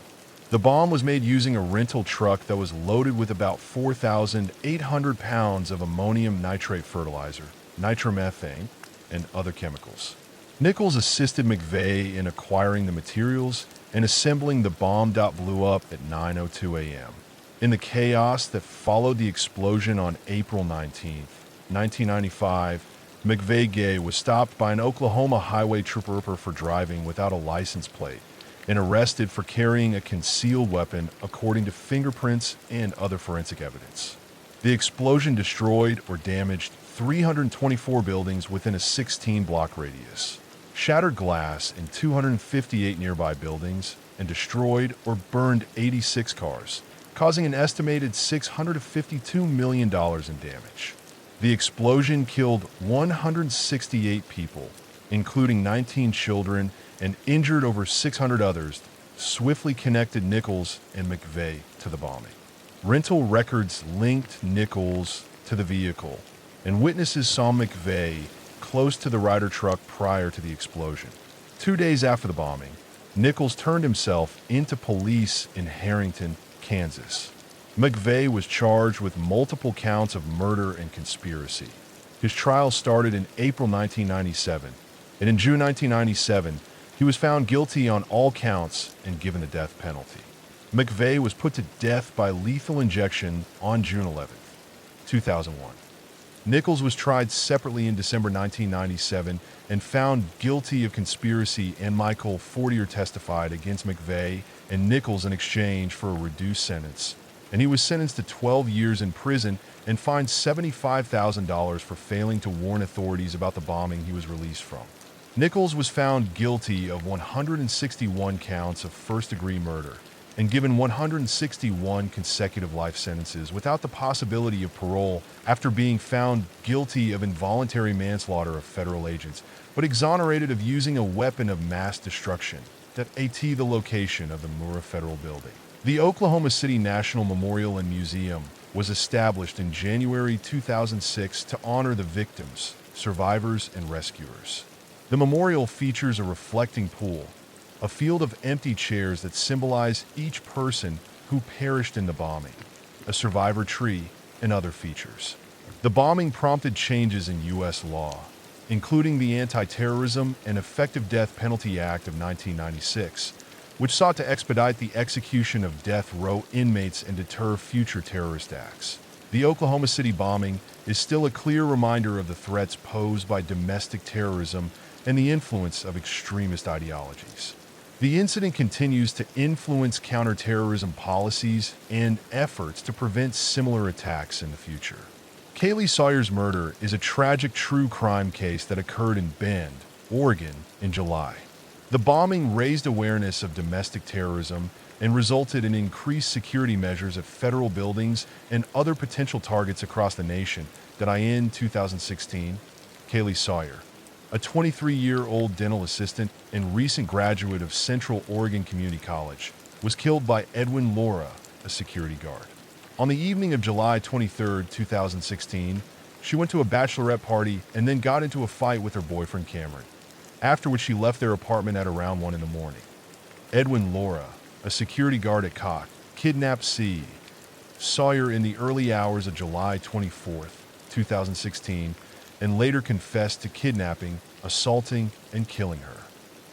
The bomb was made using a rental truck that was loaded with about 4,800 pounds of ammonium nitrate fertilizer, nitromethane, and other chemicals. Nichols assisted McVeigh in acquiring the materials and assembling the bomb. Blew up at 9:02 a.m. In the chaos that followed the explosion on April 19, 1995, McVeigh was stopped by an Oklahoma highway trooper for driving without a license plate and arrested for carrying a concealed weapon, according to fingerprints and other forensic evidence. The explosion destroyed or damaged 324 buildings within a 16-block radius, shattered glass in 258 nearby buildings, and destroyed or burned 86 cars, causing an estimated $652 million in damage. The explosion killed 168 people, including 19 children, and injured over 600 others, swiftly connected Nichols and McVeigh to the bombing. Rental records linked Nichols to the vehicle, and witnesses saw McVeigh close to the Ryder truck prior to the explosion. 2 days after the bombing, Nichols turned himself into police in Harrington, Kansas. McVeigh was charged with multiple counts of murder and conspiracy. His trial started in April 1997, and in June 1997, he was found guilty on all counts and given the death penalty. McVeigh was put to death by lethal injection on June 11, 2001. Nichols was tried separately in December 1997 and found guilty of conspiracy, and Michael Fortier testified against McVeigh and Nichols in exchange for a reduced sentence, and he was sentenced to 12 years in prison and fined $75,000 for failing to warn authorities about the bombing he was released from. Nichols was found guilty of 161 counts of first-degree murder and given 161 consecutive life sentences without the possibility of parole after being found guilty of involuntary manslaughter of federal agents, but exonerated of using a weapon of mass destruction at the location of the Murrah Federal Building. The Oklahoma City National Memorial and Museum was established in January 2006 to honor the victims, survivors, and rescuers. The memorial features a reflecting pool, a field of empty chairs that symbolize each person who perished in the bombing, a survivor tree, and other features. The bombing prompted changes in U.S. law, including the Anti-Terrorism and Effective Death Penalty Act of 1996, which sought to expedite the execution of death row inmates and deter future terrorist acts. The Oklahoma City bombing is still a clear reminder of the threats posed by domestic terrorism and the influence of extremist ideologies. The incident continues to influence counterterrorism policies and efforts to prevent similar attacks in the future. Kaylee Sawyer's murder is a tragic true crime case that occurred in Bend, Oregon, in July. The bombing raised awareness of domestic terrorism and resulted in increased security measures at federal buildings and other potential targets across the nation. In 2016, Kaylee Sawyer, a 23-year-old dental assistant and recent graduate of Central Oregon Community College, was killed by Edwin Laura, a security guard. On the evening of July 23, 2016, she went to a bachelorette party and then got into a fight with her boyfriend Cameron, after which she left their apartment at around 1 in the morning. Edwin Laura, a security guard at Cox, kidnapped Sawyer in the early hours of July 24, 2016, and later confessed to kidnapping, assaulting, and killing her.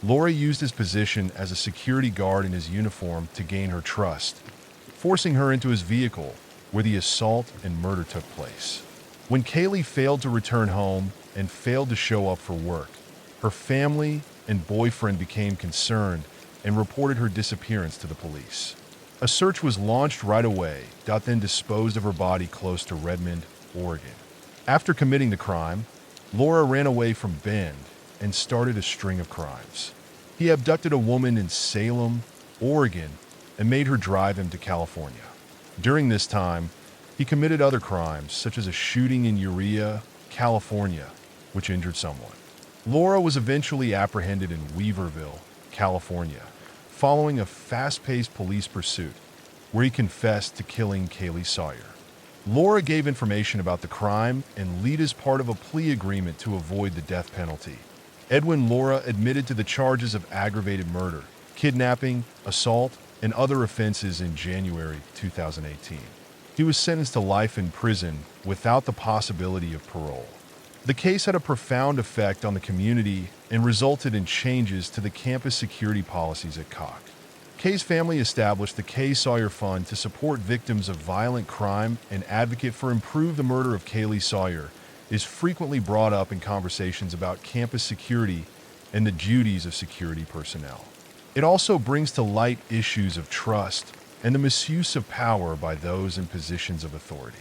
Laura used his position as a security guard in his uniform to gain her trust, forcing her into his vehicle, where the assault and murder took place. When Kaylee failed to return home and failed to show up for work, her family and boyfriend became concerned and reported her disappearance to the police. A search was launched right away, then disposed of her body close to Redmond, Oregon. After committing the crime, Laura ran away from Bend and started a string of crimes. He abducted a woman in Salem, Oregon, and made her drive him to California. During this time, he committed other crimes, such as a shooting in Urea, California, which injured someone. Laura was eventually apprehended in Weaverville, California, following a fast-paced police pursuit, where he confessed to killing Kaylee Sawyer. Laura gave information about the crime and led as part of a plea agreement to avoid the death penalty. Edwin Laura admitted to the charges of aggravated murder, kidnapping, assault, and other offenses in January 2018. He was sentenced to life in prison without the possibility of parole. The case had a profound effect on the community and resulted in changes to the campus security policies at Koch. Kay's family established the Kay Sawyer Fund to support victims of violent crime and advocate for improve the murder of Kaylee Sawyer is frequently brought up in conversations about campus security and the duties of security personnel. It also brings to light issues of trust and the misuse of power by those in positions of authority.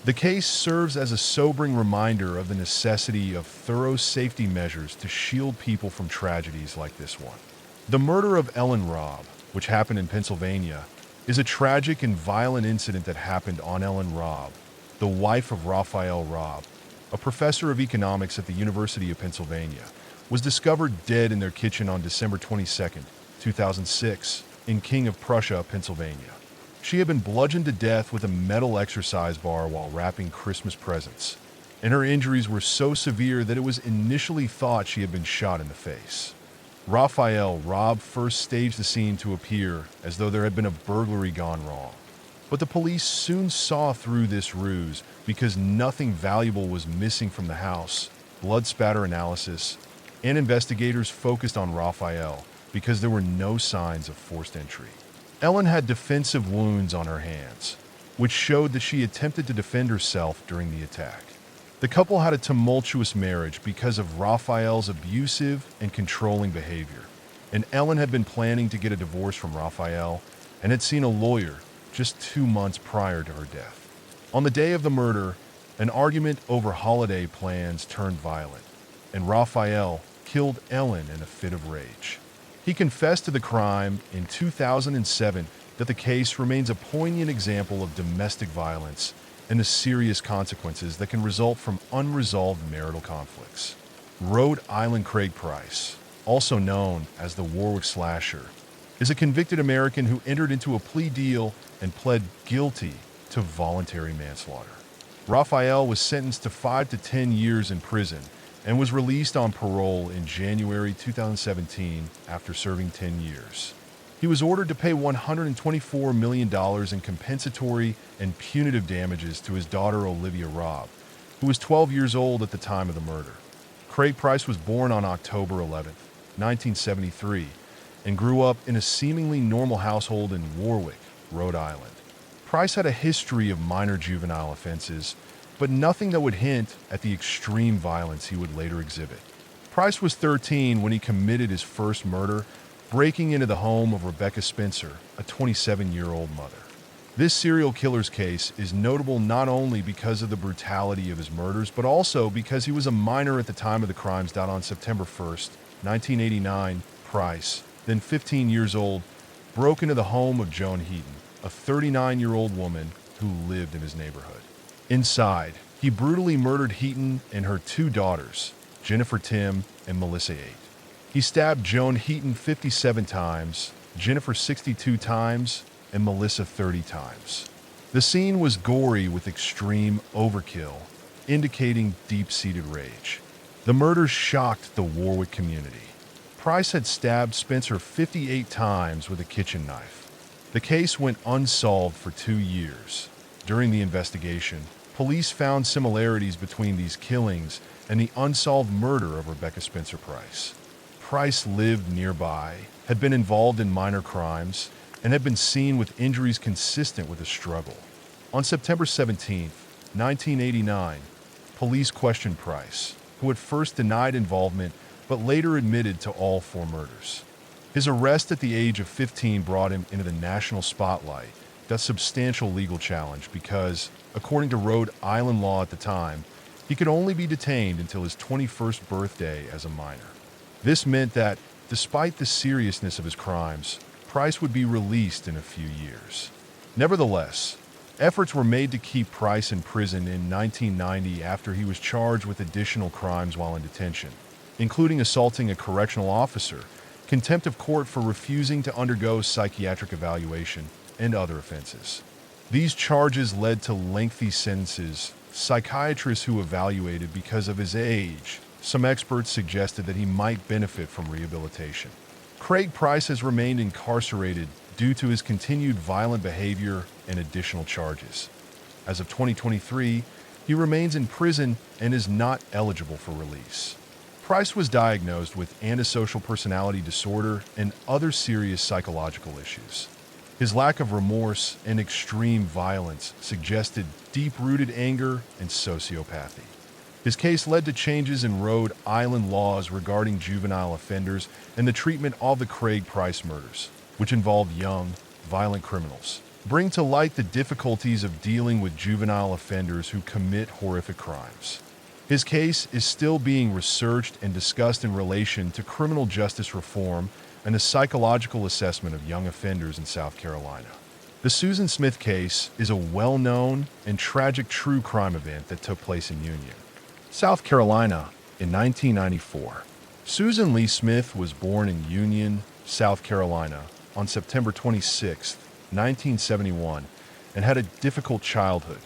The case serves as a sobering reminder of the necessity of thorough safety measures to shield people from tragedies like this one. The murder of Ellen Robb, which happened in Pennsylvania, is a tragic and violent incident that happened on Ellen Robb, the wife of Raphael Robb, a professor of economics at the University of Pennsylvania, was discovered dead in their kitchen on December 22, 2006, in King of Prussia, Pennsylvania. She had been bludgeoned to death with a metal exercise bar while wrapping Christmas presents, and her injuries were so severe that it was initially thought she had been shot in the face. Raphael Robb first staged the scene to appear as though there had been a burglary gone wrong. But the police soon saw through this ruse because nothing valuable was missing from the house. Blood spatter analysis, and investigators focused on Raphael because there were no signs of forced entry. Ellen had defensive wounds on her hands, which showed that she attempted to defend herself during the attack. The couple had a tumultuous marriage because of Raphael's abusive and controlling behavior, and Ellen had been planning to get a divorce from Raphael and had seen a lawyer just 2 months prior to her death. On the day of the murder, an argument over holiday plans turned violent, and Raphael killed Ellen in a fit of rage. He confessed to the crime in 2007. That the case remains a poignant example of domestic violence and the serious consequences that can result from unresolved marital conflicts. Rhode Island Craig Price, also known as the Warwick Slasher, is a convicted American who entered into a plea deal and pled guilty to voluntary manslaughter. Raphael was sentenced to 5 to 10 years in prison and was released on parole in January 2017 after serving 10 years. He was ordered to pay $124 million in compensatory and punitive damages to his daughter Olivia Robb, who was 12 years old at the time of the murder. Craig Price was born on October 11, 1973, and grew up in a seemingly normal household in Warwick, Rhode Island. Price had a history of minor juvenile offenses, but nothing that would hint at the extreme violence he would later exhibit. Price was 13 when he committed his first murder, breaking into the home of Rebecca Spencer, a 27-year-old mother. This serial killer's case is notable not only because of the brutality of his murders, but also because he was a minor at the time of the crimes. On September 1, 1989, Price, then 15 years old, broke into the home of Joan Heaton, a 39-year-old woman who lived in his neighborhood. Inside, he brutally murdered Heaton and her 2 daughters, Jennifer Tim and Melissa 8. He stabbed Joan Heaton 57 times, Jennifer 62 times, and Melissa 30 times. The scene was gory with extreme overkill, indicating deep-seated rage. The murders shocked the Warwick community. Price had stabbed Spencer 58 times with a kitchen knife. The case went unsolved for 2 years. During the investigation, police found similarities between these killings and the unsolved murder of Rebecca Spencer Price. Price lived nearby, had been involved in minor crimes, and had been seen with injuries consistent with a struggle. On September 17, 1989, police questioned Price, who at first denied involvement but later admitted to all 4 murders. His arrest at the age of 15 brought him into the national spotlight, a substantial legal challenge because, according to Rhode Island law at the time, he could only be detained until his 21st birthday as a minor. This meant that, despite the seriousness of his crimes, Price would be released in a few years. Nevertheless, efforts were made to keep Price in prison in 1990 after he was charged with additional crimes while in detention, including assaulting a correctional officer, contempt of court for refusing to undergo psychiatric evaluation, and other offenses. These charges led to lengthy sentences. Psychiatrists who evaluated because of his age, some experts suggested that he might benefit from rehabilitation. Craig Price has remained incarcerated due to his continued violent behavior and additional charges. As of 2023, he remains in prison and is not eligible for release. Price was diagnosed with antisocial personality disorder and other serious psychological issues. His lack of remorse and extreme violence suggested deep-rooted anger and sociopathy. His case led to changes in Rhode Island laws regarding juvenile offenders and the treatment of the Craig Price murders, which involved young, violent criminals, bring to light the difficulties of dealing with juvenile offenders who commit horrific crimes. His case is still being researched and discussed in relation to criminal justice reform and the psychological assessment of young offenders in South Carolina. The Susan Smith case is a well-known and tragic true crime event that took place in Union, South Carolina in 1994. Susan Lee Smith was born in Union, South Carolina on September 26, 1971, and had a difficult childhood.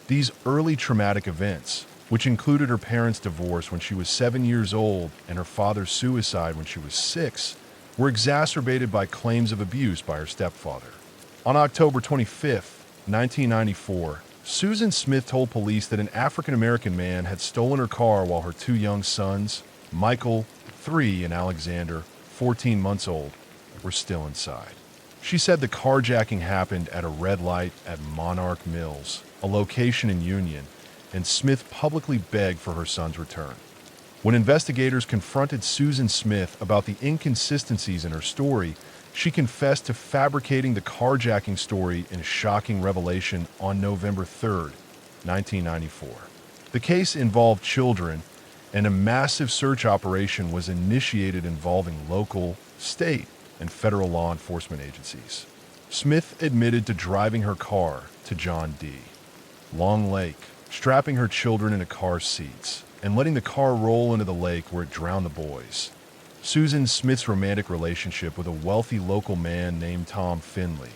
These early traumatic events, which included her parents' divorce when she was 7 years old and her father's suicide when she was 6, were exacerbated by claims of abuse by her stepfather. On October 25, 1994, Susan Smith told police that an African-American man had stolen her car while her two young sons, Michael, 3, and Alexander, 14 months old, were still inside. She said the carjacking happened at a red light at Monarch Mills, a location in Union, and Smith publicly begged for her son's return. When investigators confronted Susan Smith about the inconsistencies in her story, she confessed to fabricating the carjacking story in a shocking revelation on November 3, 1994. The case involved children, and a massive search operation was initiated involving local, state, and federal law enforcement agencies. Smith admitted to driving her car to John D. Long Lake, strapping her children into car seats, and letting the car roll into the lake where it drowned the boys. Susan Smith's romantic relationship with a wealthy local man named Tom Finley,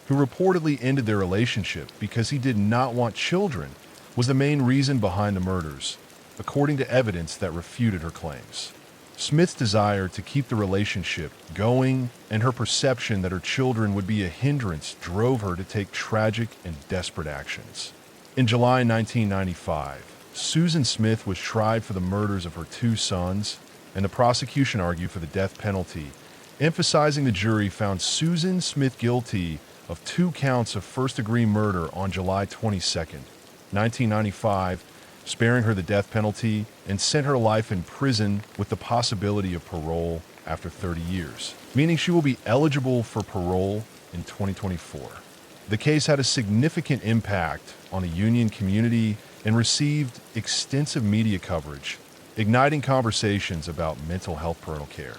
who reportedly ended their relationship because he did not want children, was the main reason behind the murders, according to evidence that refuted her claims. Smith's desire to keep the relationship going and her perception that her children would be a hindrance drove her to take tragic and desperate actions. In July 1995, Susan Smith was tried for the murders of her two sons, and the prosecution argued for the death penalty, emphasizing the jury found Susan Smith guilty of 2 counts of first-degree murder on July 22, 1995, sparing her the death penalty and sent her life in prison with the possibility of parole after 30 years, meaning she will be eligible for parole in 2024. The case had a significant impact on the Union community and received extensive media coverage, igniting conversations about mental health parental care.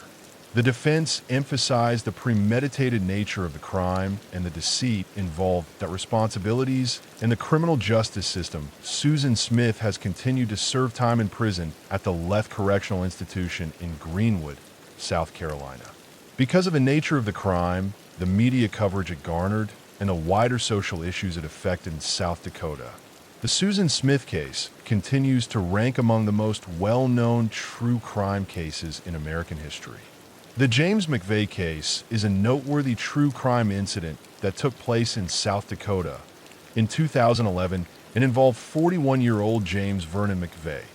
The defense emphasized the premeditated nature of the crime and the deceit involved, that responsibilities in the criminal justice system. Susan Smith has continued to serve time in prison at the Leth Correctional Institution in Greenwood, South Carolina. Because of the nature of the crime, the media coverage it garnered, and the wider social issues it affected in South Dakota, the Susan Smith case continues to rank among the most well-known true crime cases in American history. The James McVeigh case is a noteworthy true crime incident that took place in South Dakota in 2011 and involved 41-year-old James Vernon McVeigh,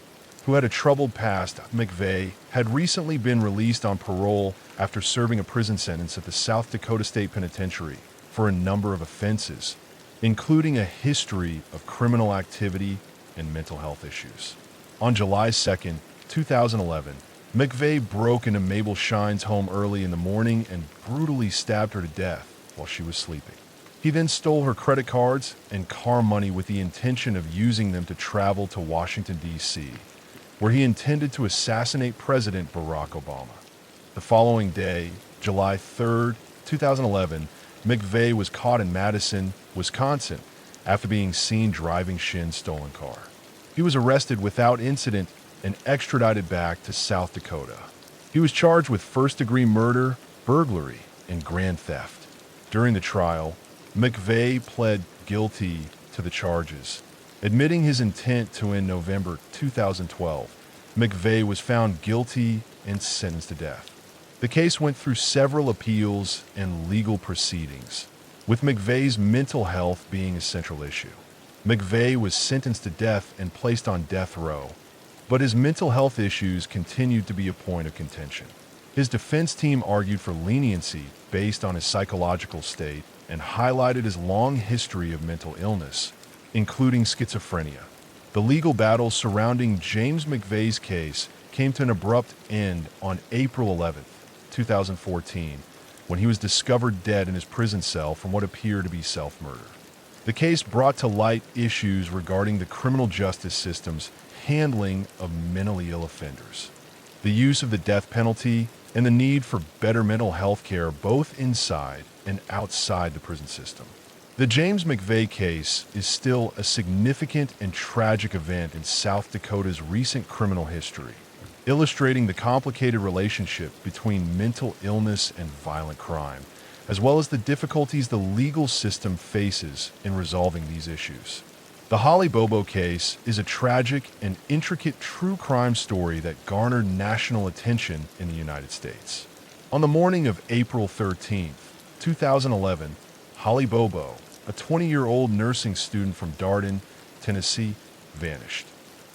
who had a troubled past. McVeigh had recently been released on parole after serving a prison sentence at the South Dakota State Penitentiary for a number of offenses, including a history of criminal activity and mental health issues. On July 2, 2011, McVeigh broke into Mabel Shine's home early in the morning and brutally stabbed her to death while she was sleeping. He then stole her credit cards and car money with the intention of using them to travel to Washington, D.C., where he intended to assassinate President Barack Obama. The following day, July 3, 2011, McVeigh was caught in Madison, Wisconsin, after being seen driving Shin's stolen car. He was arrested without incident and extradited back to South Dakota. He was charged with first-degree murder, burglary, and grand theft. During the trial, McVeigh pled guilty to the charges. Admitting his intent to end November 2012, McVeigh was found guilty and sentenced to death. The case went through several appeals and legal proceedings, with McVeigh's mental health being a central issue. McVeigh was sentenced to death and placed on death row, but his mental health issues continued to be a point of contention. His defense team argued for leniency based on his psychological state and highlighted his long history of mental illness, including schizophrenia. The legal battle surrounding James McVeigh's case came to an abrupt end on April 11, 2014, when he was discovered dead in his prison cell from what appeared to be self-murder. The case brought to light issues regarding the criminal justice system's handling of mentally ill offenders, the use of the death penalty, and the need for better mental health care both inside and outside the prison system. The James McVeigh case is still a significant and tragic event in South Dakota's recent criminal history, illustrating the complicated relationship between mental illness and violent crime, as well as the difficulties the legal system faces in resolving these issues. The Holly Bobo case is a tragic and intricate true crime story that garnered national attention in the United States. On the morning of April 13, 2011, Holly Bobo, a 20-year-old nursing student from Darden, Tennessee, vanished.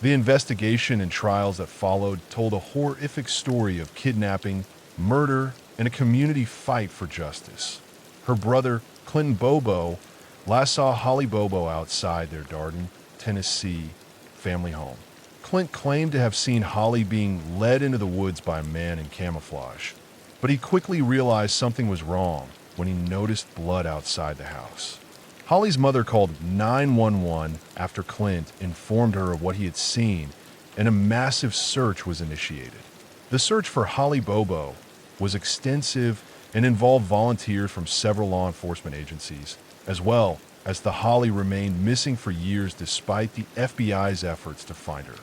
The investigation and trials that followed told a horrific story of kidnapping, murder, and a community fight for justice. Her brother, Clinton Bobo, last saw Holly Bobo outside their Darden, Tennessee family home. Clint claimed to have seen Holly being led into the woods by a man in camouflage, but he quickly realized something was wrong when he noticed blood outside the house. Holly's mother called 911 after Clint informed her of what he had seen, and a massive search was initiated. The search for Holly Bobo was extensive and involved volunteers from several law enforcement agencies, as well as the Holly remained missing for years despite the FBI's efforts to find her.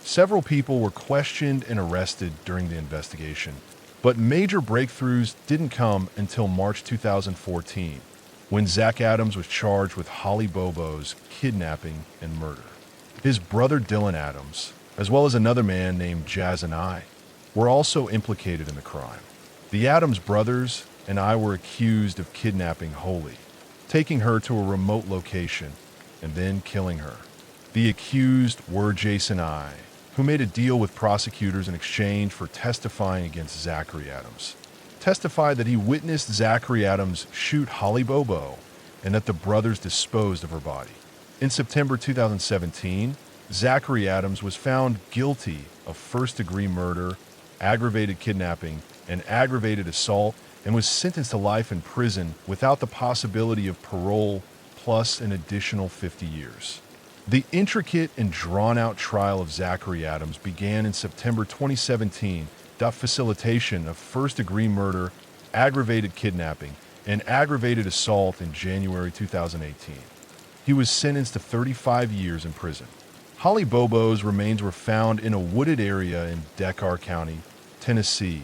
Several people were questioned and arrested during the investigation, but major breakthroughs didn't come until March 2014, when Zach Adams was charged with Holly Bobo's kidnapping and murder. His brother Dylan Adams, as well as another man named Jazz and I, were also implicated in the crime. The Adams brothers and I were accused of kidnapping Holly, taking her to a remote location, and then killing her. The accused were Jason I, who made a deal with prosecutors in exchange for testifying against Zachary Adams. Testified that he witnessed Zachary Adams shoot Holly Bobo and that the brothers disposed of her body. In September 2017, Zachary Adams was found guilty of first-degree murder, aggravated kidnapping, and aggravated assault, and was sentenced to life in prison without the possibility of parole, plus an additional 50 years. The intricate and drawn-out trial of Zachary Adams began in September 2017, facilitation of first-degree murder, aggravated kidnapping, and aggravated assault in January 2018. He was sentenced to 35 years in prison. Holly Bobo's remains were found in a wooded area in Decatur County, Tennessee,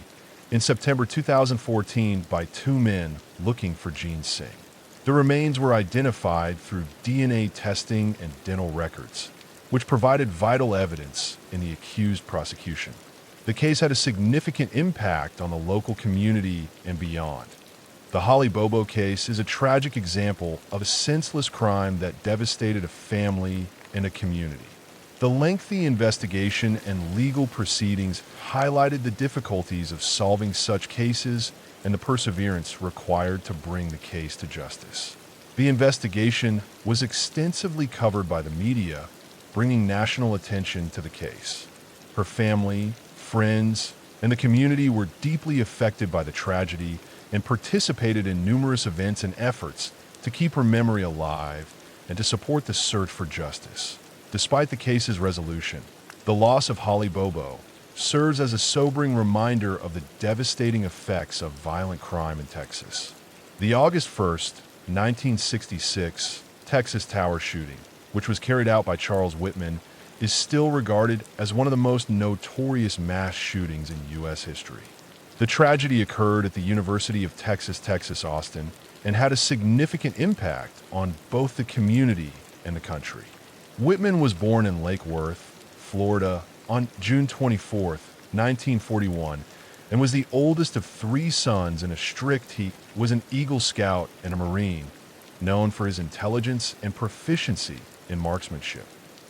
in September 2014 by two men looking for Gene Singh. The remains were identified through DNA testing and dental records, which provided vital evidence in the accused prosecution. The case had a significant impact on the local community and beyond. The Holly Bobo case is a tragic example of a senseless crime that devastated a family and a community. The lengthy investigation and legal proceedings highlighted the difficulties of solving such cases and the perseverance required to bring the case to justice. The investigation was extensively covered by the media, bringing national attention to the case. Her family, friends, and the community were deeply affected by the tragedy and participated in numerous events and efforts to keep her memory alive and to support the search for justice. Despite the case's resolution, the loss of Holly Bobo serves as a sobering reminder of the devastating effects of violent crime in Texas. The August 1st, 1966 Texas Tower shooting, which was carried out by Charles Whitman, is still regarded as one of the most notorious mass shootings in U.S. history. The tragedy occurred at the University of Texas, Austin, and had a significant impact on both the community and the country. Whitman was born in Lake Worth, Florida, on June 24, 1941, and was the oldest of three sons in a strict he was an Eagle Scout and a Marine, known for his intelligence and proficiency in marksmanship.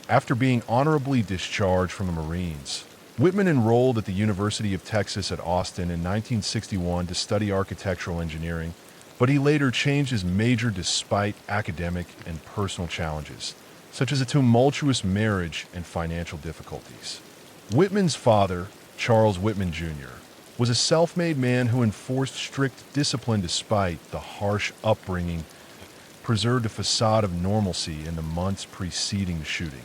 After being honorably discharged from the Marines, Whitman enrolled at the University of Texas at Austin in 1961 to study architectural engineering, but he later changed his major despite academic and personal challenges, such as a tumultuous marriage and financial difficulties. Whitman's father, Charles Whitman Jr., was a self-made man who enforced strict discipline despite the harsh upbringing, preserved a facade of normalcy in the months preceding the shooting.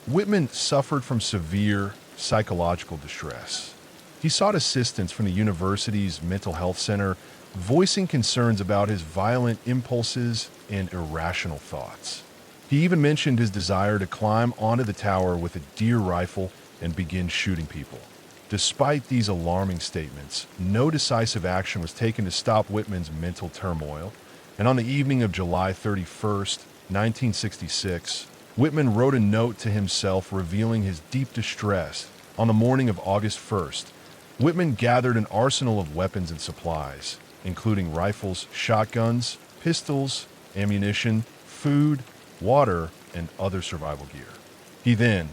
Whitman suffered from severe psychological distress. He sought assistance from the university's mental health center, voicing concerns about his violent impulses and irrational thoughts. He even mentioned his desire to climb onto the tower with a deer rifle and begin shooting people. Despite these alarming statements, no decisive action was taken to stop Whitman's mental turmoil, and on the evening of July 31st, 1966, Whitman wrote a note to himself revealing his deep distress. On the morning of August 1st, Whitman gathered an arsenal of weapons and supplies, including rifles, shotguns, pistols, ammunition, food, water, and other survival gear. He then,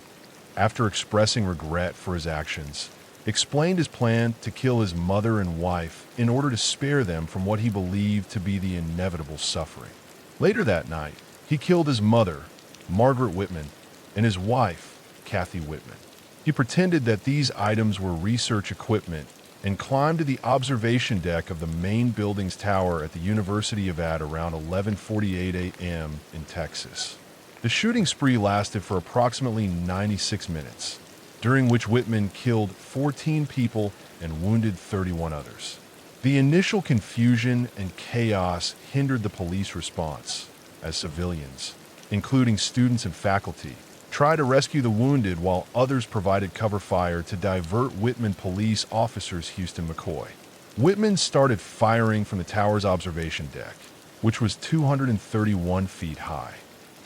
after expressing regret for his actions, explained his plan to kill his mother and wife in order to spare them from what he believed to be the inevitable suffering. Later that night, he killed his mother, Margaret Whitman, and his wife, Kathy Whitman. He pretended that these items were research equipment and climbed to the observation deck of the main building's tower at the University of at around 11:48 a.m. in Texas. The shooting spree lasted for approximately 96 minutes, during which Whitman killed 14 people and wounded 31 others. The initial confusion and chaos hindered the police response, as civilians, including students and faculty, tried to rescue the wounded while others provided cover fire to divert Whitman police officers Houston McCoy. Whitman started firing from the tower's observation deck, which was 231 feet high.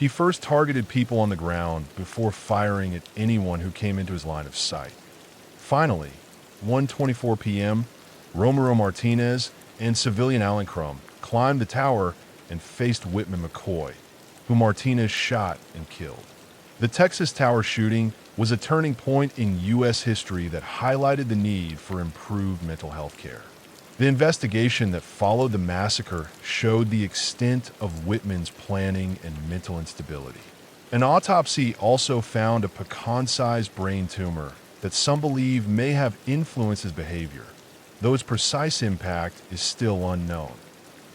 He first targeted people on the ground before firing at anyone who came into his line of sight. Finally, 1:24 p.m., Romero Martinez and civilian Alan Crum climbed the tower and faced Whitman McCoy, who Martinez shot and killed. The Texas Tower shooting was a turning point in U.S. history that highlighted the need for improved mental health care. The investigation that followed the massacre showed the extent of Whitman's planning and mental instability. An autopsy also found a pecan-sized brain tumor that some believe may have influenced his behavior, though its precise impact is still unknown.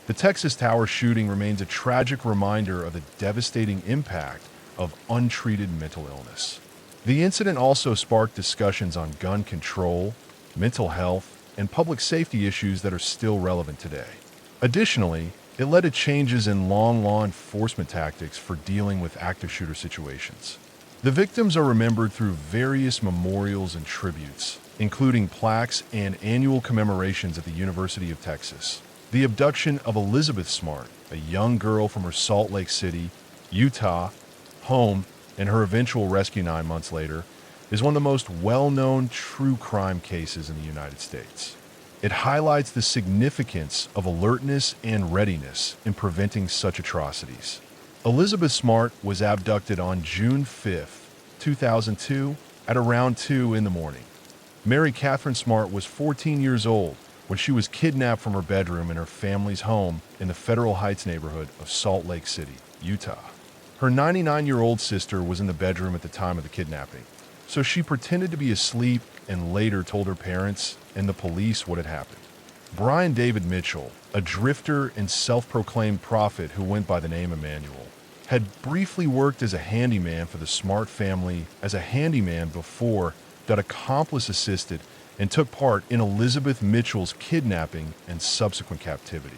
The Texas Tower shooting remains a tragic reminder of the devastating impact of untreated mental illness. The incident also sparked discussions on gun control, mental health, and public safety issues that are still relevant today. Additionally, it led to changes in law enforcement tactics for dealing with active shooter situations. The victims are remembered through various memorials and tributes, including plaques and annual commemorations at the University of Texas. The abduction of Elizabeth Smart, a young girl from her Salt Lake City, Utah, home, and her eventual rescue 9 months later, is one of the most well-known true crime cases in the United States. It highlights the significance of alertness and readiness in preventing such atrocities. Elizabeth Smart was abducted on June 5, 2002, at around 2 in the morning. Mary Catherine Smart was 14 years old when she was kidnapped from her bedroom in her family's home in the Federal Heights neighborhood of Salt Lake City, Utah. Her 99-year-old sister was in the bedroom at the time of the kidnapping, so she pretended to be asleep and later told her parents and the police what had happened. Brian David Mitchell, a drifter and self-proclaimed prophet who went by the name Emmanuel, had briefly worked as a handyman for the Smart family as a handyman before that accomplice assisted and took part in Elizabeth Mitchell's kidnapping and subsequent captivity.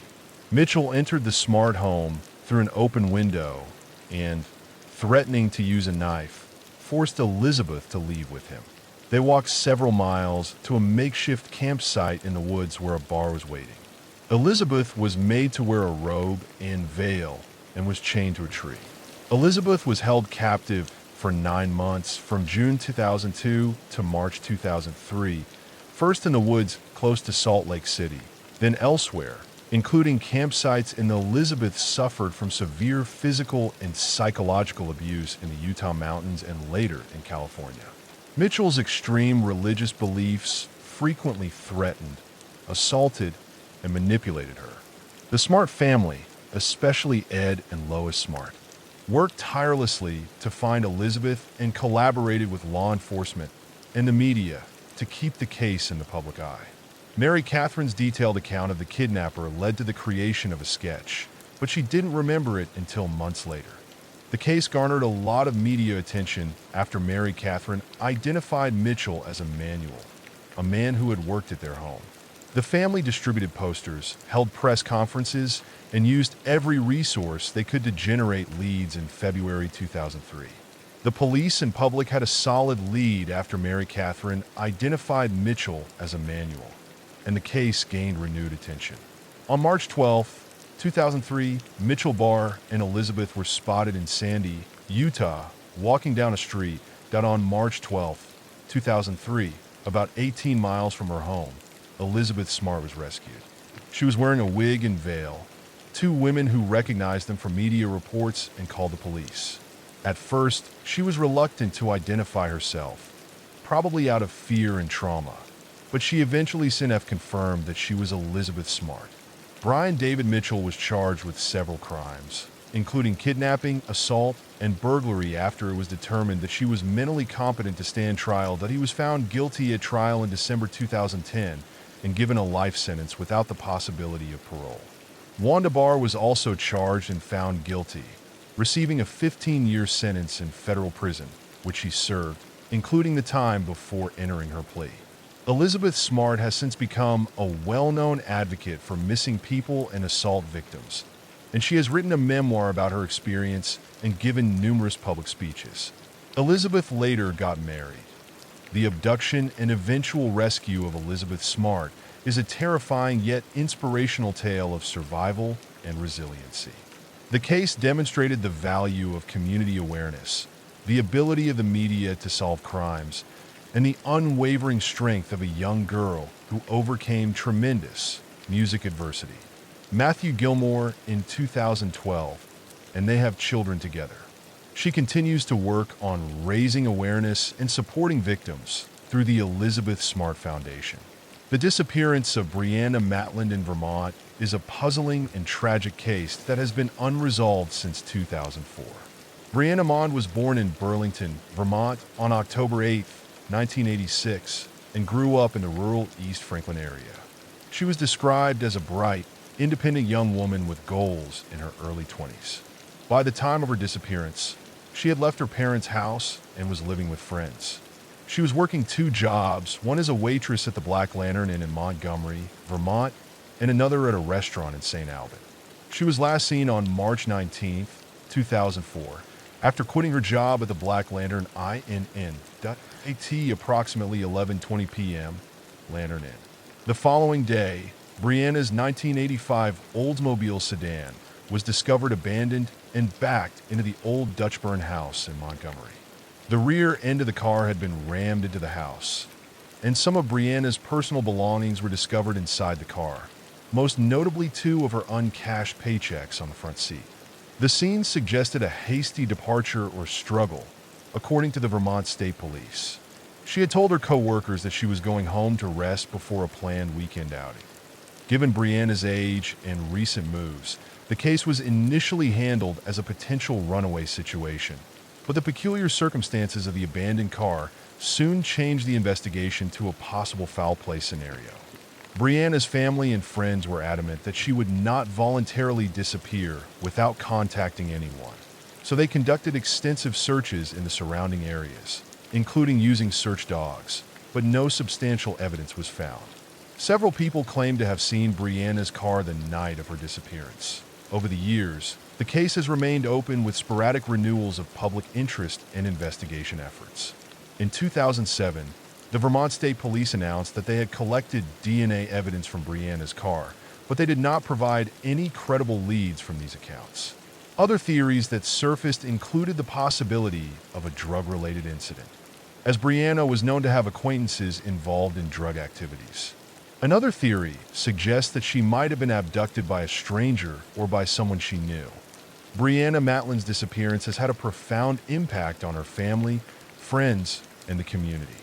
Mitchell entered the Smart home through an open window and, threatening to use a knife, forced Elizabeth to leave with him. They walked several miles to a makeshift campsite in the woods where a bar was waiting. Elizabeth was made to wear a robe and veil and was chained to a tree. Elizabeth was held captive for 9 months from June 2002 to March 2003 first in the woods close to Salt Lake City, then elsewhere, including campsites in Elizabeth suffered from severe physical and psychological abuse in the Utah mountains and later in California. Mitchell's extreme religious beliefs frequently threatened, assaulted, and manipulated her. The Smart family, especially Ed and Lois Smart, worked tirelessly to find Elizabeth and collaborated with law enforcement and the media to keep the case in the public eye. Mary Catherine's detailed account of the kidnapper led to the creation of a sketch, but she didn't remember it until months later. The case garnered a lot of media attention after Mary Catherine identified Mitchell as Emmanuel, a man who had worked at their home. The family distributed posters, held press conferences, and used every resource they could to generate leads in February 2003. The police and public had a solid lead after Mary Catherine identified Mitchell as Emmanuel, and the case gained renewed attention. On March 12, 2003, Mitchell Barr and Elizabeth were spotted in Sandy, Utah, walking down a street that on March 12, 2003, about 18 miles from her home, Elizabeth Smart was rescued. She was wearing a wig and veil. Two women who recognized them from media reports and called the police. At first, she was reluctant to identify herself, probably out of fear and trauma, but she eventually confirmed that she was Elizabeth Smart. Brian David Mitchell was charged with several crimes, including kidnapping, assault, and burglary after it was determined that she was mentally competent to stand trial, that he was found guilty at trial in December 2010 and given a life sentence without the possibility of parole. Wanda Barr was also charged and found guilty, receiving a 15-year sentence in federal prison, which she served, including the time before entering her plea. Elizabeth Smart has since become a well-known advocate for missing people and assault victims, and she has written a memoir about her experience and given numerous public speeches. Elizabeth later got married. The abduction and eventual rescue of Elizabeth Smart is a terrifying yet inspirational tale of survival and resiliency. The case demonstrated the value of community awareness, the ability of the media to solve crimes, and the unwavering strength of a young girl who overcame tremendous music adversity. Matthew Gilmore in 2012, and they have children together. She continues to work on raising awareness and supporting victims through the Elizabeth Smart Foundation. The disappearance of Brianna Matland in Vermont is a puzzling and tragic case that has been unresolved since 2004. Brianna Mond was born in Burlington, Vermont on October 8, 1986, and grew up in the rural East Franklin area. She was described as a bright, independent young woman with goals in her early 20s. By the time of her disappearance, she had left her parents' house and was living with friends. She was working two jobs, one as a waitress at the Black Lantern Inn in Montgomery, Vermont, and another at a restaurant in St. Albert. She was last seen on March 19, 2004, after quitting her job at the Black Lantern Inn.at approximately 11:20 p.m. Lantern Inn. The following day, Brianna's 1985 Oldsmobile sedan was discovered abandoned and backed into the old Dutchburn house in Montgomery. The rear end of the car had been rammed into the house, and some of Brianna's personal belongings were discovered inside the car, most notably two of her uncashed paychecks on the front seat. The scene suggested a hasty departure or struggle, according to the Vermont State Police. She had told her co-workers that she was going home to rest before a planned weekend outing. Given Brianna's age and recent moves, the case was initially handled as a potential runaway situation, but the peculiar circumstances of the abandoned car soon changed the investigation to a possible foul play scenario. Brianna's family and friends were adamant that she would not voluntarily disappear without contacting anyone, so they conducted extensive searches in the surrounding areas, including using search dogs, but no substantial evidence was found. Several people claimed to have seen Brianna's car the night of her disappearance. Over the years, the case has remained open with sporadic renewals of public interest and investigation efforts. In 2007, the Vermont State Police announced that they had collected DNA evidence from Brianna's car, but they did not provide any credible leads from these accounts. Other theories that surfaced included the possibility of a drug-related incident. as Brianna was known to have acquaintances involved in drug activities. Another theory suggests that she might have been abducted by a stranger or by someone she knew. Brianna Matlin's disappearance has had a profound impact on her family, friends, and the community.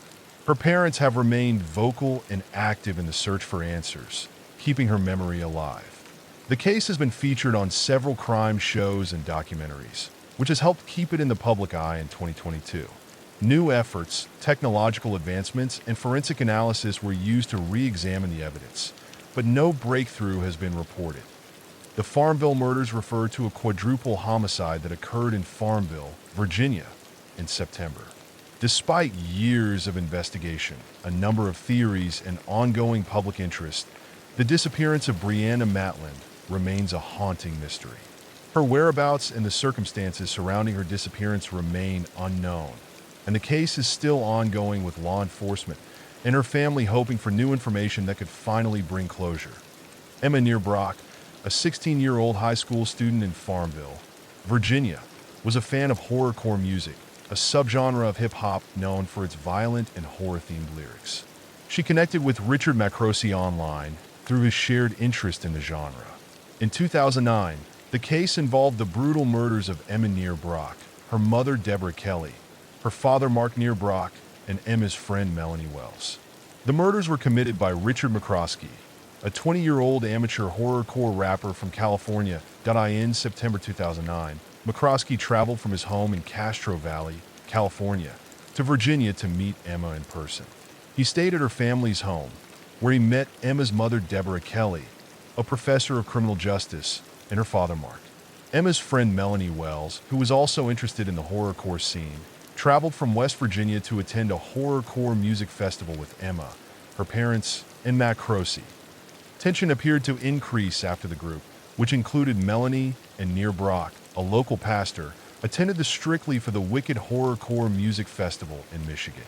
Her parents have remained vocal and active in the search for answers, keeping her memory alive. The case has been featured on several crime shows and documentaries, which has helped keep it in the public eye in 2022. New efforts, technological advancements, and forensic analysis were used to re-examine the evidence, but no breakthrough has been reported. The Farmville murders refer to a quadruple homicide that occurred in Farmville, Virginia, in September. Despite years of investigation, a number of theories, and ongoing public interest, the disappearance of Brianna Matland remains a haunting mystery. Her whereabouts and the circumstances surrounding her disappearance remain unknown, and the case is still ongoing with law enforcement and her family hoping for new information that could finally bring closure. Emma Nearbrock, a 16-year-old high school student in Farmville, Virginia, was a fan of horrorcore music, a subgenre of hip-hop known for its violent and horror-themed lyrics. She connected with Richard Macrosi online through his shared interest in the genre. In 2009, the case involved the brutal murders of Emma Nearbrock, her mother Deborah Kelly, her father Mark Nearbrock, and Emma's friend Melanie Wells. The murders were committed by Richard Macrosi, a 20-year-old amateur horrorcore rapper from California. In September 2009, Macrosi traveled from his home in Castro Valley, California, to Virginia to meet Emma in person. He stayed at her family's home, where he met Emma's mother Deborah Kelly, a professor of criminal justice, and her father Mark. Emma's friend Melanie Wells, who was also interested in the horrorcore scene, traveled from West Virginia to attend a horrorcore music festival with Emma, her parents, and Matt Croce. Tension appeared to increase after the group, which included Melanie and Nearbrock, a local pastor, attended the Strictly for the Wicked Horrorcore Music Festival in Michigan.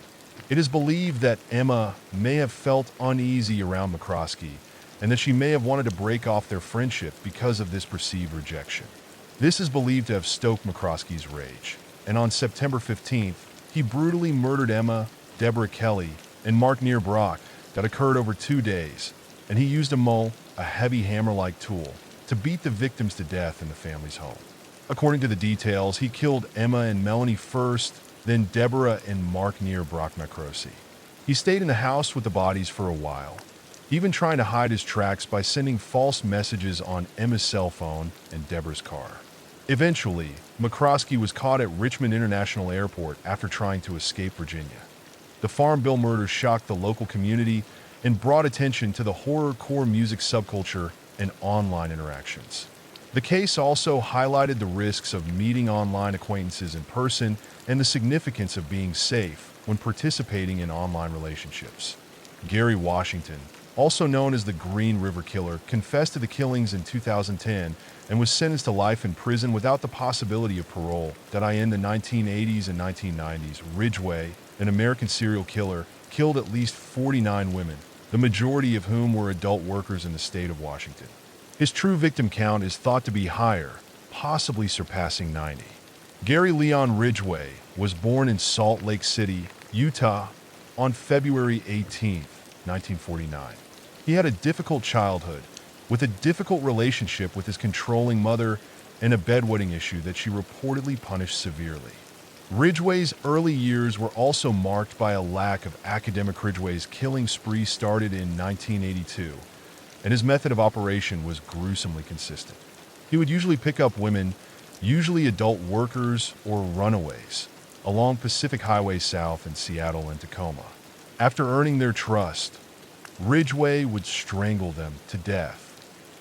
It is believed that Emma may have felt uneasy around Macrosi, and that she may have wanted to break off their friendship because of this perceived rejection. This is believed to have stoked Macrosi's rage, and on September 15th, he brutally murdered Emma, Deborah Kelly, and Mark Nearbrock. That occurred over 2 days, and he used a mole, a heavy hammer-like tool, to beat the victims to death in the family's home. According to the details, he killed Emma and Melanie first, then Deborah and Mark Nearbrock Macrosi. He stayed in the house with the bodies for a while, even trying to hide his tracks by sending false messages on Emma's cell phone and Deborah's car. Eventually, Macrosi was caught at Richmond International Airport after trying to escape Virginia. The Farmville murders shocked the local community and brought attention to the horrorcore music subculture and online interactions. The case also highlighted the risks of meeting online acquaintances in person and the significance of being safe when participating in online relationships. Gary Washington, also known as the Green River Killer, confessed to the killings in 2010 and was sentenced to life in prison without the possibility of parole. In the 1980s and 1990s, Ridgway, an American serial killer, killed at least 49 women, the majority of whom were adult workers in the state of Washington. His true victim count is thought to be higher, possibly surpassing 90. Gary Leon Ridgway was born in Salt Lake City, Utah, on February 18, 1949. He had a difficult childhood, with a difficult relationship with his controlling mother and a bedwetting issue that she reportedly punished severely. Ridgway's early years were also marked by a lack of academic. Ridgway's killing spree started in 1982, and his method of operation was gruesomely consistent. He would usually pick up women, usually adult workers or runaways, along Pacific Highway South in Seattle and Tacoma. After earning their trust, Ridgway would strangle them to death,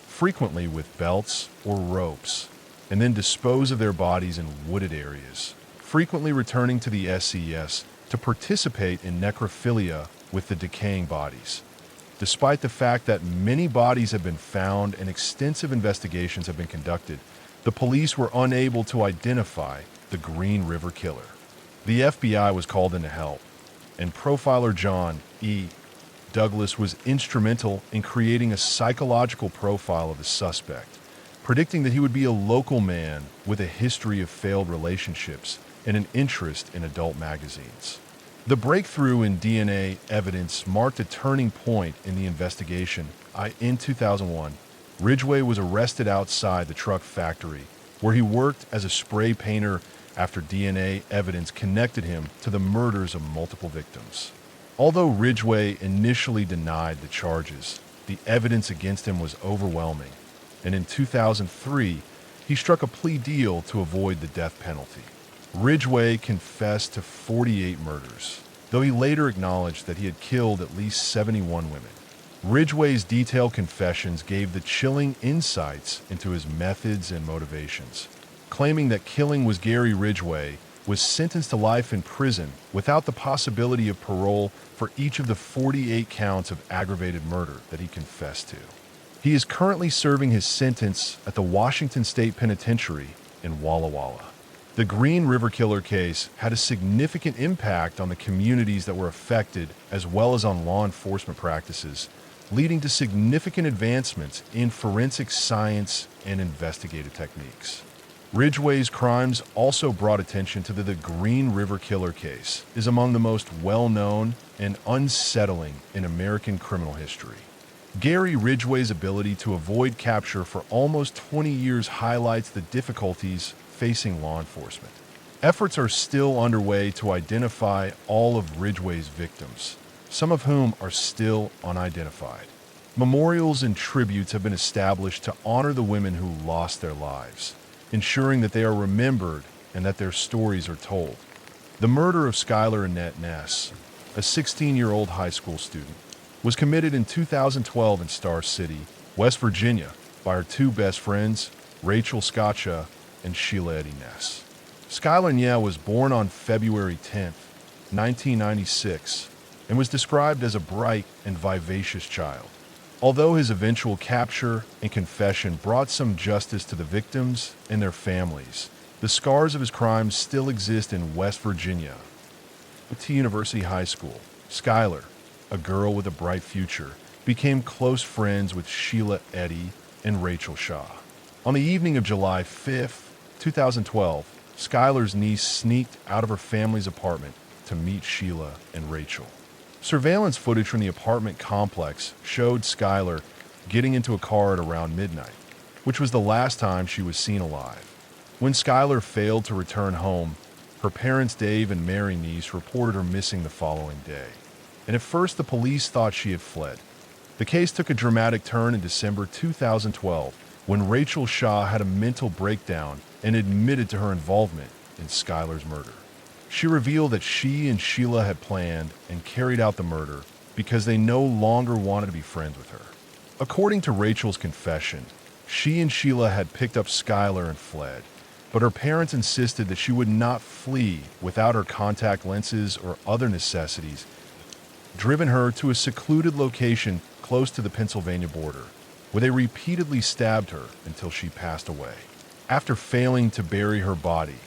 frequently with belts or ropes, and then dispose of their bodies in wooded areas, frequently returning to the SCS to participate in necrophilia with the decaying bodies. Despite the fact that many bodies have been found and extensive investigations have been conducted, the police were unable to identify the Green River Killer. The FBI was called in to help, and profiler John E. Douglas was instrumental in creating a psychological profile of the suspect, predicting that he would be a local man with a history of failed relationships and an interest in adult magazines. The breakthrough in DNA evidence marked a turning point in the investigation. In 2001, Ridgway was arrested outside the truck factory, where he worked as a spray painter after DNA evidence connected him to the murders of multiple victims. Although Ridgway initially denied the charges, the evidence against him was overwhelming, and in 2003, he struck a plea deal to avoid the death penalty. Ridgway confessed to 48 murders, though he later acknowledged that he had killed at least 71 women. Ridgway's detailed confessions gave the chilling insights into his methods and motivations. Claiming that killing was Gary Ridgway was sentenced to life in prison without the possibility of parole for each of the 48 counts of aggravated murder that he confessed to. He is currently serving his sentence at the Washington State Penitentiary in Walla Walla. The Green River Killer case had a significant impact on the communities that were affected, as well as on law enforcement practices, leading to significant advancements in forensic science and investigative techniques. Ridgway's crimes also brought attention to the Green River Killer case, is among the most well-known and unsettling in American criminal history. Gary Ridgway's ability to avoid capture for almost 20 years highlights the difficulties facing law enforcement. Efforts are still underway to identify all of Ridgway's victims, some of whom are still unidentified. Memorials and tributes have been established to honor the women who lost their lives, ensuring that they are remembered and that their stories are told. The murder of Skylar Annette Ness, a 16-year-old high school student, was committed in 2012 in Star City, West Virginia, by her two best friends, Rachel Scotcha and Sheila Eddy Ness. Skylar Annette was born on February 10, 1996, and was described as a bright and vivacious child. Although his eventual capture and confession brought some justice to the victims and their families, the scars of his crimes still exist in West Virginia. At University High School, Skylar, a girl with a bright future, became close friends with Sheila Eddy and Rachel Shaw. On the evening of July 5, 2012, Skylar's niece sneaked out of her family's apartment to meet Sheila and Rachel. Surveillance footage from the apartment complex showed Skylar getting into a car at around midnight, which was the last time she was seen alive. When Skylar failed to return home, her parents Dave and Mary Niece reported her missing the following day, and at first the police thought she had fled. The case took a dramatic turn in December 2012 when Rachel Shaw had a mental breakdown and admitted to her involvement in Skylar's murder. She revealed that she and Sheila had planned and carried out the murder because they no longer wanted to be friends with her. According to Rachel's confession, she and Sheila had picked up Skylar and fled, but her parents insisted that she would not flee without her contact lenses or other necessities, driven her to a secluded location close to the Pennsylvania border, where they repeatedly stabbed her until she passed away. After failing to bury her body,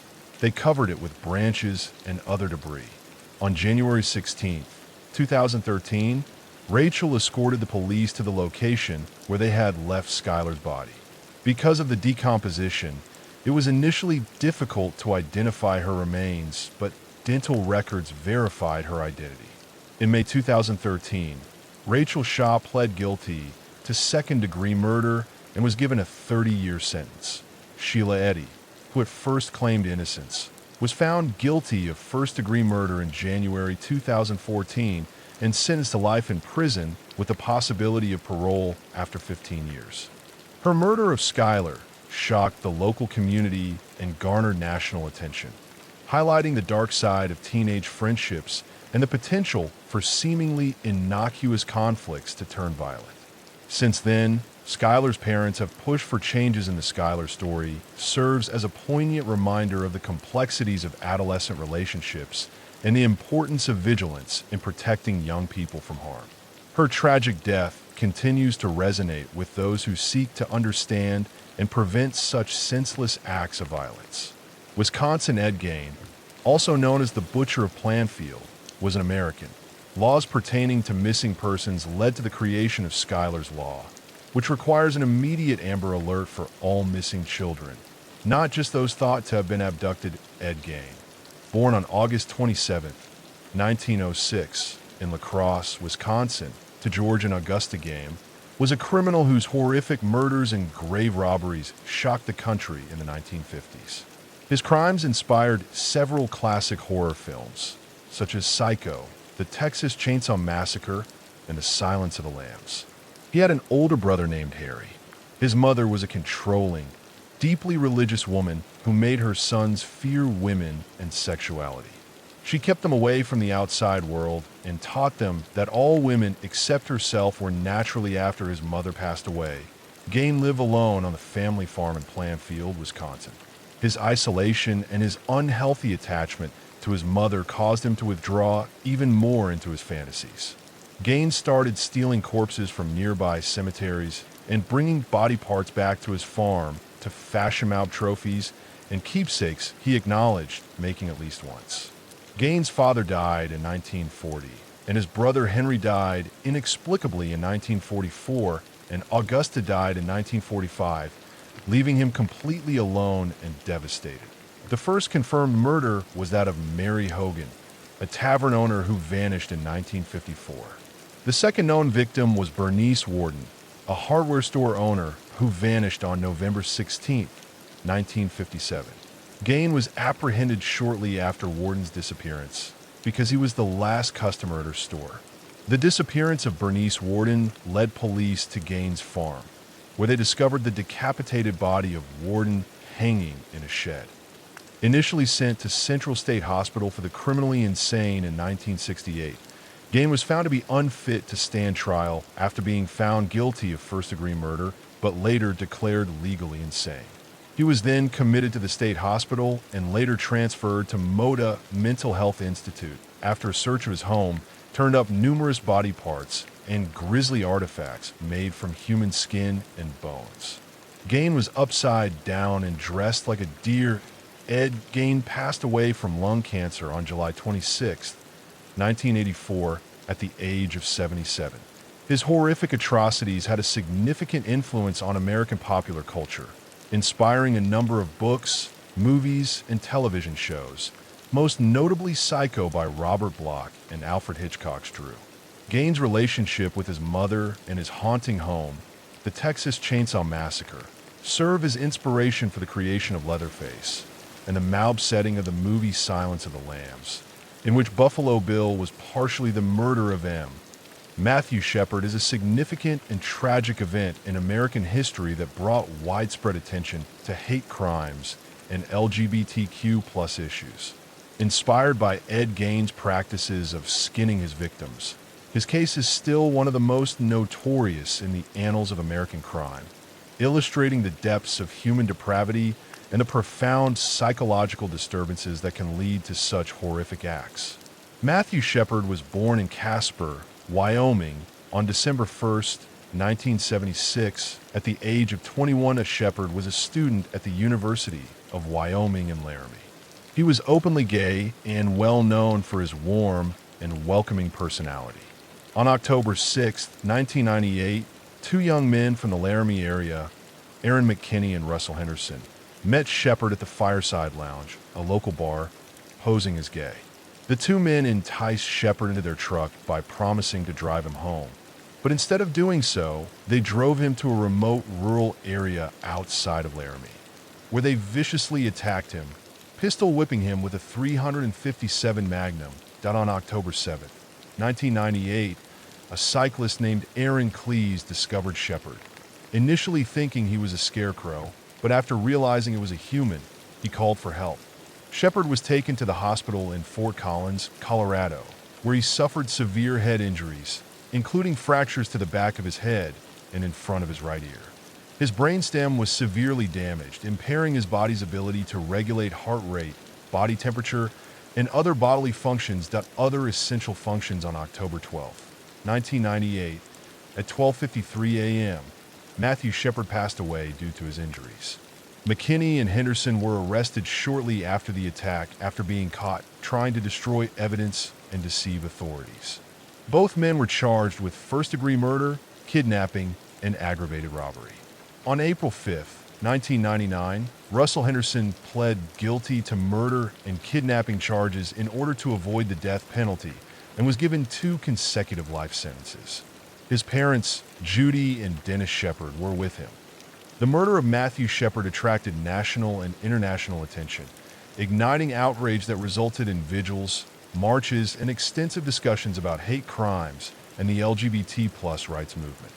they covered it with branches and other debris. On January 16, 2013, Rachel escorted the police to the location where they had left Skylar's body. Because of the decomposition, it was initially difficult to identify her remains, but dental records verified her identity. In May 2013, Rachel Shaw pled guilty to second-degree murder and was given a 30-year sentence. Sheila Eddy, who at first claimed innocence, was found guilty of first-degree murder in January 2014 and sentenced to life in prison with the possibility of parole after 15 years. Her murder of Skylar shocked the local community and garnered national attention, highlighting the dark side of teenage friendships and the potential for seemingly innocuous conflicts to turn violent. Since then, Skylar's parents have pushed for changes in the Skylar story, serves as a poignant reminder of the complexities of adolescent relationships and the importance of vigilance in protecting young people from harm. Her tragic death continues to resonate with those who seek to understand and prevent such senseless acts of violence. Wisconsin Ed Gein, also known as the Butcher of Plainfield, was an American. Laws pertaining to missing persons led to the creation of Skylar's Law, which requires an immediate Amber Alert for all missing children, not just those thought to have been abducted. Ed Gein, born on August 27, 1906, in La Crosse, Wisconsin, to George and Augusta Game, was a criminal whose horrific murders and grave robberies shocked the country in the 1950s. His crimes inspired several classic horror films, such as Psycho, The Texas Chainsaw Massacre, and The Silence of the Lambs. He had an older brother named Harry. His mother was a controlling, deeply religious woman who made her sons fear women and sexuality. She kept them away from the outside world and taught them that all women except herself were naturally after his mother passed away. Gain lived alone on the family farm in Plainfield, Wisconsin. His isolation and his unhealthy attachment to his mother caused him to withdraw even more into his fantasies. Gaines started stealing corpses from nearby cemeteries and bringing body parts back to his farm to fashion out trophies and keepsakes he acknowledged making at least once. Gaines' father died in 1940, and his brother Henry died inexplicably in 1944, and Augusta died in 1945, leaving him completely alone and devastated. The first confirmed murder was that of Mary Hogan, a tavern owner who vanished in 1954. The second known victim was Bernice Warden, a hardware store owner who vanished on November 16, 1957. Gain was apprehended shortly after Warden's disappearance because he was the last customer at her store. The disappearance of Bernice Warden led police to Gaines' farm, where they discovered the decapitated body of Warden hanging in a shed. Initially sent to Central State Hospital for the criminally insane in 1968, Gain was found to be unfit to stand trial after being found guilty of first-degree murder, but later declared legally insane. He was then committed to the state hospital and later transferred to Moda Mental Health Institute after a search of his home turned up numerous body parts and grisly artifacts made from human skin and bones. Gain was upside down and dressed like a deer. Ed Gain passed away from lung cancer on July 26, 1984, at the age of 77. His horrific atrocities had a significant influence on American popular culture, inspiring a number of books, movies, and television shows, most notably Psycho by Robert Bloch and Alfred Hitchcock's Drew. Gaines' relationship with his mother and his haunting home, the Texas Chainsaw Massacre, serve as inspiration for the creation of Leatherface and the Maub setting of the movie Silence of the Lambs, in which Buffalo Bill was partially the murder of M. Matthew Shepard is a significant and tragic event in American history that brought widespread attention to hate crimes and LGBTQ+ issues. Inspired by Ed Gain's practices of skinning his victims, his case is still one of the most notorious in the annals of American crime, illustrating the depths of human depravity and the profound psychological disturbances that can lead to such horrific acts. Matthew Shepard was born in Casper, Wyoming, on December 1, 1976. At the age of 21, Shepard was a student at the University of Wyoming in Laramie. He was openly gay and well known for his warm and welcoming personality. On October 6, 1998, two young men from the Laramie area, Aaron McKinney and Russell Henderson, met Shepard at the Fireside Lounge, a local bar, posing as gay. The two men enticed Shepard into their truck by promising to drive him home. But instead of doing so, they drove him to a remote rural area outside of Laramie, where they viciously attacked him, pistol whipping him with a .357 Magnum. On October 7, 1998, a cyclist named Aaron Cleese discovered Shepard, initially thinking he was a scarecrow, but after realizing it was a human, he called for help. Shepard was taken to the hospital in Fort Collins, Colorado, where he suffered severe head injuries, including fractures to the back of his head and in front of his right ear. His brainstem was severely damaged, impairing his body's ability to regulate heart rate, body temperature, and other bodily functions. Other essential functions on October 12, 1998, at 12:53 a.m., Matthew Shepard passed away due to his injuries. McKinney and Henderson were arrested shortly after the attack after being caught trying to destroy evidence and deceive authorities. Both men were charged with first-degree murder, kidnapping, and aggravated robbery. On April 5, 1999, Russell Henderson pled guilty to murder and kidnapping charges in order to avoid the death penalty and was given 2 consecutive life sentences. His parents, Judy and Dennis Shepard, were with him. The murder of Matthew Shepard attracted national and international attention, igniting outrage that resulted in vigils, marches, and extensive discussions about hate crimes and the LGBT+ rights movement.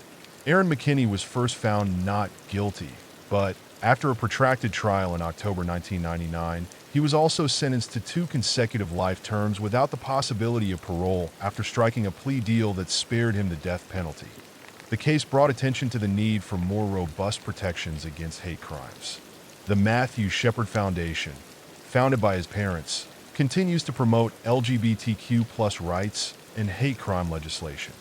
Aaron McKinney was first found not guilty, but after a protracted trial in October 1999, he was also sentenced to 2 consecutive life terms without the possibility of parole after striking a plea deal that spared him the death penalty. The case brought attention to the need for more robust protections against hate crimes. The Matthew Shepard Foundation, founded by his parents, continues to promote LGBTQ+ rights and hate crime legislation.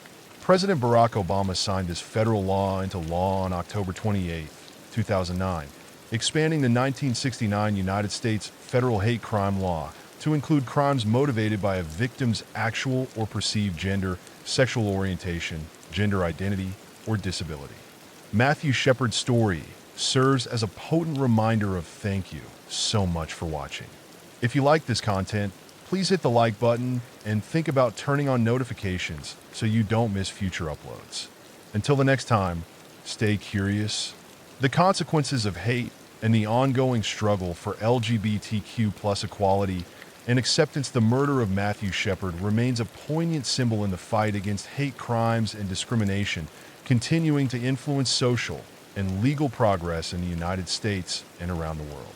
President Barack Obama signed this federal law into law on October 28, 2009, expanding the 1969 United States federal hate crime law to include crimes motivated by a victim's actual or perceived gender, sexual orientation, gender identity, or disability. Matthew Shepard's story serves as a potent reminder of thank you so much for watching. If you like this content, please hit the like button and think about turning on notifications so you don't miss future uploads. Until the next time, stay curious. The consequences of hate and the ongoing struggle for LGBTQ+ equality and acceptance. The murder of Matthew Shepard remains a poignant symbol in the fight against hate crimes and discrimination, continuing to influence social and legal progress in the United States and around the world.